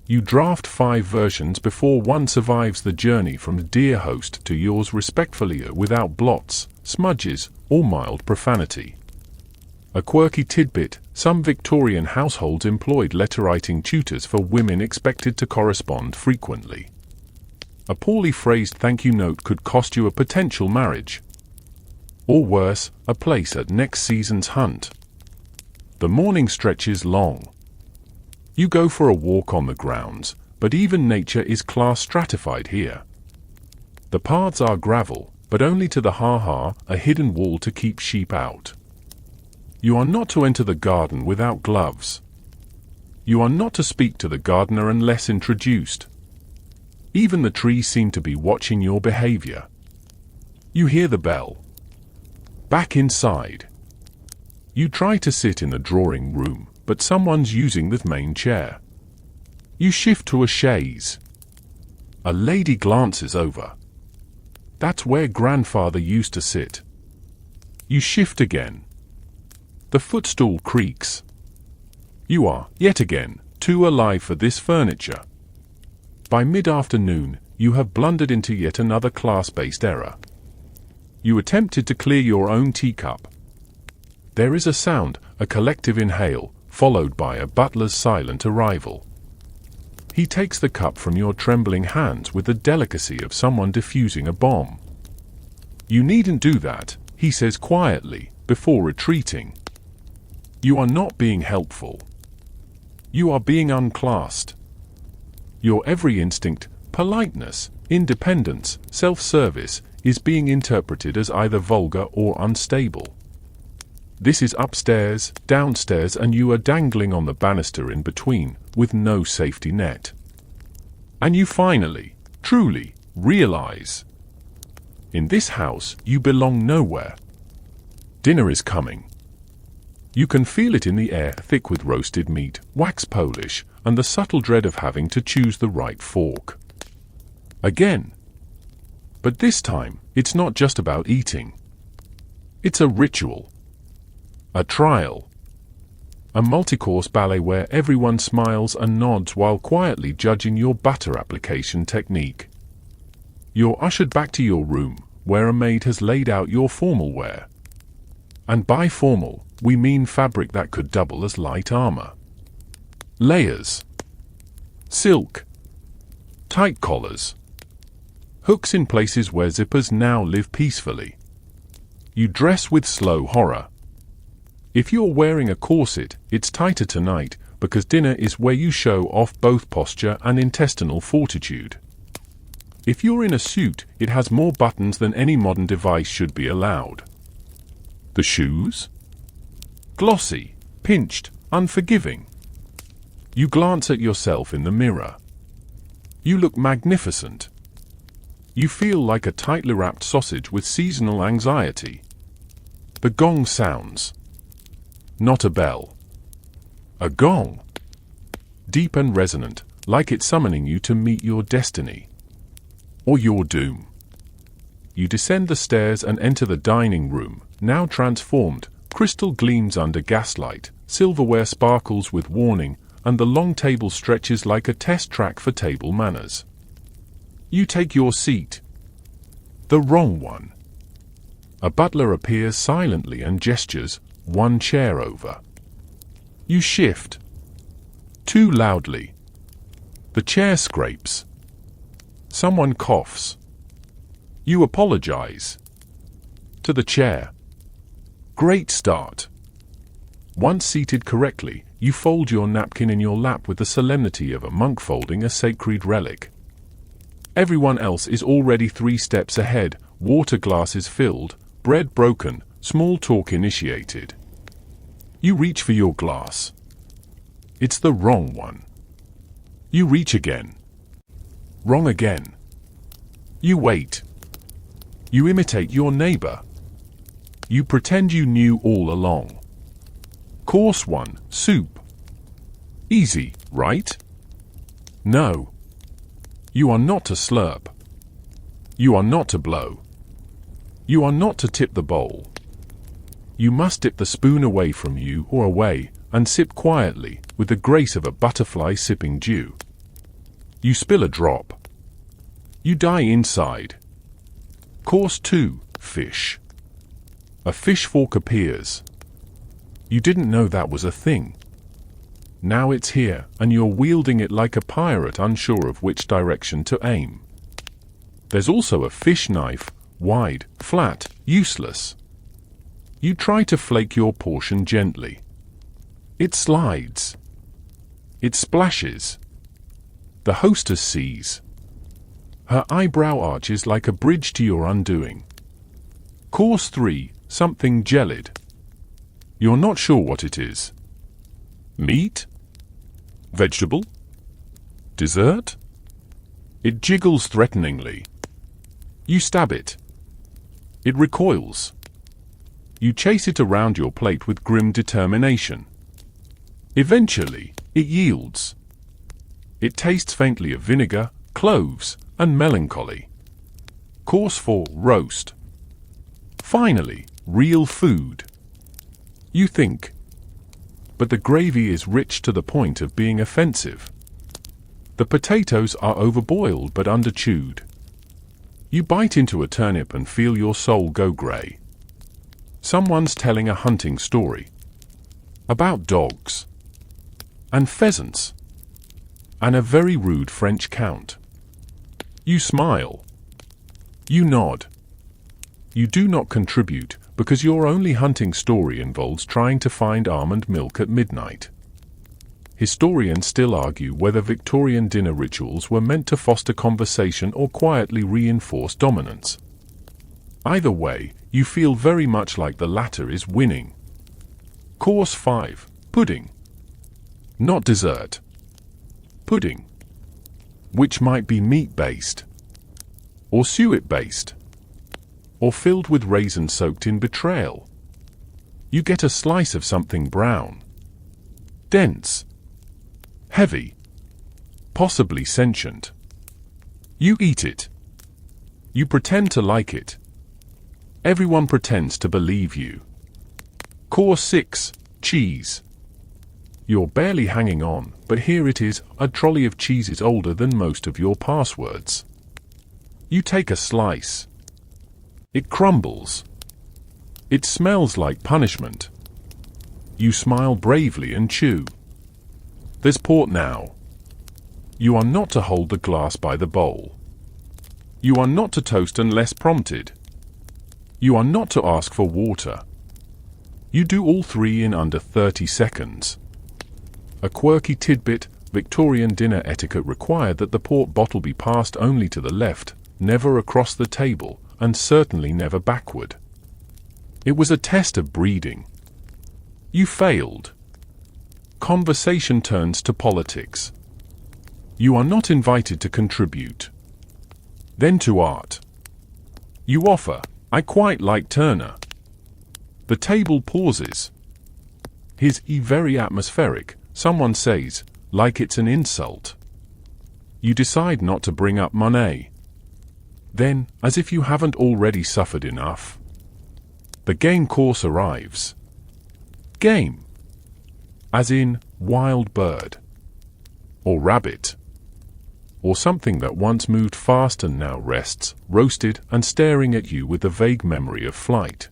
You draft 5 versions before one survives the journey from dear host to yours respectfully without blots, smudges, or mild profanity. A quirky tidbit, some Victorian households employed letter-writing tutors for women expected to correspond frequently. A poorly phrased thank you note could cost you a potential marriage. Or worse, a place at next season's hunt. The morning stretches long. You go for a walk on the grounds, but even nature is class stratified here. The paths are gravel, but only to the ha-ha, a hidden wall to keep sheep out. You are not to enter the garden without gloves. You are not to speak to the gardener unless introduced. Even the trees seem to be watching your behavior. You hear the bell. Back inside. You try to sit in the drawing room, but someone's using the main chair. You shift to a chaise. A lady glances over. That's where grandfather used to sit. You shift again. The footstool creaks. You are, yet again, too alive for this furniture. By mid-afternoon, you have blundered into yet another class-based error. You attempted to clear your own teacup. There is a sound, a collective inhale, followed by a butler's silent arrival. He takes the cup from your trembling hands with the delicacy of someone defusing a bomb. You needn't do that, he says quietly, before retreating. You are not being helpful. You are being unclassed. Your every instinct, politeness, independence, self-service, is being interpreted as either vulgar or unstable. This is upstairs, downstairs, and you are dangling on the banister in between, with no safety net. And you finally, truly, realize. In this house, you belong nowhere. Dinner is coming. You can feel it in the air, thick with roasted meat, wax Polish, and the subtle dread of having to choose the right fork. Again. But this time, it's not just about eating. It's a ritual. A trial. A multi-course ballet where everyone smiles and nods while quietly judging your butter application technique. You're ushered back to your room, where a maid has laid out your formal wear. And by formal, we mean fabric that could double as light armor. Layers. Silk. Tight collars. Hooks in places where zippers now live peacefully. You dress with slow horror. If you're wearing a corset, it's tighter tonight, because dinner is where you show off both posture and intestinal fortitude. If you're in a suit, it has more buttons than any modern device should be allowed. The shoes? Glossy, pinched, unforgiving. You glance at yourself in the mirror. You look magnificent. You feel like a tightly wrapped sausage with seasonal anxiety. The gong sounds. Not a bell. A gong. Deep and resonant, like it's summoning you to meet your destiny. Or your doom. You descend the stairs and enter the dining room, now transformed. Crystal gleams under gaslight, silverware sparkles with warning, and the long table stretches like a test track for table manners. You take your seat. The wrong one. A butler appears silently and gestures, one chair over. You shift. Too loudly. The chair scrapes. Someone coughs. You apologize. To the chair. Great start. Once seated correctly, you fold your napkin in your lap with the solemnity of a monk folding a sacred relic. Everyone else is already 3 steps ahead, water glasses filled, bread broken, small talk initiated. You reach for your glass. It's the wrong one. You reach again. Wrong again. You wait. You imitate your neighbor. You pretend you knew all along. Course 1, soup. Easy, right? No. You are not to slurp. You are not to blow. You are not to tip the bowl. You must dip the spoon away from you or away, and sip quietly, with the grace of a butterfly sipping dew. You spill a drop. You die inside. Course 2, fish. A fish fork appears. You didn't know that was a thing. Now it's here, and you're wielding it like a pirate unsure of which direction to aim. There's also a fish knife, wide, flat, useless. You try to flake your portion gently. It slides. It splashes. The hostess sees. Her eyebrow arches like a bridge to your undoing. Course 3, something gelid. You're not sure what it is. Meat? Vegetable? Dessert? It jiggles threateningly. You stab it. It recoils. You chase it around your plate with grim determination. Eventually, it yields. It tastes faintly of vinegar, cloves, and melancholy. Course 4, roast. Finally, real food. You think. But the gravy is rich to the point of being offensive. The potatoes are overboiled but underchewed. You bite into a turnip and feel your soul go grey. Someone's telling a hunting story. About dogs. And pheasants. And a very rude French count. You smile. You nod. You do not contribute, because your only hunting story involves trying to find almond milk at midnight. Historians still argue whether Victorian dinner rituals were meant to foster conversation or quietly reinforce dominance. Either way, you feel very much like the latter is winning. Course 5, pudding. Not dessert. Pudding. Which might be meat-based. Or suet-based. Or filled with raisins soaked in betrayal. You get a slice of something brown. Dense. Heavy. Possibly sentient. You eat it. You pretend to like it. Everyone pretends to believe you. Course 6, cheese. You're barely hanging on, but here it is, a trolley of cheeses older than most of your passwords. You take a slice. It crumbles. It smells like punishment. You smile bravely and chew. There's port now. You are not to hold the glass by the bowl. You are not to toast unless prompted. You are not to ask for water. You do all three in under 30 seconds. A quirky tidbit: Victorian dinner etiquette required that the port bottle be passed only to the left, never across the table, and certainly never backward. It was a test of breeding. You failed. Conversation turns to politics. You are not invited to contribute. Then to art. You offer, "I quite like Turner." The table pauses. He's very atmospheric. Someone says, like it's an insult. You decide not to bring up Monet. Then, as if you haven't already suffered enough, the game course arrives. Game. As in, wild bird. Or rabbit. Or something that once moved fast and now rests, roasted and staring at you with a vague memory of flight.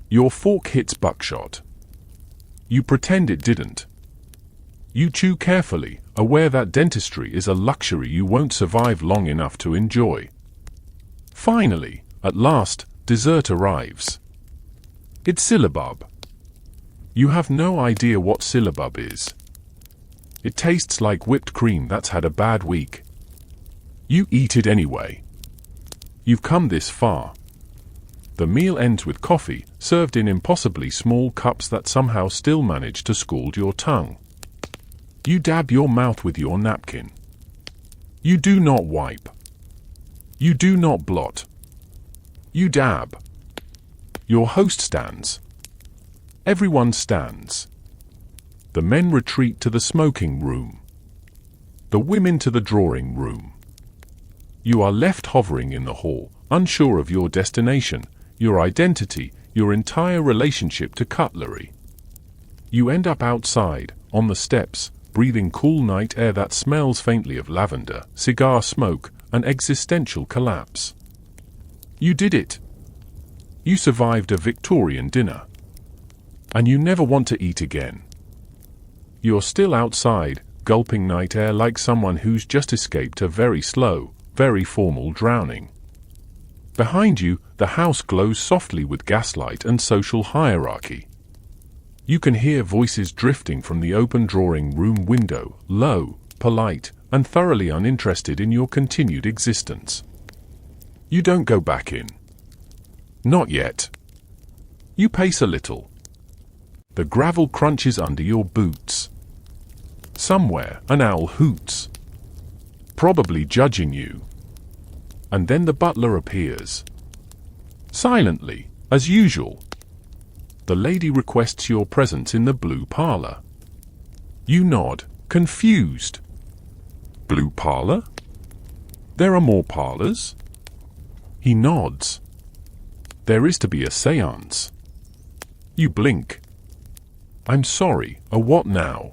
Your fork hits buckshot. You pretend it didn't. You chew carefully, aware that dentistry is a luxury you won't survive long enough to enjoy. Finally, at last, dessert arrives. It's syllabub. You have no idea what syllabub is. It tastes like whipped cream that's had a bad week. You eat it anyway. You've come this far. The meal ends with coffee, served in impossibly small cups that somehow still manage to scald your tongue. You dab your mouth with your napkin. You do not wipe. You do not blot. You dab. Your host stands. Everyone stands. The men retreat to the smoking room. The women to the drawing room. You are left hovering in the hall, unsure of your destination, your identity, your entire relationship to cutlery. You end up outside, on the steps, breathing cool night air that smells faintly of lavender, cigar smoke, and existential collapse. You did it. You survived a Victorian dinner. And you never want to eat again. You're still outside, gulping night air like someone who's just escaped a very slow, very formal drowning. Behind you, the house glows softly with gaslight and social hierarchy. You can hear voices drifting from the open drawing room window, low, polite, and thoroughly uninterested in your continued existence. You don't go back in. Not yet. You pace a little. The gravel crunches under your boots. Somewhere, an owl hoots, probably judging you. And then the butler appears. Silently, as usual. The lady requests your presence in the blue parlor. You nod, confused. Blue parlor? There are more parlors? He nods. There is to be a séance. You blink. I'm sorry, a what now?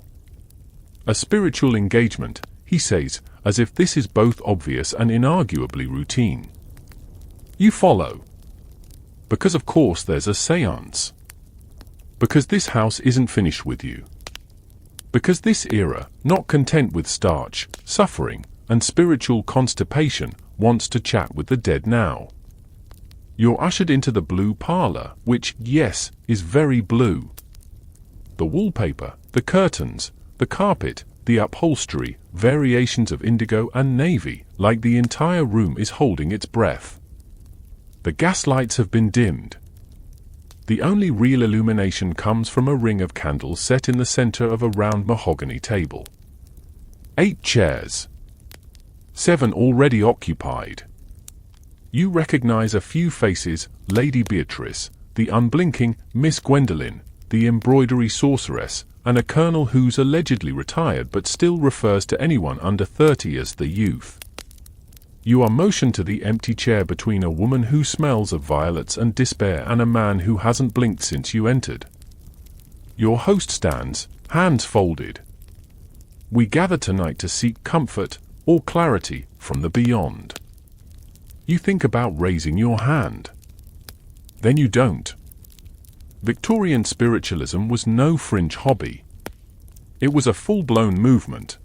A spiritual engagement, he says, as if this is both obvious and inarguably routine. You follow. Because of course there's a séance. Because this house isn't finished with you. Because this era, not content with starch, suffering, and spiritual constipation, wants to chat with the dead now. You're ushered into the blue parlor, which, yes, is very blue. The wallpaper, the curtains, the carpet, the upholstery, variations of indigo and navy, like the entire room is holding its breath. The gas lights have been dimmed. The only real illumination comes from a ring of candles set in the center of a round mahogany table. 8 chairs. 7 already occupied. You recognize a few faces: Lady Beatrice, the unblinking Miss Gwendolen, the embroidery sorceress, and a colonel who's allegedly retired but still refers to anyone under 30 as the youth. You are motioned to the empty chair between a woman who smells of violets and despair and a man who hasn't blinked since you entered. Your host stands, hands folded. We gather tonight to seek comfort, or clarity, from the beyond. You think about raising your hand. Then you don't. Victorian spiritualism was no fringe hobby. It was a full-blown movement.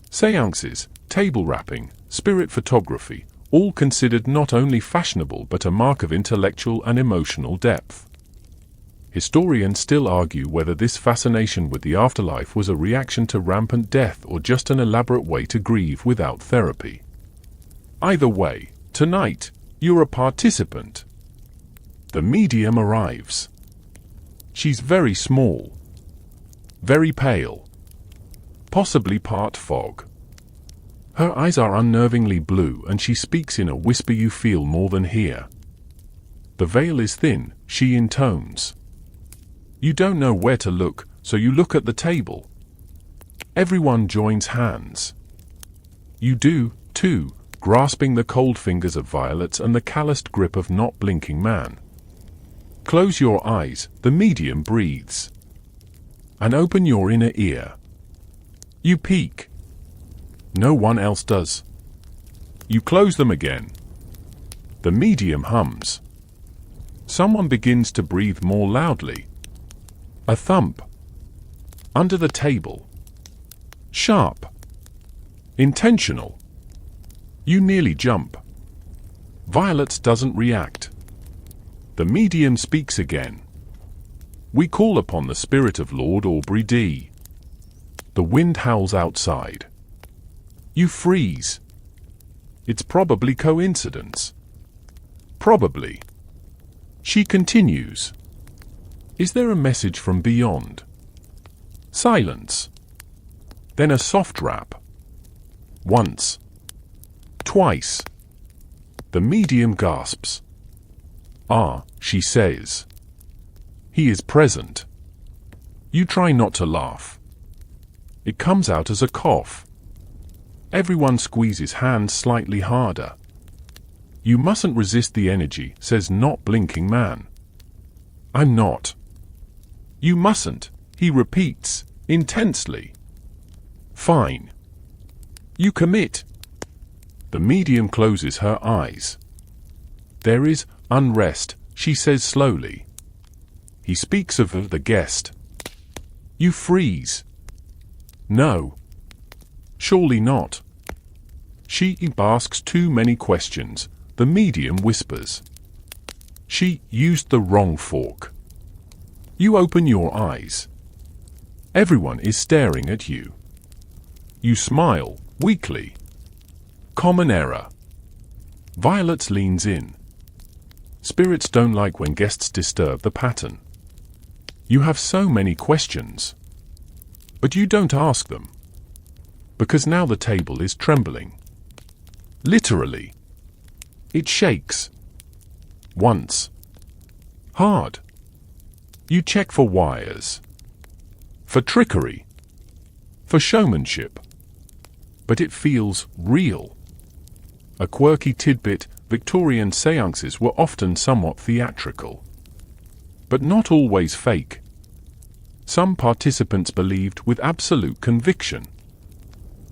Séances, table rapping, spirit photography, all considered not only fashionable but a mark of intellectual and emotional depth. Historians still argue whether this fascination with the afterlife was a reaction to rampant death or just an elaborate way to grieve without therapy. Either way, tonight, you're a participant. The medium arrives. She's very small, very pale, possibly part fog. Her eyes are unnervingly blue and she speaks in a whisper you feel more than hear. The veil is thin, she intones. You don't know where to look, so you look at the table. Everyone joins hands. You do, too, grasping the cold fingers of violets and the calloused grip of not blinking man. Close your eyes, the medium breathes. And open your inner ear. You peek. No one else does. You close them again. The medium hums. Someone begins to breathe more loudly. A thump. Under the table. Sharp. Intentional. You nearly jump. Violet doesn't react. The medium speaks again. We call upon the spirit of Lord Aubrey D. The wind howls outside. You freeze. It's probably coincidence. Probably. She continues. Is there a message from beyond? Silence. Then a soft rap. Once. Twice. The medium gasps. Ah, she says. He is present. You try not to laugh. It comes out as a cough. Everyone squeezes hands slightly harder. You mustn't resist the energy, says not blinking man. I'm not. You mustn't, he repeats, intensely. Fine. You commit. The medium closes her eyes. There is unrest, she says slowly. He speaks of the guest. You freeze. No. Surely not. She asks too many questions, the medium whispers. She used the wrong fork. You open your eyes. Everyone is staring at you. You smile, weakly. Common error. Violet leans in. Spirits don't like when guests disturb the pattern. You have so many questions. But you don't ask them. Because now the table is trembling. Literally. It shakes. Once. Hard. You check for wires. For trickery. For showmanship. But it feels real. A quirky tidbit, Victorian séances were often somewhat theatrical. But not always fake. Some participants believed with absolute conviction.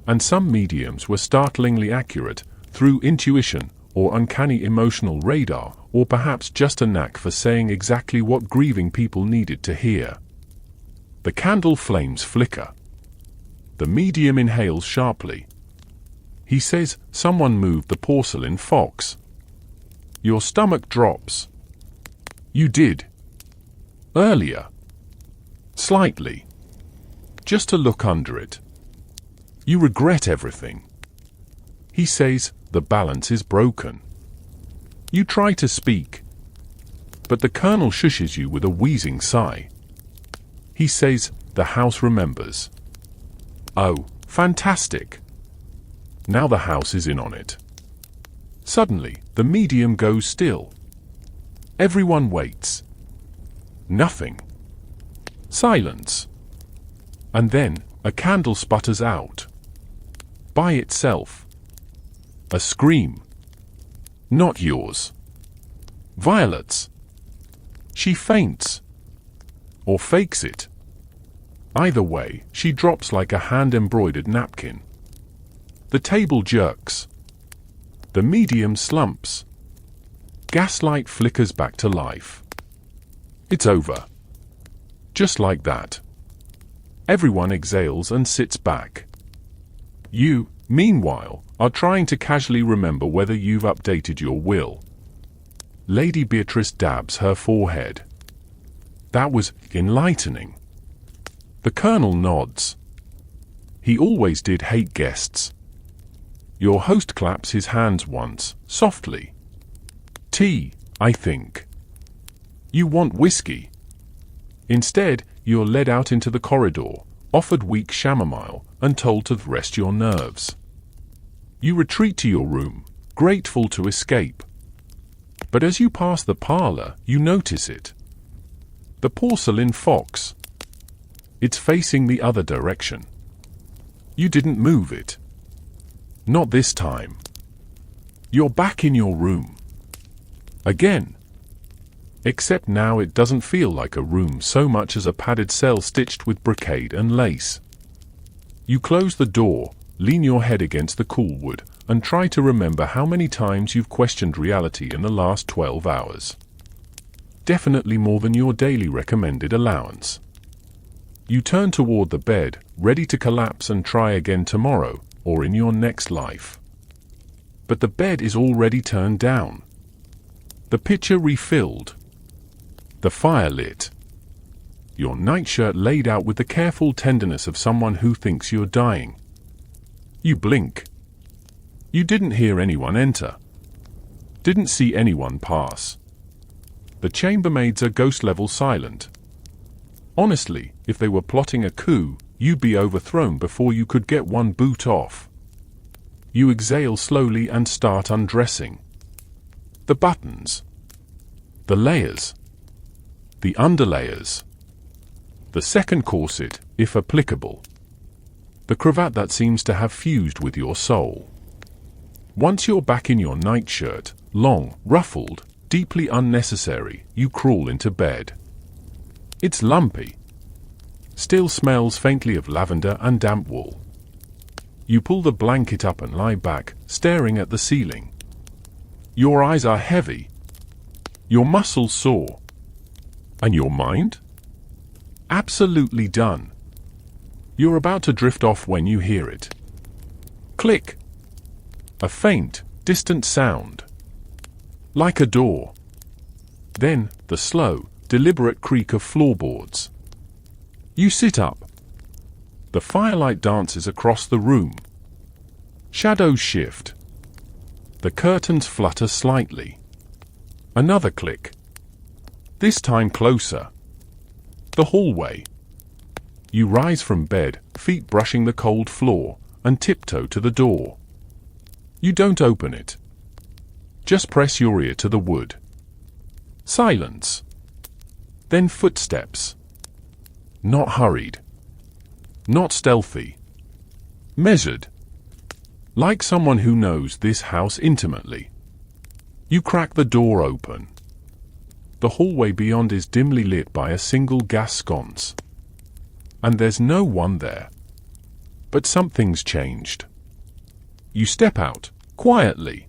And some mediums were startlingly accurate, through intuition, or uncanny emotional radar, or perhaps just a knack for saying exactly what grieving people needed to hear. The candle flames flicker. The medium inhales sharply. He says, someone moved the porcelain fox. Your stomach drops. You did. Earlier. Slightly. Just to look under it. You regret everything. He says, the balance is broken. You try to speak. But the colonel shushes you with a wheezing sigh. He says, the house remembers. Oh, fantastic. Now the house is in on it. Suddenly, the medium goes still. Everyone waits. Nothing. Silence. And then, a candle sputters out. By itself. A scream. Not yours. Violet's. She faints. Or fakes it. Either way, she drops like a hand-embroidered napkin. The table jerks. The medium slumps. Gaslight flickers back to life. It's over. Just like that. Everyone exhales and sits back. You, meanwhile, are trying to casually remember whether you've updated your will. Lady Beatrice dabs her forehead. That was enlightening. The Colonel nods. He always did hate guests. Your host claps his hands once, softly. Tea, I think. You want whiskey. Instead, you're led out into the corridor, offered weak chamomile, and told to rest your nerves. You retreat to your room, grateful to escape. But as you pass the parlor, you notice it. The porcelain fox. It's facing the other direction. You didn't move it. Not this time. You're back in your room. Again. Except now it doesn't feel like a room so much as a padded cell stitched with brocade and lace. You close the door, lean your head against the cool wood, and try to remember how many times you've questioned reality in the last 12 hours. Definitely more than your daily recommended allowance. You turn toward the bed, ready to collapse and try again tomorrow, or in your next life. But the bed is already turned down. The pitcher refilled. The fire lit. Your nightshirt laid out with the careful tenderness of someone who thinks you're dying. You blink. You didn't hear anyone enter. Didn't see anyone pass. The chambermaids are ghost-level silent. Honestly, if they were plotting a coup, you'd be overthrown before you could get one boot off. You exhale slowly and start undressing. The buttons. The layers. The underlayers. The second corset, if applicable. The cravat that seems to have fused with your soul. Once you're back in your nightshirt, long, ruffled, deeply unnecessary, you crawl into bed. It's lumpy. Still smells faintly of lavender and damp wool. You pull the blanket up and lie back, staring at the ceiling. Your eyes are heavy. Your muscles sore. And your mind? Absolutely done. You're about to drift off when you hear it. Click. A faint, distant sound. Like a door. Then, the slow, deliberate creak of floorboards. You sit up. The firelight dances across the room. Shadows shift. The curtains flutter slightly. Another click. This time closer. The hallway. You rise from bed, feet brushing the cold floor, and tiptoe to the door. You don't open it. Just press your ear to the wood. Silence. Then footsteps. Not hurried. Not stealthy. Measured. Like someone who knows this house intimately. You crack the door open. The hallway beyond is dimly lit by a single gas sconce. And there's no one there. But something's changed. You step out, quietly.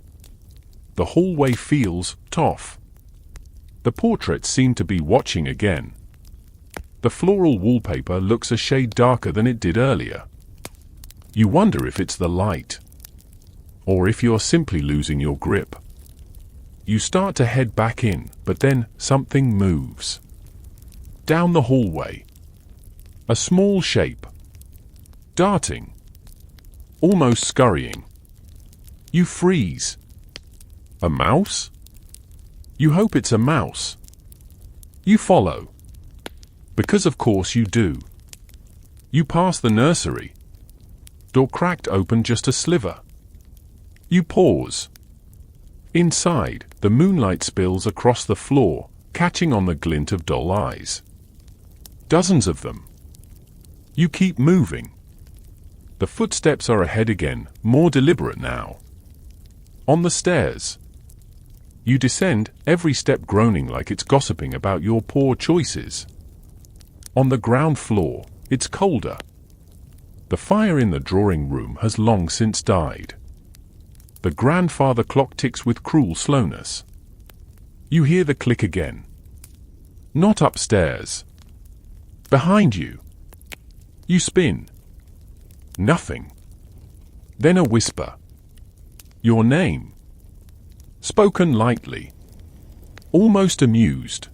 The hallway feels tough. The portraits seem to be watching again. The floral wallpaper looks a shade darker than it did earlier. You wonder if it's the light. Or if you're simply losing your grip. You start to head back in, but then something moves. Down the hallway. A small shape. Darting. Almost scurrying. You freeze. A mouse? You hope it's a mouse. You follow. Because of course you do. You pass the nursery. Door cracked open just a sliver. You pause. Inside, the moonlight spills across the floor, catching on the glint of dull eyes. Dozens of them. You keep moving. The footsteps are ahead again, more deliberate now. On the stairs. You descend, every step groaning like it's gossiping about your poor choices. On the ground floor, it's colder. The fire in the drawing room has long since died. The grandfather clock ticks with cruel slowness. You hear the click again. Not upstairs. Behind you. You spin. Nothing. Then a whisper. Your name. Spoken lightly. Almost amused.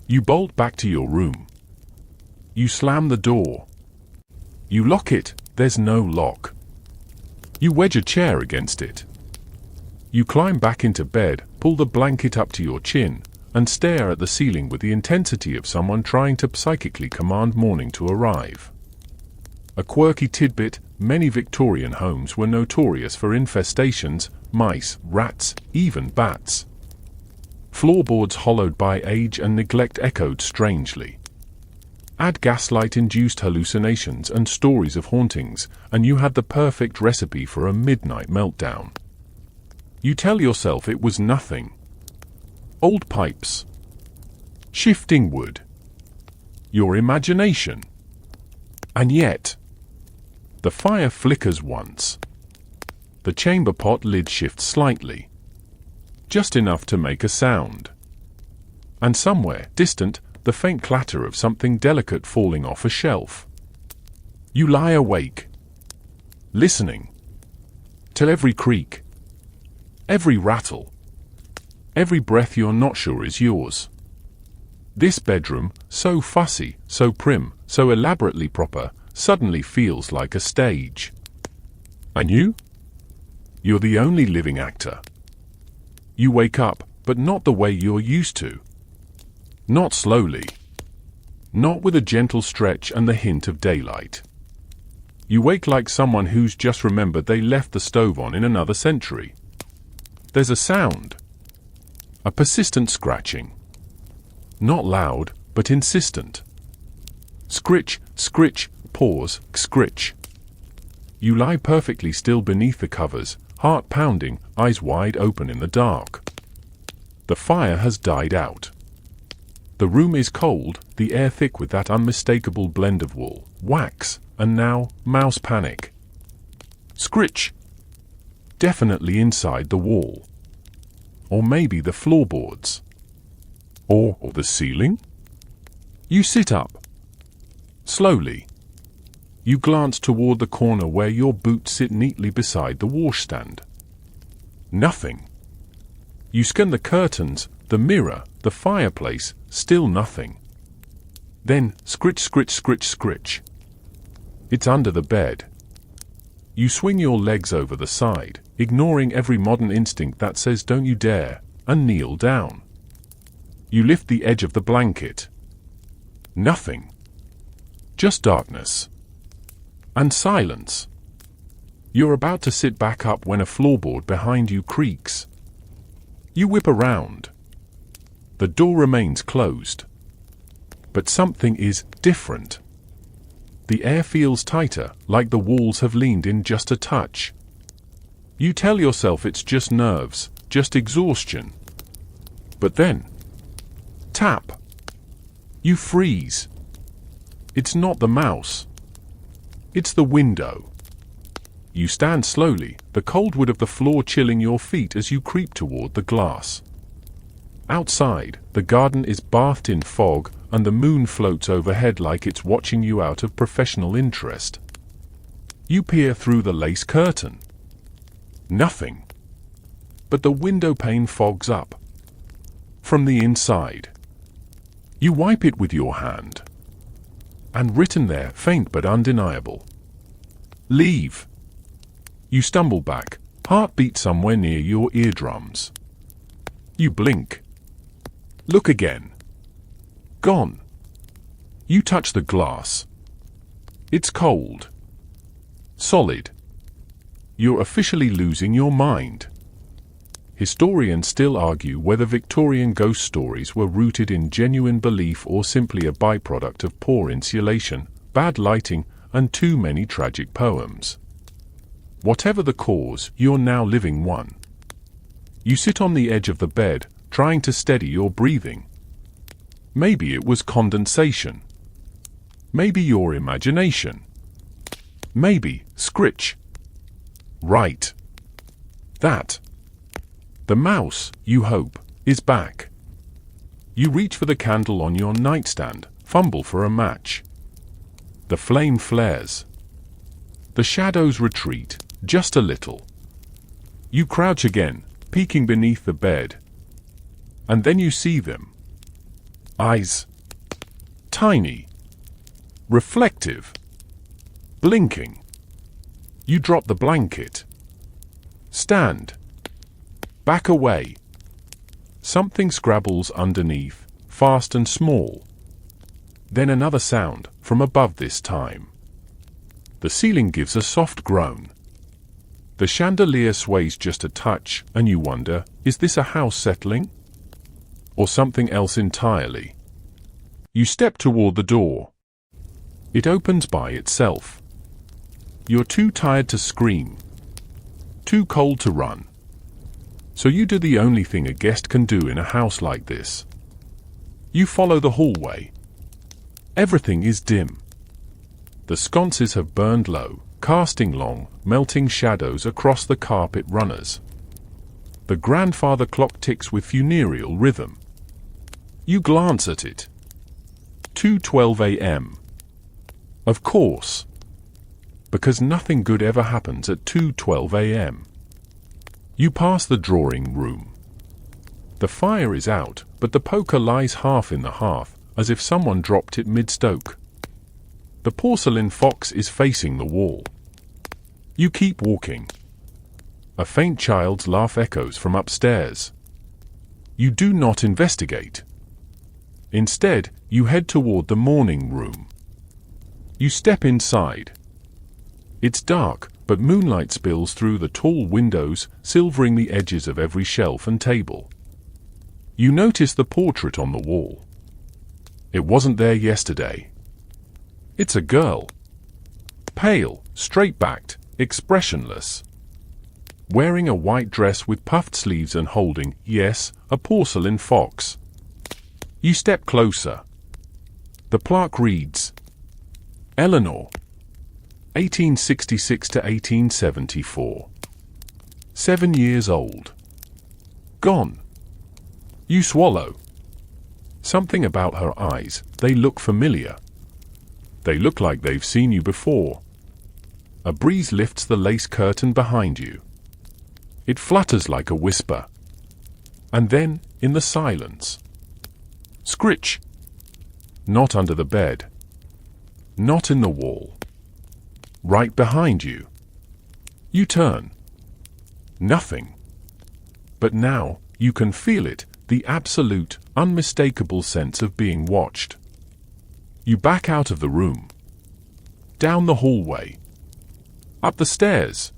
You bolt back to your room. You slam the door. You lock it, there's no lock. You wedge a chair against it. You climb back into bed, pull the blanket up to your chin, and stare at the ceiling with the intensity of someone trying to psychically command morning to arrive. A quirky tidbit: many Victorian homes were notorious for infestations, mice, rats, even bats. Floorboards hollowed by age and neglect echoed strangely. Add gaslight-induced hallucinations and stories of hauntings, and you had the perfect recipe for a midnight meltdown. You tell yourself it was nothing. Old pipes. Shifting wood. Your imagination. And yet, the fire flickers once. The chamber pot lid shifts slightly. Just enough to make a sound. And somewhere, distant, the faint clatter of something delicate falling off a shelf. You lie awake, listening, till every creak, every rattle, every breath you're not sure is yours. This bedroom, so fussy, so prim, so elaborately proper, suddenly feels like a stage. And you? You're the only living actor. You wake up, but not the way you're used to. Not slowly. Not with a gentle stretch and the hint of daylight. You wake like someone who's just remembered they left the stove on in another century. There's a sound. A persistent scratching. Not loud, but insistent. Scritch, scritch, pause, scritch. You lie perfectly still beneath the covers, heart pounding, eyes wide open in the dark. The fire has died out. The room is cold, the air thick with that unmistakable blend of wool, wax, and now, mouse panic. Scritch. Definitely inside the wall. Or maybe the floorboards. Or the ceiling? You sit up. Slowly. You glance toward the corner where your boots sit neatly beside the washstand. Nothing. You scan the curtains, the mirror, the fireplace, still nothing. Then, scritch, scritch, scritch, scritch. It's under the bed. You swing your legs over the side, ignoring every modern instinct that says don't you dare, and kneel down. You lift the edge of the blanket. Nothing. Just darkness. And silence. You're about to sit back up when a floorboard behind you creaks. You whip around. The door remains closed. But something is different. The air feels tighter, like the walls have leaned in just a touch. You tell yourself it's just nerves, just exhaustion. But then, tap. You freeze. It's not the mouse. It's the window. You stand slowly, the cold wood of the floor chilling your feet as you creep toward the glass. Outside, the garden is bathed in fog, and the moon floats overhead like it's watching you out of professional interest. You peer through the lace curtain. Nothing. But the window pane fogs up. From the inside. You wipe it with your hand. And written there, faint but undeniable. Leave. You stumble back, heartbeat somewhere near your eardrums. You blink. Look again. Gone. You touch the glass. It's cold. Solid. You're officially losing your mind. Historians still argue whether Victorian ghost stories were rooted in genuine belief or simply a byproduct of poor insulation, bad lighting, and too many tragic poems. Whatever the cause, you're now living one. You sit on the edge of the bed, trying to steady your breathing. Maybe it was condensation. Maybe your imagination. Maybe, scritch. Right. That. The mouse, you hope, is back. You reach for the candle on your nightstand, fumble for a match. The flame flares. The shadows retreat, just a little. You crouch again, peeking beneath the bed. And then you see them. Eyes. Tiny. Reflective. Blinking. You drop the blanket. Stand. Back away. Something scrabbles underneath, fast and small. Then another sound, from above this time. The ceiling gives a soft groan. The chandelier sways just a touch, and you wonder, is this a house settling? Or something else entirely? You step toward the door. It opens by itself. You're too tired to scream. Too cold to run. So you do the only thing a guest can do in a house like this. You follow the hallway. Everything is dim. The sconces have burned low, casting long, melting shadows across the carpet runners. The grandfather clock ticks with funereal rhythm. You glance at it. 2:12 a.m. Of course. Because nothing good ever happens at 2:12 a.m. You pass the drawing room. The fire is out, but the poker lies half in the hearth, as if someone dropped it mid-stoke. The porcelain fox is facing the wall. You keep walking. A faint child's laugh echoes from upstairs. You do not investigate. Instead, you head toward the morning room. You step inside. It's dark, but moonlight spills through the tall windows, silvering the edges of every shelf and table. You notice the portrait on the wall. It wasn't there yesterday. It's a girl. Pale, straight-backed, expressionless. Wearing a white dress with puffed sleeves and holding, yes, a porcelain fox. You step closer. The plaque reads, Eleanor, 1866 to 1874. 7 years old. Gone. You swallow. Something about her eyes, they look familiar. They look like they've seen you before. A breeze lifts the lace curtain behind you. It flutters like a whisper. And then, in the silence, scritch. Not under the bed. Not in the wall. Right behind you. You turn. Nothing. But now, you can feel it, the absolute, unmistakable sense of being watched. You back out of the room. Down the hallway. Up the stairs.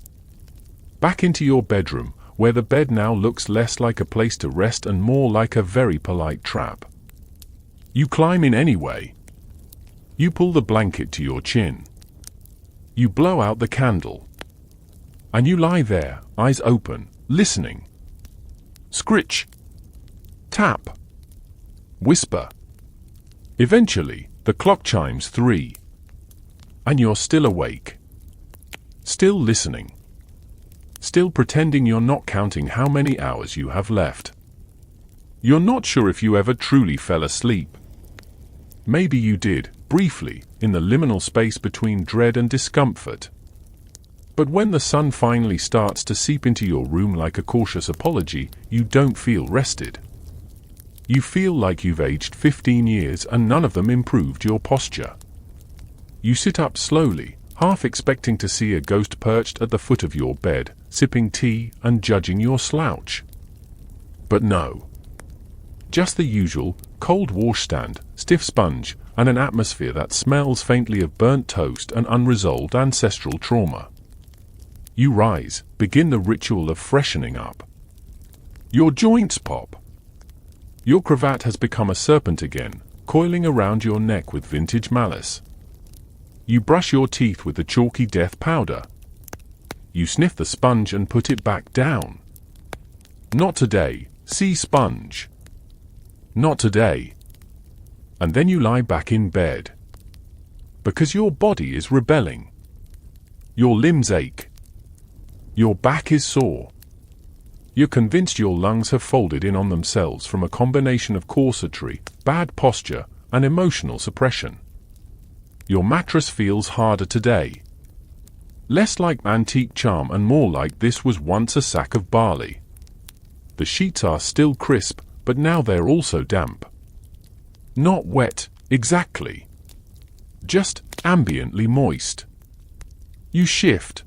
Back into your bedroom, where the bed now looks less like a place to rest and more like a very polite trap. You climb in anyway. You pull the blanket to your chin. You blow out the candle. And you lie there, eyes open, listening. Scritch. Tap. Whisper. Eventually, the clock chimes 3. And you're still awake. Still listening. Still pretending you're not counting how many hours you have left. You're not sure if you ever truly fell asleep. Maybe you did, briefly, in the liminal space between dread and discomfort. But when the sun finally starts to seep into your room like a cautious apology, you don't feel rested. You feel like you've aged 15 years and none of them improved your posture. You sit up slowly, half expecting to see a ghost perched at the foot of your bed, sipping tea and judging your slouch. But no. Just the usual, cold washstand, stiff sponge, and an atmosphere that smells faintly of burnt toast and unresolved ancestral trauma. You rise, begin the ritual of freshening up. Your joints pop. Your cravat has become a serpent again, coiling around your neck with vintage malice. You brush your teeth with the chalky death powder. You sniff the sponge and put it back down. Not today, see sponge. Not today. And then you lie back in bed. Because your body is rebelling. Your limbs ache. Your back is sore. You're convinced your lungs have folded in on themselves from a combination of corsetry, bad posture, and emotional suppression. Your mattress feels harder today. Less like antique charm and more like this was once a sack of barley. The sheets are still crisp, but now they're also damp. Not wet, exactly. Just ambiently moist. You shift.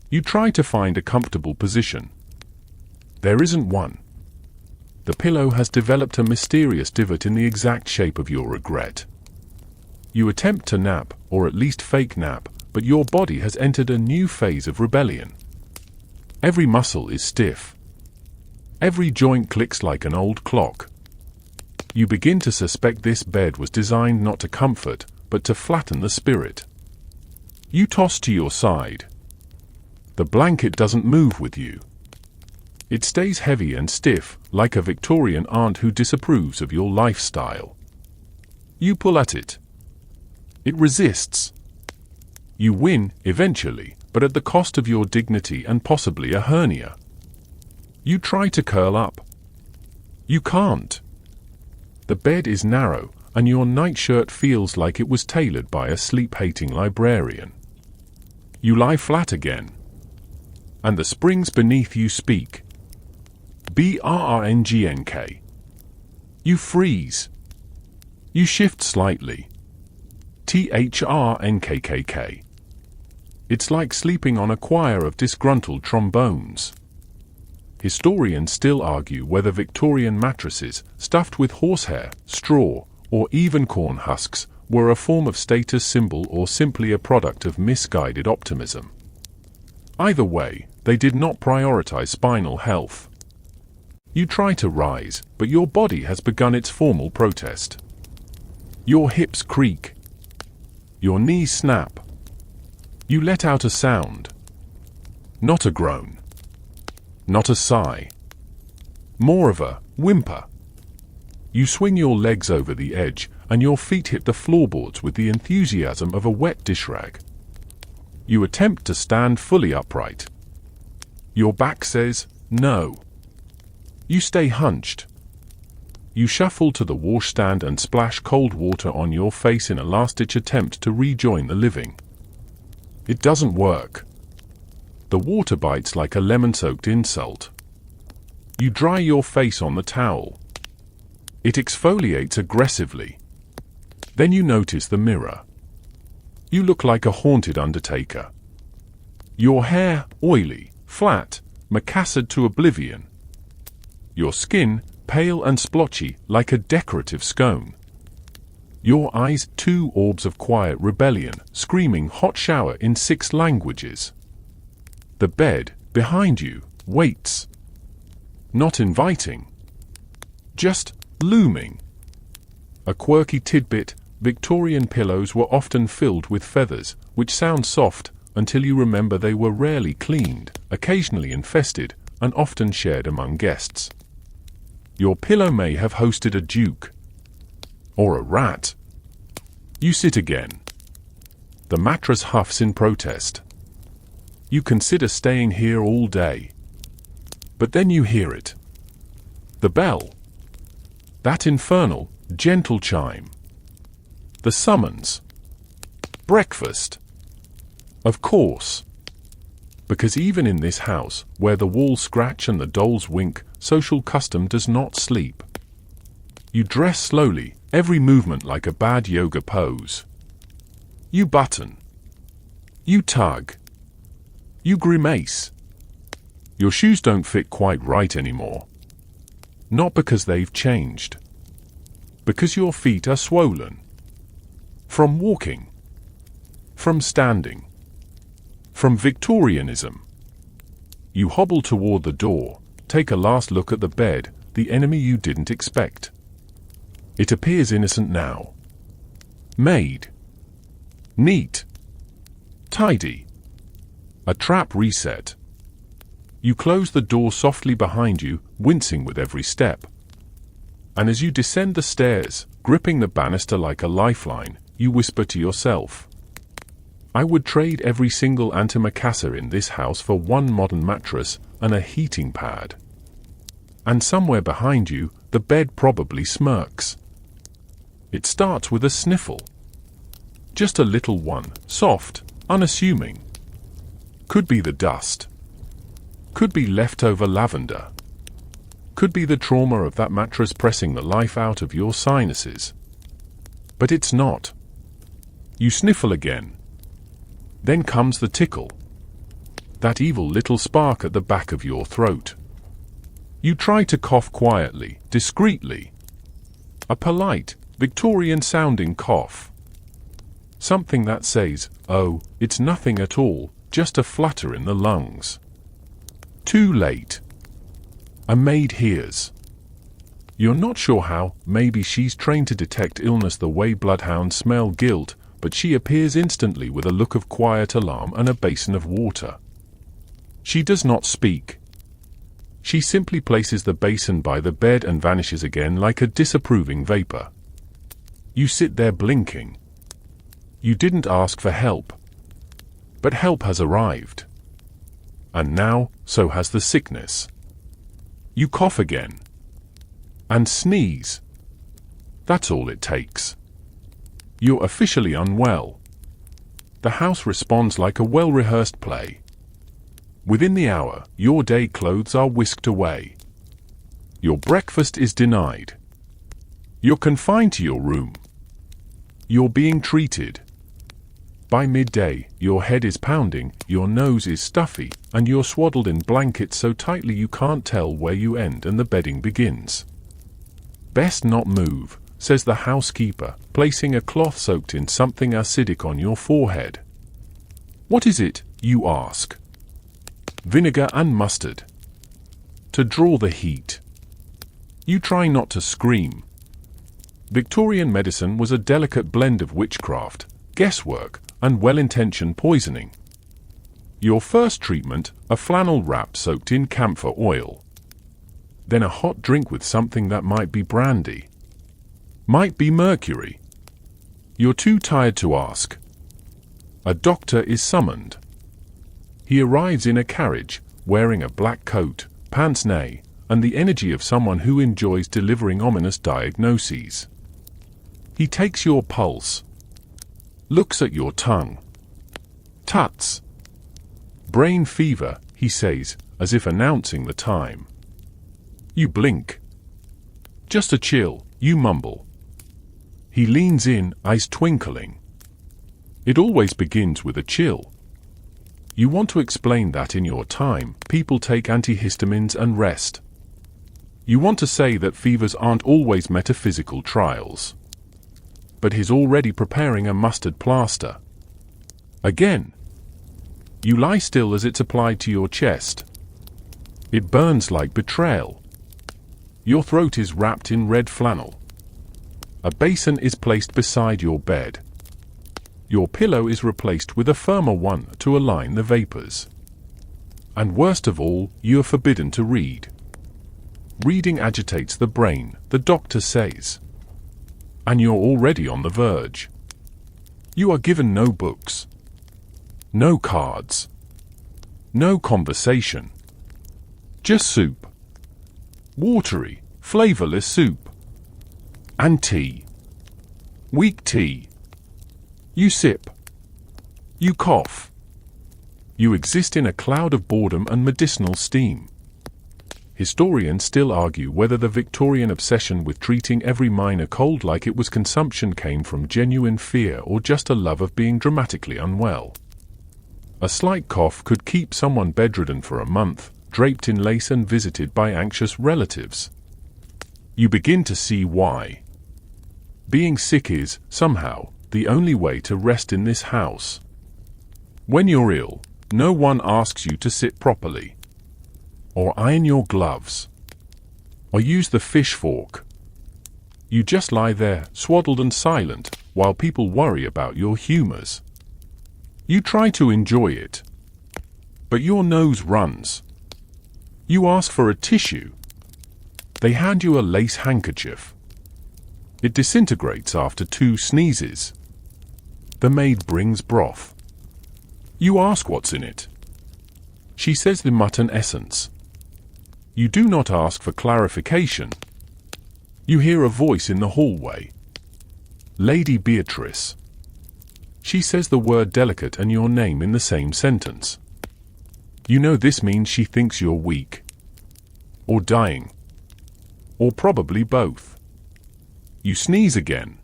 You try to find a comfortable position. There isn't one. The pillow has developed a mysterious divot in the exact shape of your regret. You attempt to nap, or at least fake nap, but your body has entered a new phase of rebellion. Every muscle is stiff. Every joint clicks like an old clock. You begin to suspect this bed was designed not to comfort, but to flatten the spirit. You toss to your side. The blanket doesn't move with you. It stays heavy and stiff, like a Victorian aunt who disapproves of your lifestyle. You pull at it. It resists. You win, eventually, but at the cost of your dignity and possibly a hernia. You try to curl up. You can't. The bed is narrow, and your nightshirt feels like it was tailored by a sleep-hating librarian. You lie flat again. And the springs beneath you speak. BRRNGNK. You freeze. You shift slightly. THRNKKK. It's like sleeping on a choir of disgruntled trombones. Historians still argue whether Victorian mattresses, stuffed with horsehair, straw, or even corn husks, were a form of status symbol or simply a product of misguided optimism. Either way, they did not prioritize spinal health. You try to rise, but your body has begun its formal protest. Your hips creak. Your knees snap. You let out a sound. Not a groan. Not a sigh. More of a whimper. You swing your legs over the edge, and your feet hit the floorboards with the enthusiasm of a wet dish rag. You attempt to stand fully upright. Your back says, no. You stay hunched. You shuffle to the washstand and splash cold water on your face in a last-ditch attempt to rejoin the living. It doesn't work. The water bites like a lemon-soaked insult. You dry your face on the towel. It exfoliates aggressively. Then you notice the mirror. You look like a haunted undertaker. Your hair oily, flat, macassared to oblivion. Your skin pale and splotchy like a decorative scone. Your eyes two orbs of quiet rebellion, screaming hot shower in 6 languages. The bed, behind you, waits. Not inviting. Just looming. A quirky tidbit, Victorian pillows were often filled with feathers, which sound soft until you remember they were rarely cleaned, occasionally infested, and often shared among guests. Your pillow may have hosted a duke. Or a rat. You sit again. The mattress huffs in protest. You consider staying here all day. But then you hear it. The bell. That infernal, gentle chime. The summons. Breakfast. Of course. Because even in this house, where the walls scratch and the dolls wink, social custom does not sleep. You dress slowly, every movement like a bad yoga pose. You button. You tug. You grimace. Your shoes don't fit quite right anymore. Not because they've changed. Because your feet are swollen. From walking. From standing. From Victorianism. You hobble toward the door, take a last look at the bed, the enemy you didn't expect. It appears innocent now. Made. Neat. Tidy. A trap reset. You close the door softly behind you, wincing with every step. And as you descend the stairs, gripping the banister like a lifeline, you whisper to yourself, I would trade every single antimacassar in this house for one modern mattress and a heating pad. And somewhere behind you, the bed probably smirks. It starts with a sniffle. Just a little one, soft, unassuming. Could be the dust. Could be leftover lavender. Could be the trauma of that mattress pressing the life out of your sinuses. But it's not. You sniffle again. Then comes the tickle. That evil little spark at the back of your throat. You try to cough quietly, discreetly. A polite, Victorian-sounding cough. Something that says, "Oh, it's nothing at all, just a flutter in the lungs." Too late. A maid hears. You're not sure how, maybe she's trained to detect illness the way bloodhounds smell guilt, but she appears instantly with a look of quiet alarm and a basin of water. She does not speak. She simply places the basin by the bed and vanishes again like a disapproving vapor. You sit there blinking. You didn't ask for help. But help has arrived. And now, so has the sickness. You cough again. And sneeze. That's all it takes. You're officially unwell. The house responds like a well-rehearsed play. Within the hour, your day clothes are whisked away. Your breakfast is denied. You're confined to your room. You're being treated. By midday, your head is pounding, your nose is stuffy, and you're swaddled in blankets so tightly you can't tell where you end and the bedding begins. Best not move, says the housekeeper, placing a cloth soaked in something acidic on your forehead. What is it, you ask? Vinegar and mustard. To draw the heat. You try not to scream. Victorian medicine was a delicate blend of witchcraft, guesswork, and well-intentioned poisoning. Your first treatment, a flannel wrap soaked in camphor oil. Then a hot drink with something that might be brandy. Might be mercury. You're too tired to ask. A doctor is summoned. He arrives in a carriage, wearing a black coat, pince-nez, and the energy of someone who enjoys delivering ominous diagnoses. He takes your pulse. Looks at your tongue. Tuts. Brain fever, he says, as if announcing the time. You blink. Just a chill, you mumble. He leans in, eyes twinkling. It always begins with a chill. You want to explain that in your time, people take antihistamines and rest. You want to say that fevers aren't always metaphysical trials. But he's already preparing a mustard plaster. Again. You lie still as it's applied to your chest. It burns like betrayal. Your throat is wrapped in red flannel. A basin is placed beside your bed. Your pillow is replaced with a firmer one to align the vapors. And worst of all, you are forbidden to read. Reading agitates the brain, the doctor says. And you're already on the verge. You are given no books. No cards. No conversation. Just soup. Watery, flavorless soup. And tea. Weak tea. You sip. You cough. You exist in a cloud of boredom and medicinal steam. Historians still argue whether the Victorian obsession with treating every minor cold like it was consumption came from genuine fear or just a love of being dramatically unwell. A slight cough could keep someone bedridden for a month, draped in lace and visited by anxious relatives. You begin to see why. Being sick is, somehow, the only way to rest in this house. When you're ill, no one asks you to sit properly. Or iron your gloves. Or use the fish fork. You just lie there, swaddled and silent, while people worry about your humors. You try to enjoy it. But your nose runs. You ask for a tissue. They hand you a lace handkerchief. It disintegrates after 2 sneezes. The maid brings broth. You ask what's in it. She says the mutton essence. You do not ask for clarification. You hear a voice in the hallway. Lady Beatrice. She says the word delicate and your name in the same sentence. You know this means she thinks you're weak. Or dying. Or probably both. You sneeze again.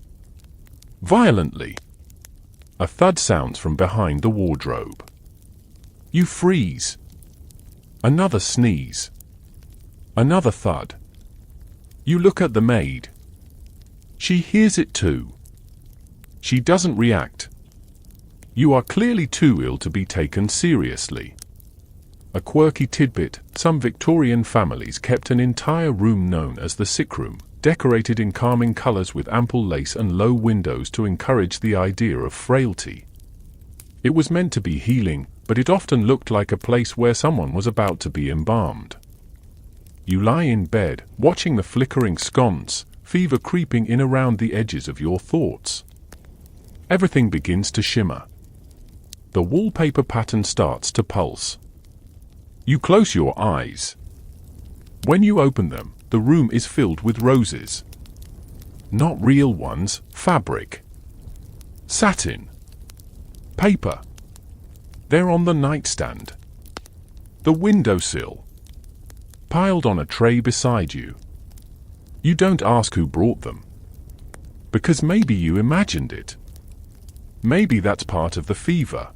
Violently. A thud sounds from behind the wardrobe. You freeze. Another sneeze. Another thud. You look at the maid. She hears it too. She doesn't react. You are clearly too ill to be taken seriously. A quirky tidbit: some Victorian families kept an entire room known as the sick room, decorated in calming colors with ample lace and low windows to encourage the idea of frailty. It was meant to be healing, but it often looked like a place where someone was about to be embalmed. You lie in bed, watching the flickering sconce, fever creeping in around the edges of your thoughts. Everything begins to shimmer. The wallpaper pattern starts to pulse. You close your eyes. When you open them, the room is filled with roses. Not real ones, fabric. Satin. Paper. They're on the nightstand. The windowsill. Piled on a tray beside you. You don't ask who brought them. Because maybe you imagined it. Maybe that's part of the fever.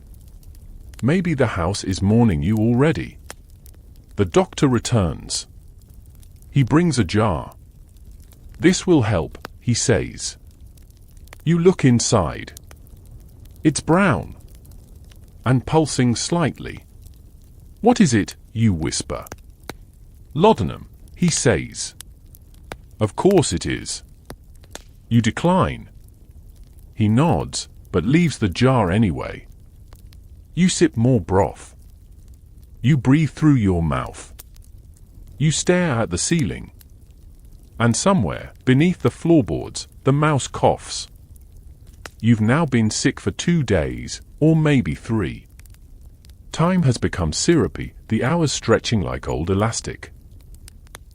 Maybe the house is mourning you already. The doctor returns. He brings a jar. This will help, he says. You look inside. It's brown. And pulsing slightly. What is it, you whisper? Laudanum, he says. Of course it is. You decline. He nods, but leaves the jar anyway. You sip more broth. You breathe through your mouth. You stare at the ceiling. And somewhere, beneath the floorboards, the mouse coughs. You've now been sick for 2 days, or maybe 3. Time has become syrupy, the hours stretching like old elastic.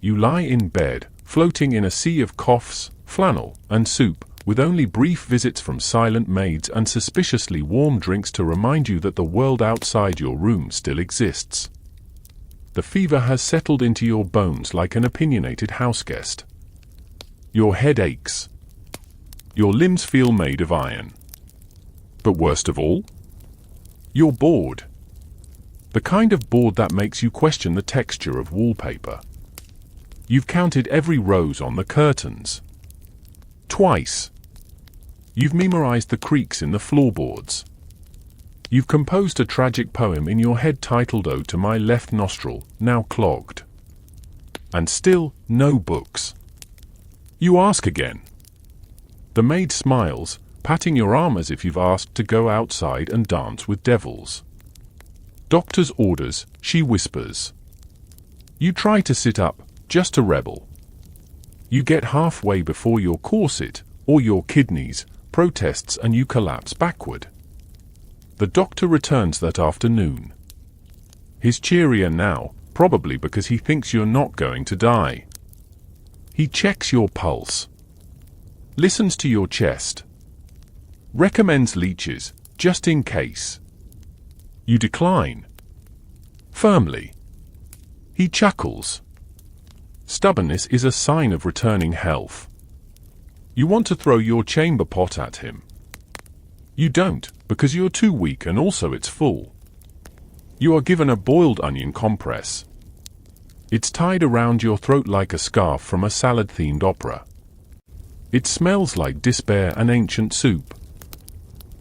You lie in bed, floating in a sea of coughs, flannel, and soup, with only brief visits from silent maids and suspiciously warm drinks to remind you that the world outside your room still exists. The fever has settled into your bones like an opinionated houseguest. Your head aches. Your limbs feel made of iron. But worst of all, you're bored. The kind of bored that makes you question the texture of wallpaper. You've counted every rose on the curtains. Twice. You've memorized the creaks in the floorboards. You've composed a tragic poem in your head titled "Ode to My Left Nostril, Now Clogged." And still, no books. You ask again. The maid smiles, patting your arm as if you've asked to go outside and dance with devils. Doctor's orders, she whispers. You try to sit up, just to rebel. You get halfway before your corset, or your kidneys, protests and you collapse backward. The doctor returns that afternoon. He's cheerier now, probably because he thinks you're not going to die. He checks your pulse. Listens to your chest. Recommends leeches, just in case. You decline. Firmly. He chuckles. Stubbornness is a sign of returning health. You want to throw your chamber pot at him. You don't, because you're too weak and also it's full. You are given a boiled onion compress. It's tied around your throat like a scarf from a salad-themed opera. It smells like despair and ancient soup.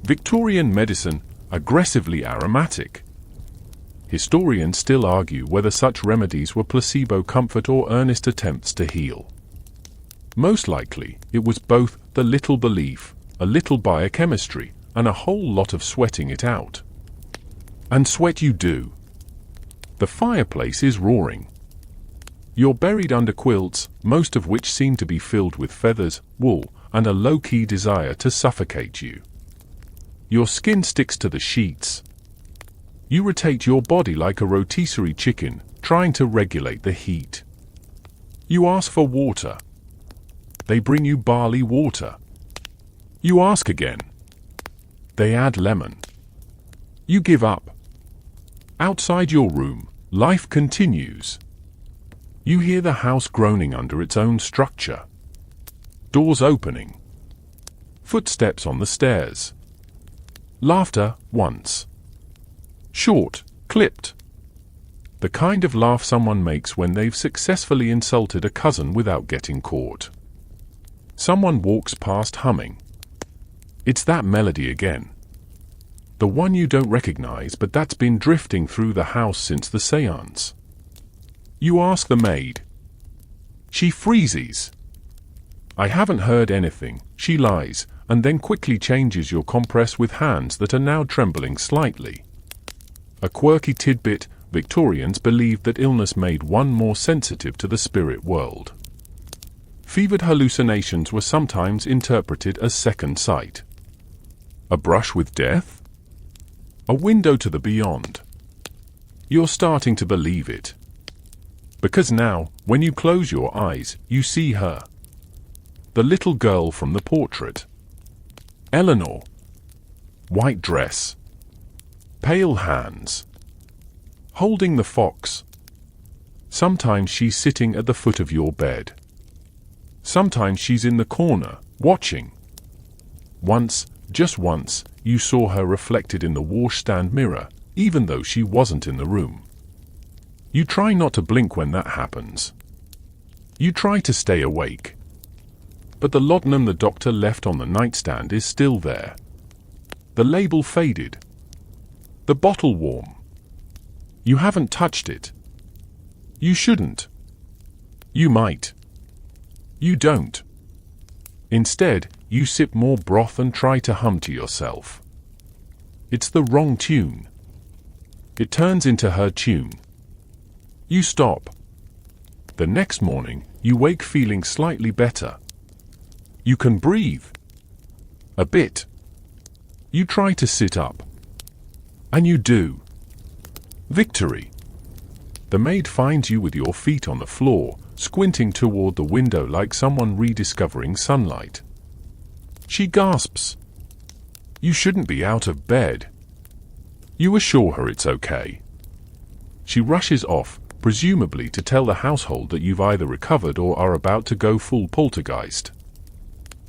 Victorian medicine, aggressively aromatic. Historians still argue whether such remedies were placebo comfort or earnest attempts to heal. Most likely, it was both the little belief, a little biochemistry, and a whole lot of sweating it out. And sweat you do. The fireplace is roaring. You're buried under quilts, most of which seem to be filled with feathers, wool, and a low-key desire to suffocate you. Your skin sticks to the sheets. You rotate your body like a rotisserie chicken, trying to regulate the heat. You ask for water. They bring you barley water. You ask again. They add lemon. You give up. Outside your room, life continues. You hear the house groaning under its own structure. Doors opening. Footsteps on the stairs. Laughter once. Short, clipped. The kind of laugh someone makes when they've successfully insulted a cousin without getting caught. Someone walks past humming. It's that melody again. The one you don't recognize, but that's been drifting through the house since the séance. You ask the maid. She freezes. I haven't heard anything, she lies, and then quickly changes your compress with hands that are now trembling slightly. A quirky tidbit: Victorians believed that illness made one more sensitive to the spirit world. Fevered hallucinations were sometimes interpreted as second sight. A brush with death? A window to the beyond. You're starting to believe it. Because now, when you close your eyes, you see her. The little girl from the portrait. Eleanor. White dress. Pale hands. Holding the fox. Sometimes she's sitting at the foot of your bed. Sometimes she's in the corner, watching. Once, just once, you saw her reflected in the washstand mirror, even though she wasn't in the room. You try not to blink when that happens. You try to stay awake. But the laudanum the doctor left on the nightstand is still there. The label faded. The bottle warm. You haven't touched it. You shouldn't. You might. You don't. Instead, you sip more broth and try to hum to yourself. It's the wrong tune. It turns into her tune. You stop. The next morning, you wake feeling slightly better. You can breathe. A bit. You try to sit up. And you do. Victory. The maid finds you with your feet on the floor, squinting toward the window like someone rediscovering sunlight. She gasps. You shouldn't be out of bed. You assure her it's okay. She rushes off, presumably to tell the household that you've either recovered or are about to go full poltergeist.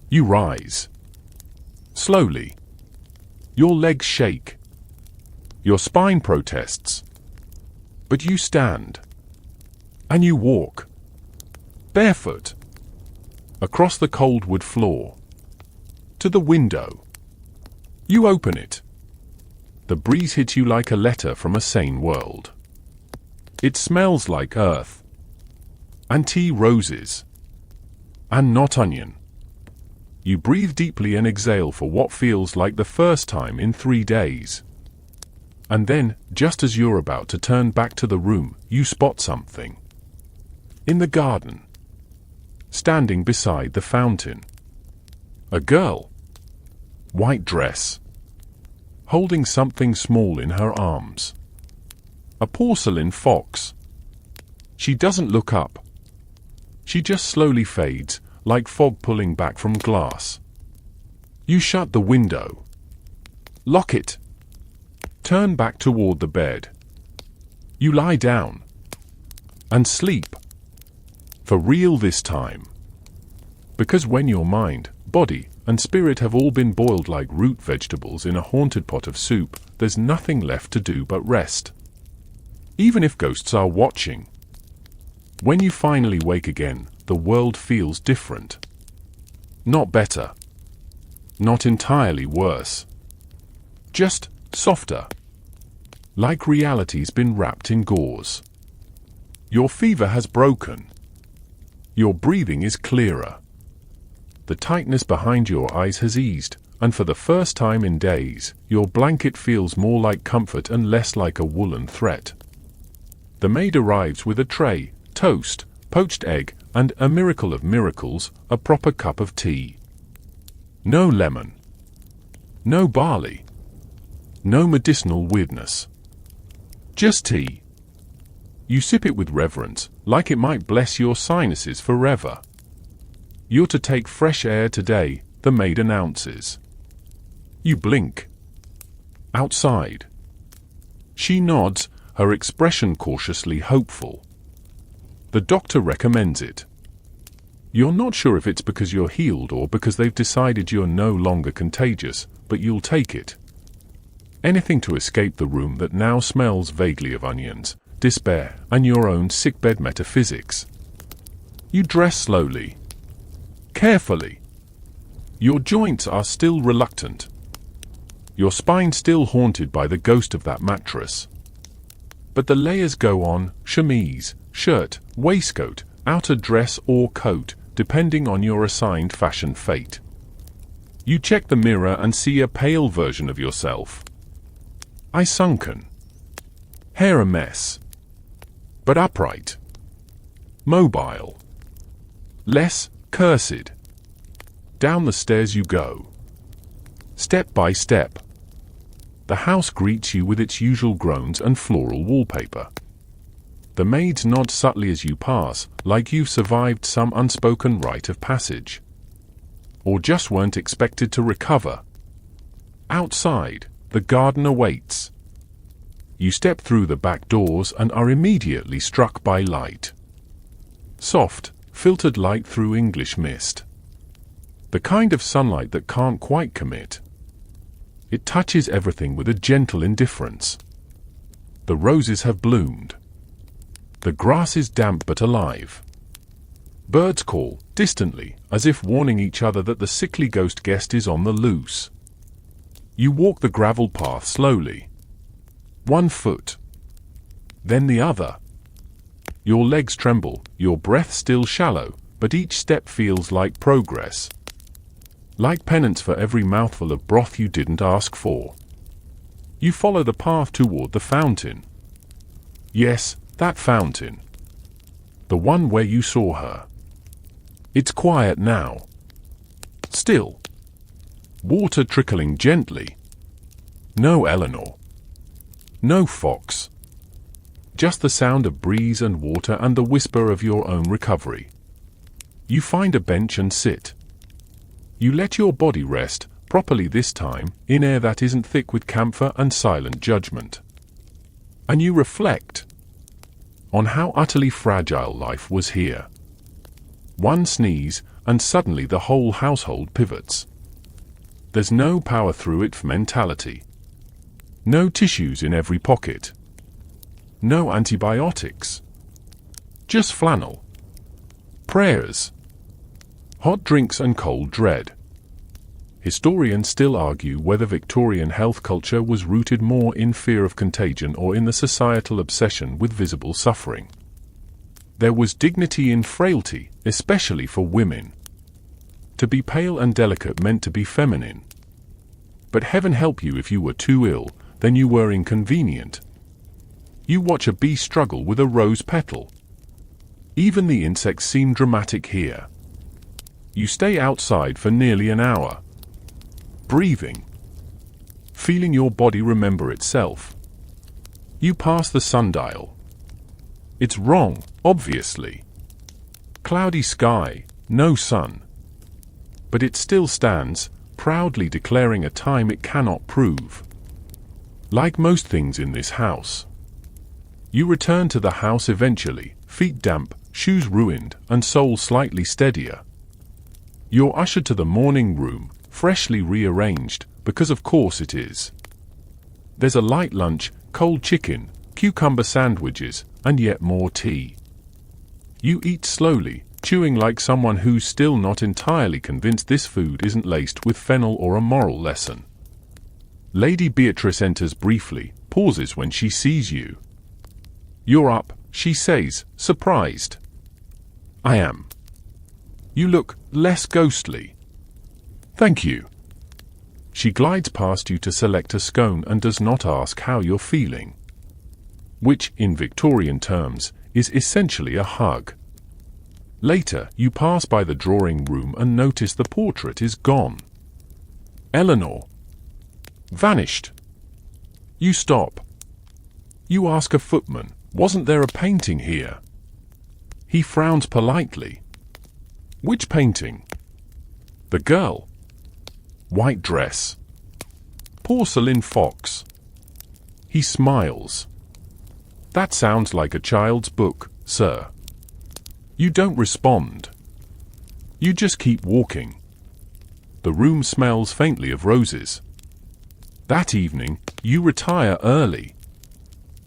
You rise. Slowly. Your legs shake. Your spine protests. But you stand. And you walk. Barefoot. Across the cold wood floor. To the window. You open it. The breeze hits you like a letter from a sane world. It smells like earth. And tea roses. And not onion. You breathe deeply and exhale for what feels like the first time in 3 days. And then, just as you're about to turn back to the room, you spot something. In the garden. Standing beside the fountain. A girl. White dress. Holding something small in her arms. A porcelain fox. She doesn't look up. She just slowly fades, like fog pulling back from glass. You shut the window. Lock it. Turn back toward the bed. You lie down. And sleep. For real this time. Because when your mind, body, and spirit have all been boiled like root vegetables in a haunted pot of soup, there's nothing left to do but rest. Even if ghosts are watching. When you finally wake again, the world feels different. Not better. Not entirely worse. Just softer. Like reality's been wrapped in gauze. Your fever has broken. Your breathing is clearer. The tightness behind your eyes has eased, and for the first time in days, your blanket feels more like comfort and less like a woolen threat. The maid arrives with a tray, toast, poached egg, and, a miracle of miracles, a proper cup of tea. No lemon. No barley. No medicinal weirdness. Just tea. You sip it with reverence, like it might bless your sinuses forever. You're to take fresh air today, the maid announces. You blink. Outside. She nods, her expression cautiously hopeful. The doctor recommends it. You're not sure if it's because you're healed or because they've decided you're no longer contagious, but you'll take it. Anything to escape the room that now smells vaguely of onions, despair, and your own sickbed metaphysics. You dress slowly, carefully. Your joints are still reluctant. Your spine still haunted by the ghost of that mattress. But the layers go on: chemise, shirt, waistcoat, outer dress or coat, depending on your assigned fashion fate. You check the mirror and see a pale version of yourself. Eye sunken. Hair a mess. But upright. Mobile. Less cursed. Down the stairs you go. Step by step. The house greets you with its usual groans and floral wallpaper. The maids nod subtly as you pass, like you've survived some unspoken rite of passage. Or just weren't expected to recover. Outside, the garden awaits. You step through the back doors and are immediately struck by light. Soft, filtered light through English mist. The kind of sunlight that can't quite commit. It touches everything with a gentle indifference. The roses have bloomed. The grass is damp but alive. Birds call, distantly, as if warning each other that the sickly ghost guest is on the loose. You walk the gravel path slowly. 1 foot. Then the other. Your legs tremble, your breath still shallow, but each step feels like progress. Like penance for every mouthful of broth you didn't ask for. You follow the path toward the fountain. Yes, that fountain. The one where you saw her. It's quiet now. Still. Water trickling gently. No Eleanor. No fox. Just the sound of breeze and water and the whisper of your own recovery. You find a bench and sit. You let your body rest, properly this time, in air that isn't thick with camphor and silent judgment. And you reflect on how utterly fragile life was here. One sneeze, and suddenly the whole household pivots. There's no power through it mentality. No tissues in every pocket. No antibiotics. Just flannel. Prayers. Hot drinks and cold dread. Historians still argue whether Victorian health culture was rooted more in fear of contagion or in the societal obsession with visible suffering. There was dignity in frailty, especially for women. To be pale and delicate meant to be feminine. But heaven help you if you were too ill, then you were inconvenient. You watch a bee struggle with a rose petal. Even the insects seem dramatic here. You stay outside for nearly an hour. Breathing. Feeling your body remember itself. You pass the sundial. It's wrong, obviously. Cloudy sky, no sun. But it still stands, proudly declaring a time it cannot prove. Like most things in this house. You return to the house eventually, feet damp, shoes ruined, and soul slightly steadier. You're ushered to the morning room, freshly rearranged, because of course it is. There's a light lunch, cold chicken, cucumber sandwiches, and yet more tea. You eat slowly, chewing like someone who's still not entirely convinced this food isn't laced with fennel or a moral lesson. Lady Beatrice enters briefly, pauses when she sees you. You're up, she says, surprised. I am. You look less ghostly. Thank you. She glides past you to select a scone and does not ask how you're feeling. Which, in Victorian terms, is essentially a hug. Later, you pass by the drawing room and notice the portrait is gone. Eleanor. Vanished. You stop. You ask a footman, wasn't there a painting here? He frowns politely. Which painting? The girl. White dress. Porcelain fox. He smiles. That sounds like a child's book, sir. You don't respond. You just keep walking. The room smells faintly of roses. That evening, you retire early.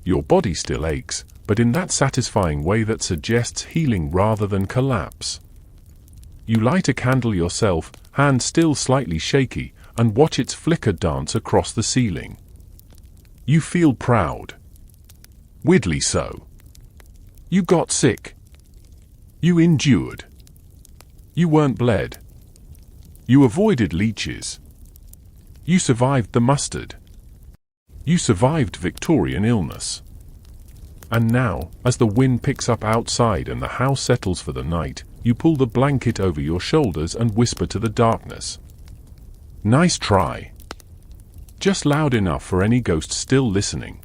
Your body still aches, but in that satisfying way that suggests healing rather than collapse. You light a candle yourself, hand still slightly shaky, and watch its flicker dance across the ceiling. You feel proud. Weirdly so. You got sick. You endured. You weren't bled. You avoided leeches. You survived the mustard. You survived Victorian illness. And now, as the wind picks up outside and the house settles for the night, you pull the blanket over your shoulders and whisper to the darkness. Nice try. Just loud enough for any ghost still listening.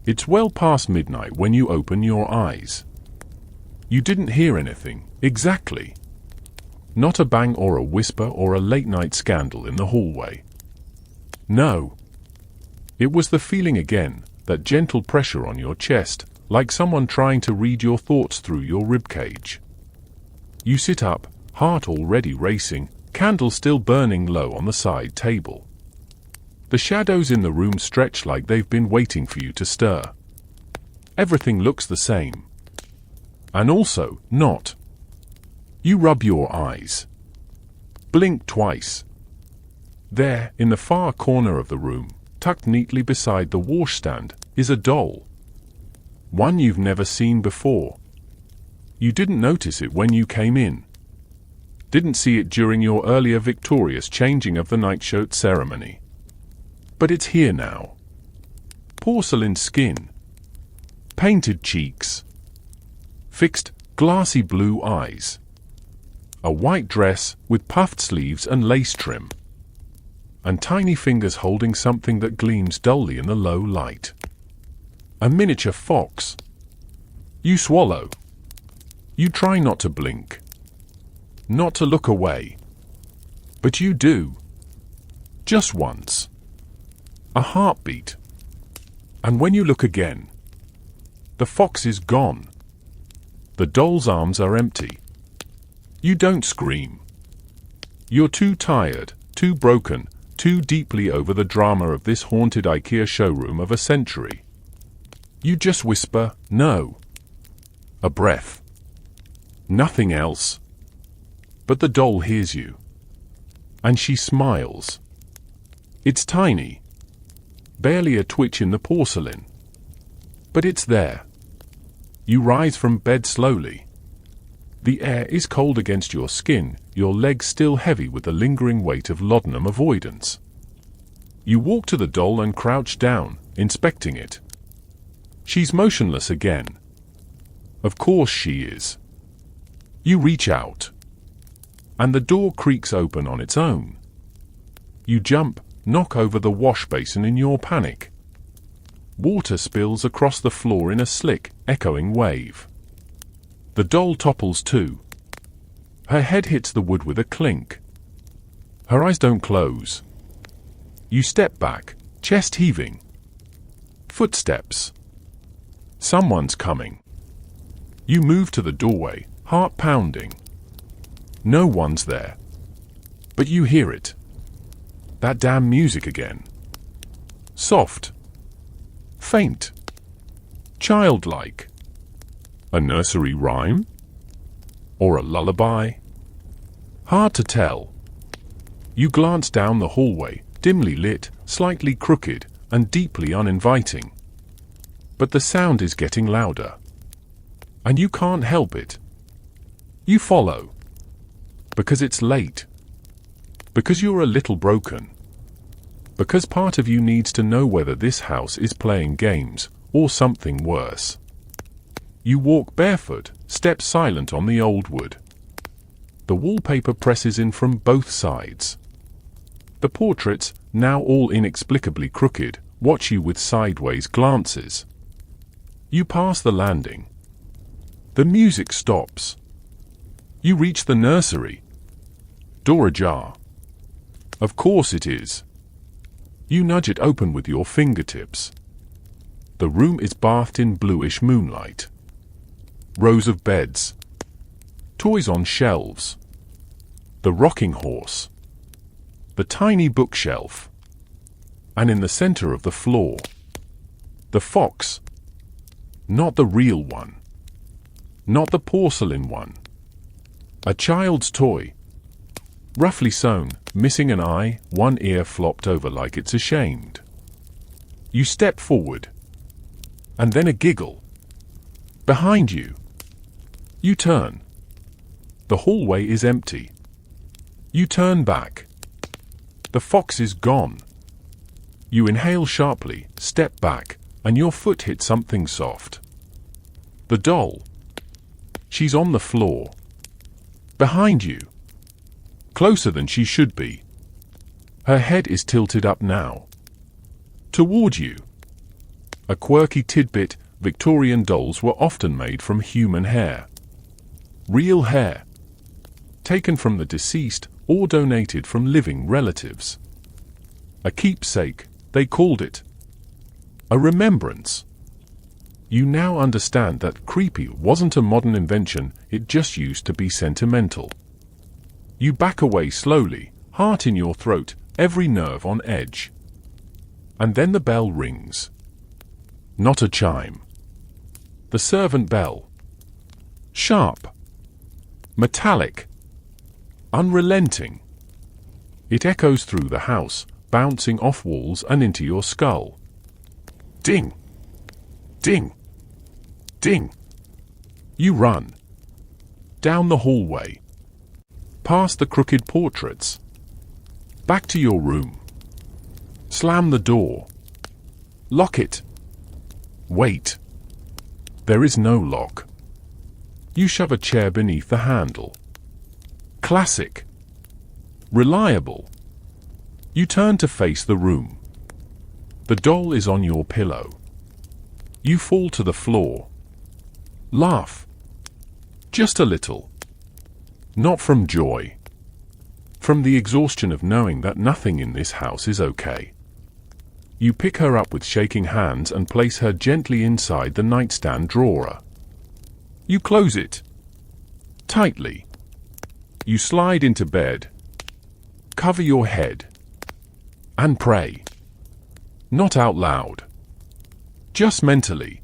It's well past midnight when you open your eyes. You didn't hear anything, exactly. Not a bang or a whisper or a late-night scandal in the hallway. No. It was the feeling again, that gentle pressure on your chest, like someone trying to read your thoughts through your ribcage. You sit up, heart already racing, candle still burning low on the side table. The shadows in the room stretch like they've been waiting for you to stir. Everything looks the same. And also, not. You rub your eyes. Blink twice. There, in the far corner of the room, tucked neatly beside the washstand, is a doll. One you've never seen before. You didn't notice it when you came in. Didn't see it during your earlier victorious changing of the nightshirt ceremony. But it's here now. Porcelain skin. Painted cheeks. Fixed, glassy blue eyes. A white dress with puffed sleeves and lace trim. And tiny fingers holding something that gleams dully in the low light. A miniature fox. You swallow. You try not to blink. Not to look away. But you do. Just once. A heartbeat. And when you look again, the fox is gone. The doll's arms are empty. You don't scream. You're too tired, too broken, too deeply over the drama of this haunted IKEA showroom of a century. You just whisper, no. A breath. Nothing else. But the doll hears you. And she smiles. It's tiny. Barely a twitch in the porcelain. But it's there. You rise from bed slowly. The air is cold against your skin, your legs still heavy with the lingering weight of laudanum avoidance. You walk to the doll and crouch down, inspecting it. She's motionless again. Of course she is. You reach out. And the door creaks open on its own. You jump, knock over the wash basin in your panic. Water spills across the floor in a slick, echoing wave. The doll topples too. Her head hits the wood with a clink. Her eyes don't close. You step back, chest heaving. Footsteps. Someone's coming. You move to the doorway, heart pounding. No one's there. But you hear it. That damn music again. Soft. Faint. Childlike. A nursery rhyme? Or a lullaby? Hard to tell. You glance down the hallway, dimly lit, slightly crooked, and deeply uninviting. But the sound is getting louder. And you can't help it. You follow. Because it's late. Because you're a little broken. Because part of you needs to know whether this house is playing games, or something worse. You walk barefoot, step silent on the old wood. The wallpaper presses in from both sides. The portraits, now all inexplicably crooked, watch you with sideways glances. You pass the landing. The music stops. You reach the nursery. Door ajar. Of course it is. You nudge it open with your fingertips. The room is bathed in bluish moonlight. Rows of beds. Toys on shelves. The rocking horse. The tiny bookshelf. And in the center of the floor, the fox. Not the real one. Not the porcelain one. A child's toy. Roughly sewn, missing an eye, one ear flopped over like it's ashamed. You step forward. And then a giggle. Behind you. You turn. The hallway is empty. You turn back. The fox is gone. You inhale sharply, step back, and your foot hits something soft. The doll. She's on the floor. Behind you. Closer than she should be. Her head is tilted up now. Toward you. A quirky tidbit, Victorian dolls were often made from human hair. Real hair. Taken from the deceased or donated from living relatives. A keepsake, they called it. A remembrance. You now understand that creepy wasn't a modern invention, it just used to be sentimental. You back away slowly, heart in your throat, every nerve on edge. And then the bell rings. Not a chime. The servant bell. Sharp. Metallic. Unrelenting. It echoes through the house, bouncing off walls and into your skull. Ding. Ding. Ding. You run. Down the hallway. Past the crooked portraits. Back to your room. Slam the door. Lock it. Wait. There is no lock. You shove a chair beneath the handle. Classic. Reliable. You turn to face the room. The doll is on your pillow. You fall to the floor. Laugh. Just a little. Not from joy. From the exhaustion of knowing that nothing in this house is okay. You pick her up with shaking hands and place her gently inside the nightstand drawer. You close it. Tightly. You slide into bed. Cover your head. And pray. Not out loud. Just mentally.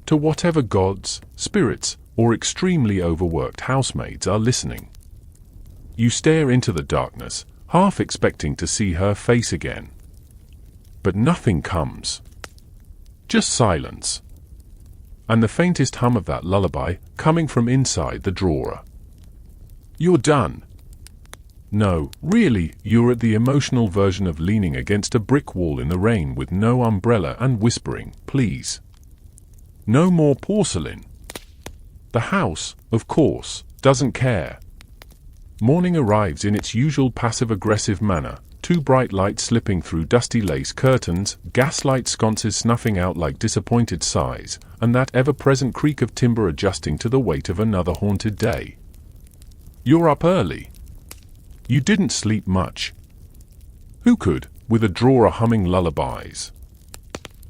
To whatever gods, spirits, or extremely overworked housemaids are listening. You stare into the darkness, half expecting to see her face again. But nothing comes. Just silence. And the faintest hum of that lullaby coming from inside the drawer. You're done. No, really, you're at the emotional version of leaning against a brick wall in the rain with no umbrella and whispering, please. No more porcelain. The house, of course, doesn't care. Morning arrives in its usual passive-aggressive manner, two bright lights slipping through dusty lace curtains, gaslight sconces snuffing out like disappointed sighs, and that ever-present creak of timber adjusting to the weight of another haunted day. You're up early. You didn't sleep much. Who could, with a drawer humming lullabies?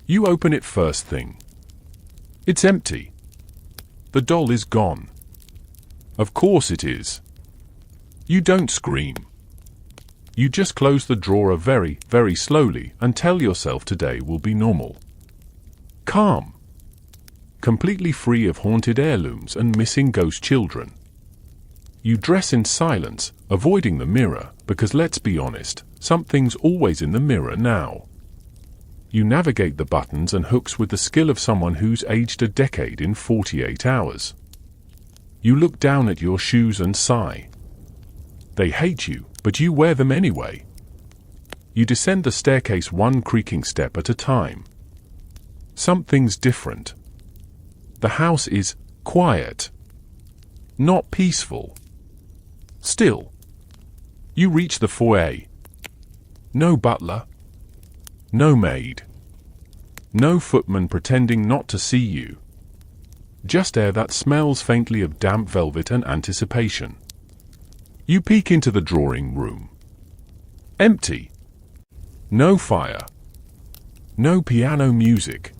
You open it first thing. It's empty. The doll is gone. Of course it is. You don't scream. You just close the drawer very, very slowly and tell yourself today will be normal. Calm. Completely free of haunted heirlooms and missing ghost children. You dress in silence, avoiding the mirror, because let's be honest, something's always in the mirror now. You navigate the buttons and hooks with the skill of someone who's aged a decade in 48 hours. You look down at your shoes and sigh. They hate you, but you wear them anyway. You descend the staircase one creaking step at a time. Something's different. The house is quiet. Not peaceful. Still. You reach the foyer. No butler. No maid. No footman pretending not to see you. Just air that smells faintly of damp velvet and anticipation. You peek into the drawing room. Empty. No fire. No piano music.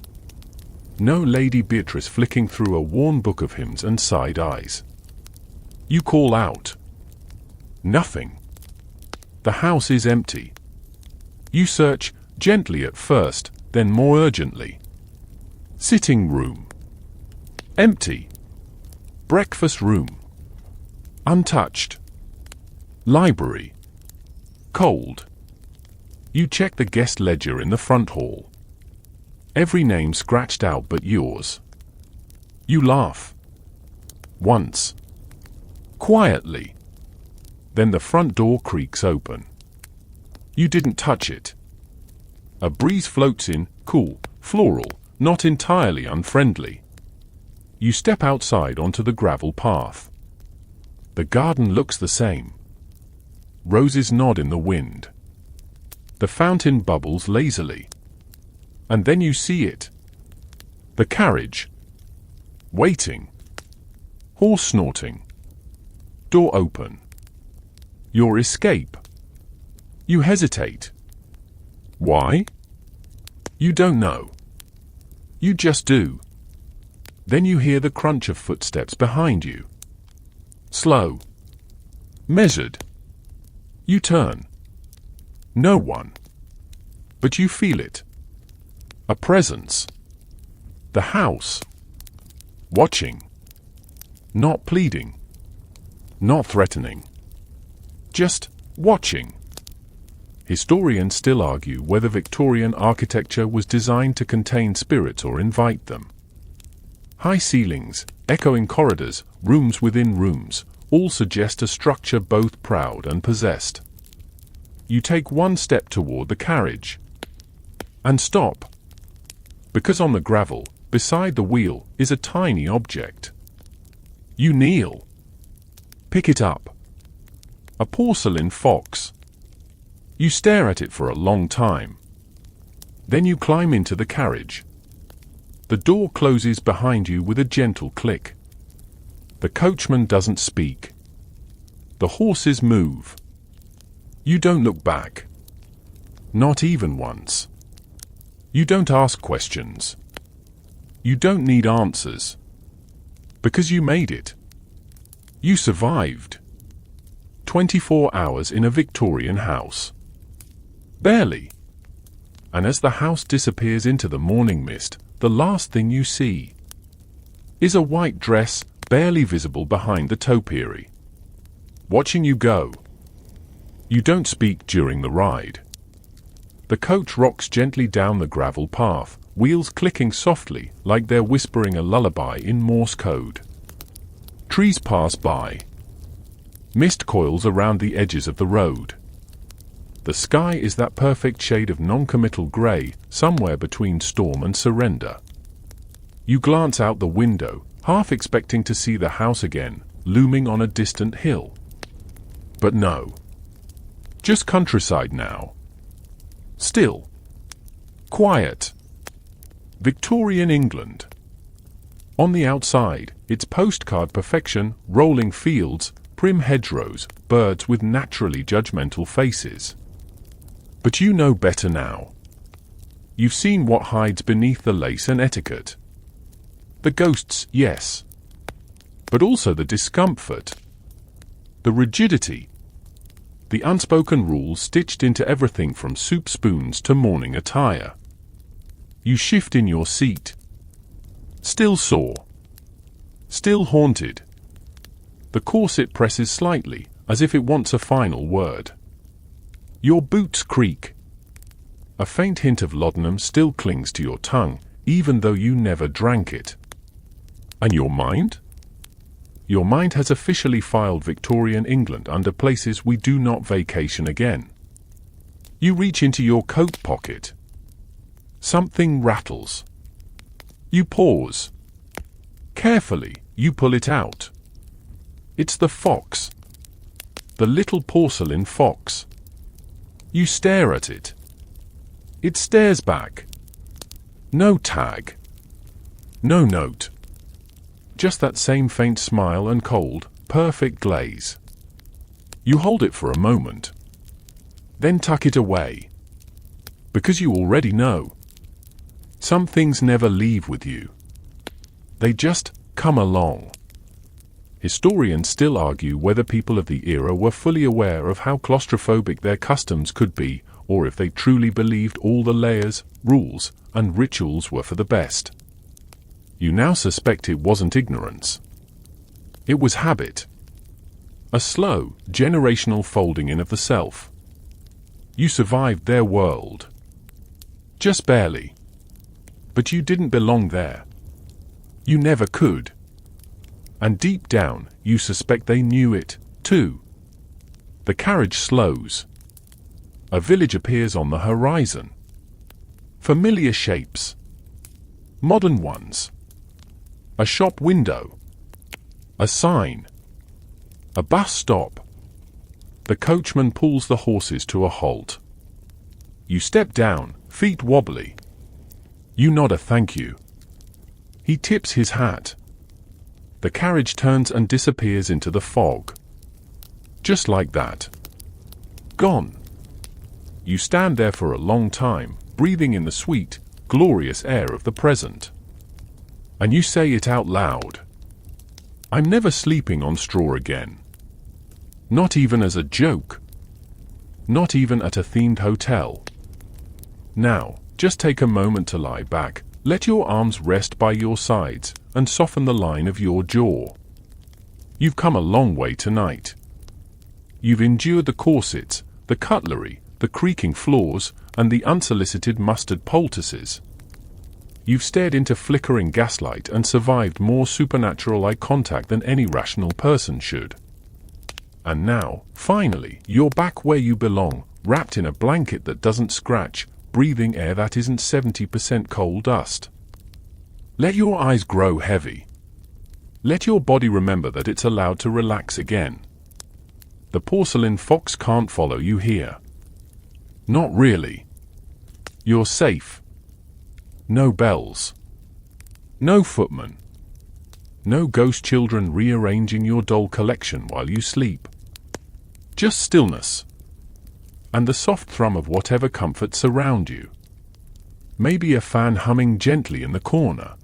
No Lady Beatrice flicking through a worn book of hymns and side eyes. You call out. Nothing. The house is empty. You search, gently at first, then more urgently. Sitting room. Empty. Breakfast room. Untouched. Library. Cold. You check the guest ledger in the front hall. Every name scratched out but yours. You laugh. Once. Quietly. Then the front door creaks open. You didn't touch it. A breeze floats in, cool, floral, not entirely unfriendly. You step outside onto the gravel path. The garden looks the same. Roses nod in the wind. The fountain bubbles lazily. And then you see it. The carriage. Waiting. Horse snorting. Door open. Your escape. You hesitate. Why? You don't know. You just do. Then you hear the crunch of footsteps behind you. Slow. Measured. You turn. No one. But you feel it. A presence. The house. Watching. Not pleading. Not threatening. Just watching. Historians still argue whether Victorian architecture was designed to contain spirits or invite them. High ceilings, echoing corridors, rooms within rooms, all suggest a structure both proud and possessed. You take one step toward the carriage. And stop. Because on the gravel, beside the wheel, is a tiny object. You kneel. Pick it up. A porcelain fox. You stare at it for a long time. Then you climb into the carriage. The door closes behind you with a gentle click. The coachman doesn't speak. The horses move. You don't look back. Not even once. You don't ask questions. You don't need answers. Because you made it. You survived. 24 hours in a Victorian house. Barely. And as the house disappears into the morning mist, the last thing you see is a white dress barely visible behind the topiary. Watching you go. You don't speak during the ride. The coach rocks gently down the gravel path, wheels clicking softly like they're whispering a lullaby in Morse code. Trees pass by. Mist coils around the edges of the road. The sky is that perfect shade of non-committal grey, somewhere between storm and surrender. You glance out the window, half expecting to see the house again, looming on a distant hill. But no. Just countryside now. Still. Quiet. Victorian England. On the outside, it's postcard perfection, rolling fields, prim hedgerows, birds with naturally judgmental faces. But you know better now. You've seen what hides beneath the lace and etiquette. The ghosts, yes. But also the discomfort. The rigidity. The unspoken rules stitched into everything from soup spoons to morning attire. You shift in your seat. Still sore. Still haunted. The corset presses slightly, as if it wants a final word. Your boots creak. A faint hint of laudanum still clings to your tongue, even though you never drank it. And your mind? Your mind has officially filed Victorian England under places we do not vacation again. You reach into your coat pocket. Something rattles. You pause. Carefully, you pull it out. It's the fox. The little porcelain fox. You stare at it. It stares back. No tag. No note. Just that same faint smile and cold, perfect glaze. You hold it for a moment. Then tuck it away. Because you already know. Some things never leave with you. They just come along. Historians still argue whether people of the era were fully aware of how claustrophobic their customs could be, or if they truly believed all the layers, rules, and rituals were for the best. You now suspect it wasn't ignorance. It was habit. A slow, generational folding in of the self. You survived their world. Just barely. But you didn't belong there. You never could. And deep down, you suspect they knew it, too. The carriage slows. A village appears on the horizon. Familiar shapes. Modern ones. A shop window. A sign. A bus stop. The coachman pulls the horses to a halt. You step down, feet wobbly. You nod a thank you. He tips his hat. The carriage turns and disappears into the fog. Just like that. Gone. You stand there for a long time, breathing in the sweet, glorious air of the present. And you say it out loud. I'm never sleeping on straw again. Not even as a joke. Not even at a themed hotel. Now, just take a moment to lie back, let your arms rest by your sides, and soften the line of your jaw. You've come a long way tonight. You've endured the corsets, the cutlery, the creaking floors, and the unsolicited mustard poultices. You've stared into flickering gaslight and survived more supernatural eye contact than any rational person should. And now, finally, you're back where you belong, wrapped in a blanket that doesn't scratch, breathing air that isn't 70% coal dust. Let your eyes grow heavy. Let your body remember that it's allowed to relax again. The porcelain fox can't follow you here. Not really. You're safe. No bells. No footman. No ghost children rearranging your doll collection while you sleep. Just stillness. And the soft thrum of whatever comforts surround you. Maybe a fan humming gently in the corner.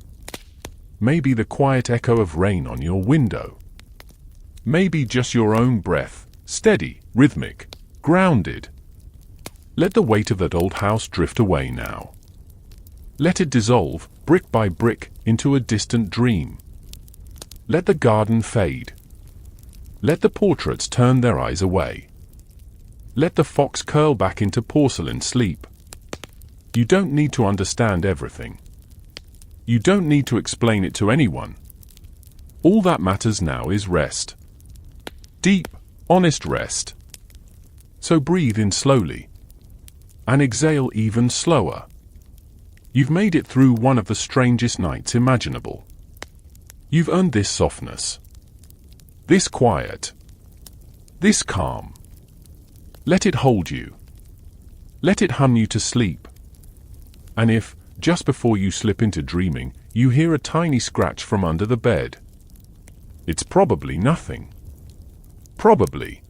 Maybe the quiet echo of rain on your window. Maybe just your own breath, steady, rhythmic, grounded. Let the weight of that old house drift away now. Let it dissolve, brick by brick, into a distant dream. Let the garden fade. Let the portraits turn their eyes away. Let the fox curl back into porcelain sleep. You don't need to understand everything. You don't need to explain it to anyone. All that matters now is rest. Deep, honest rest. So breathe in slowly. And exhale even slower. You've made it through one of the strangest nights imaginable. You've earned this softness. This quiet. This calm. Let it hold you. Let it hum you to sleep. And if, just before you slip into dreaming, you hear a tiny scratch from under the bed, it's probably nothing. Probably.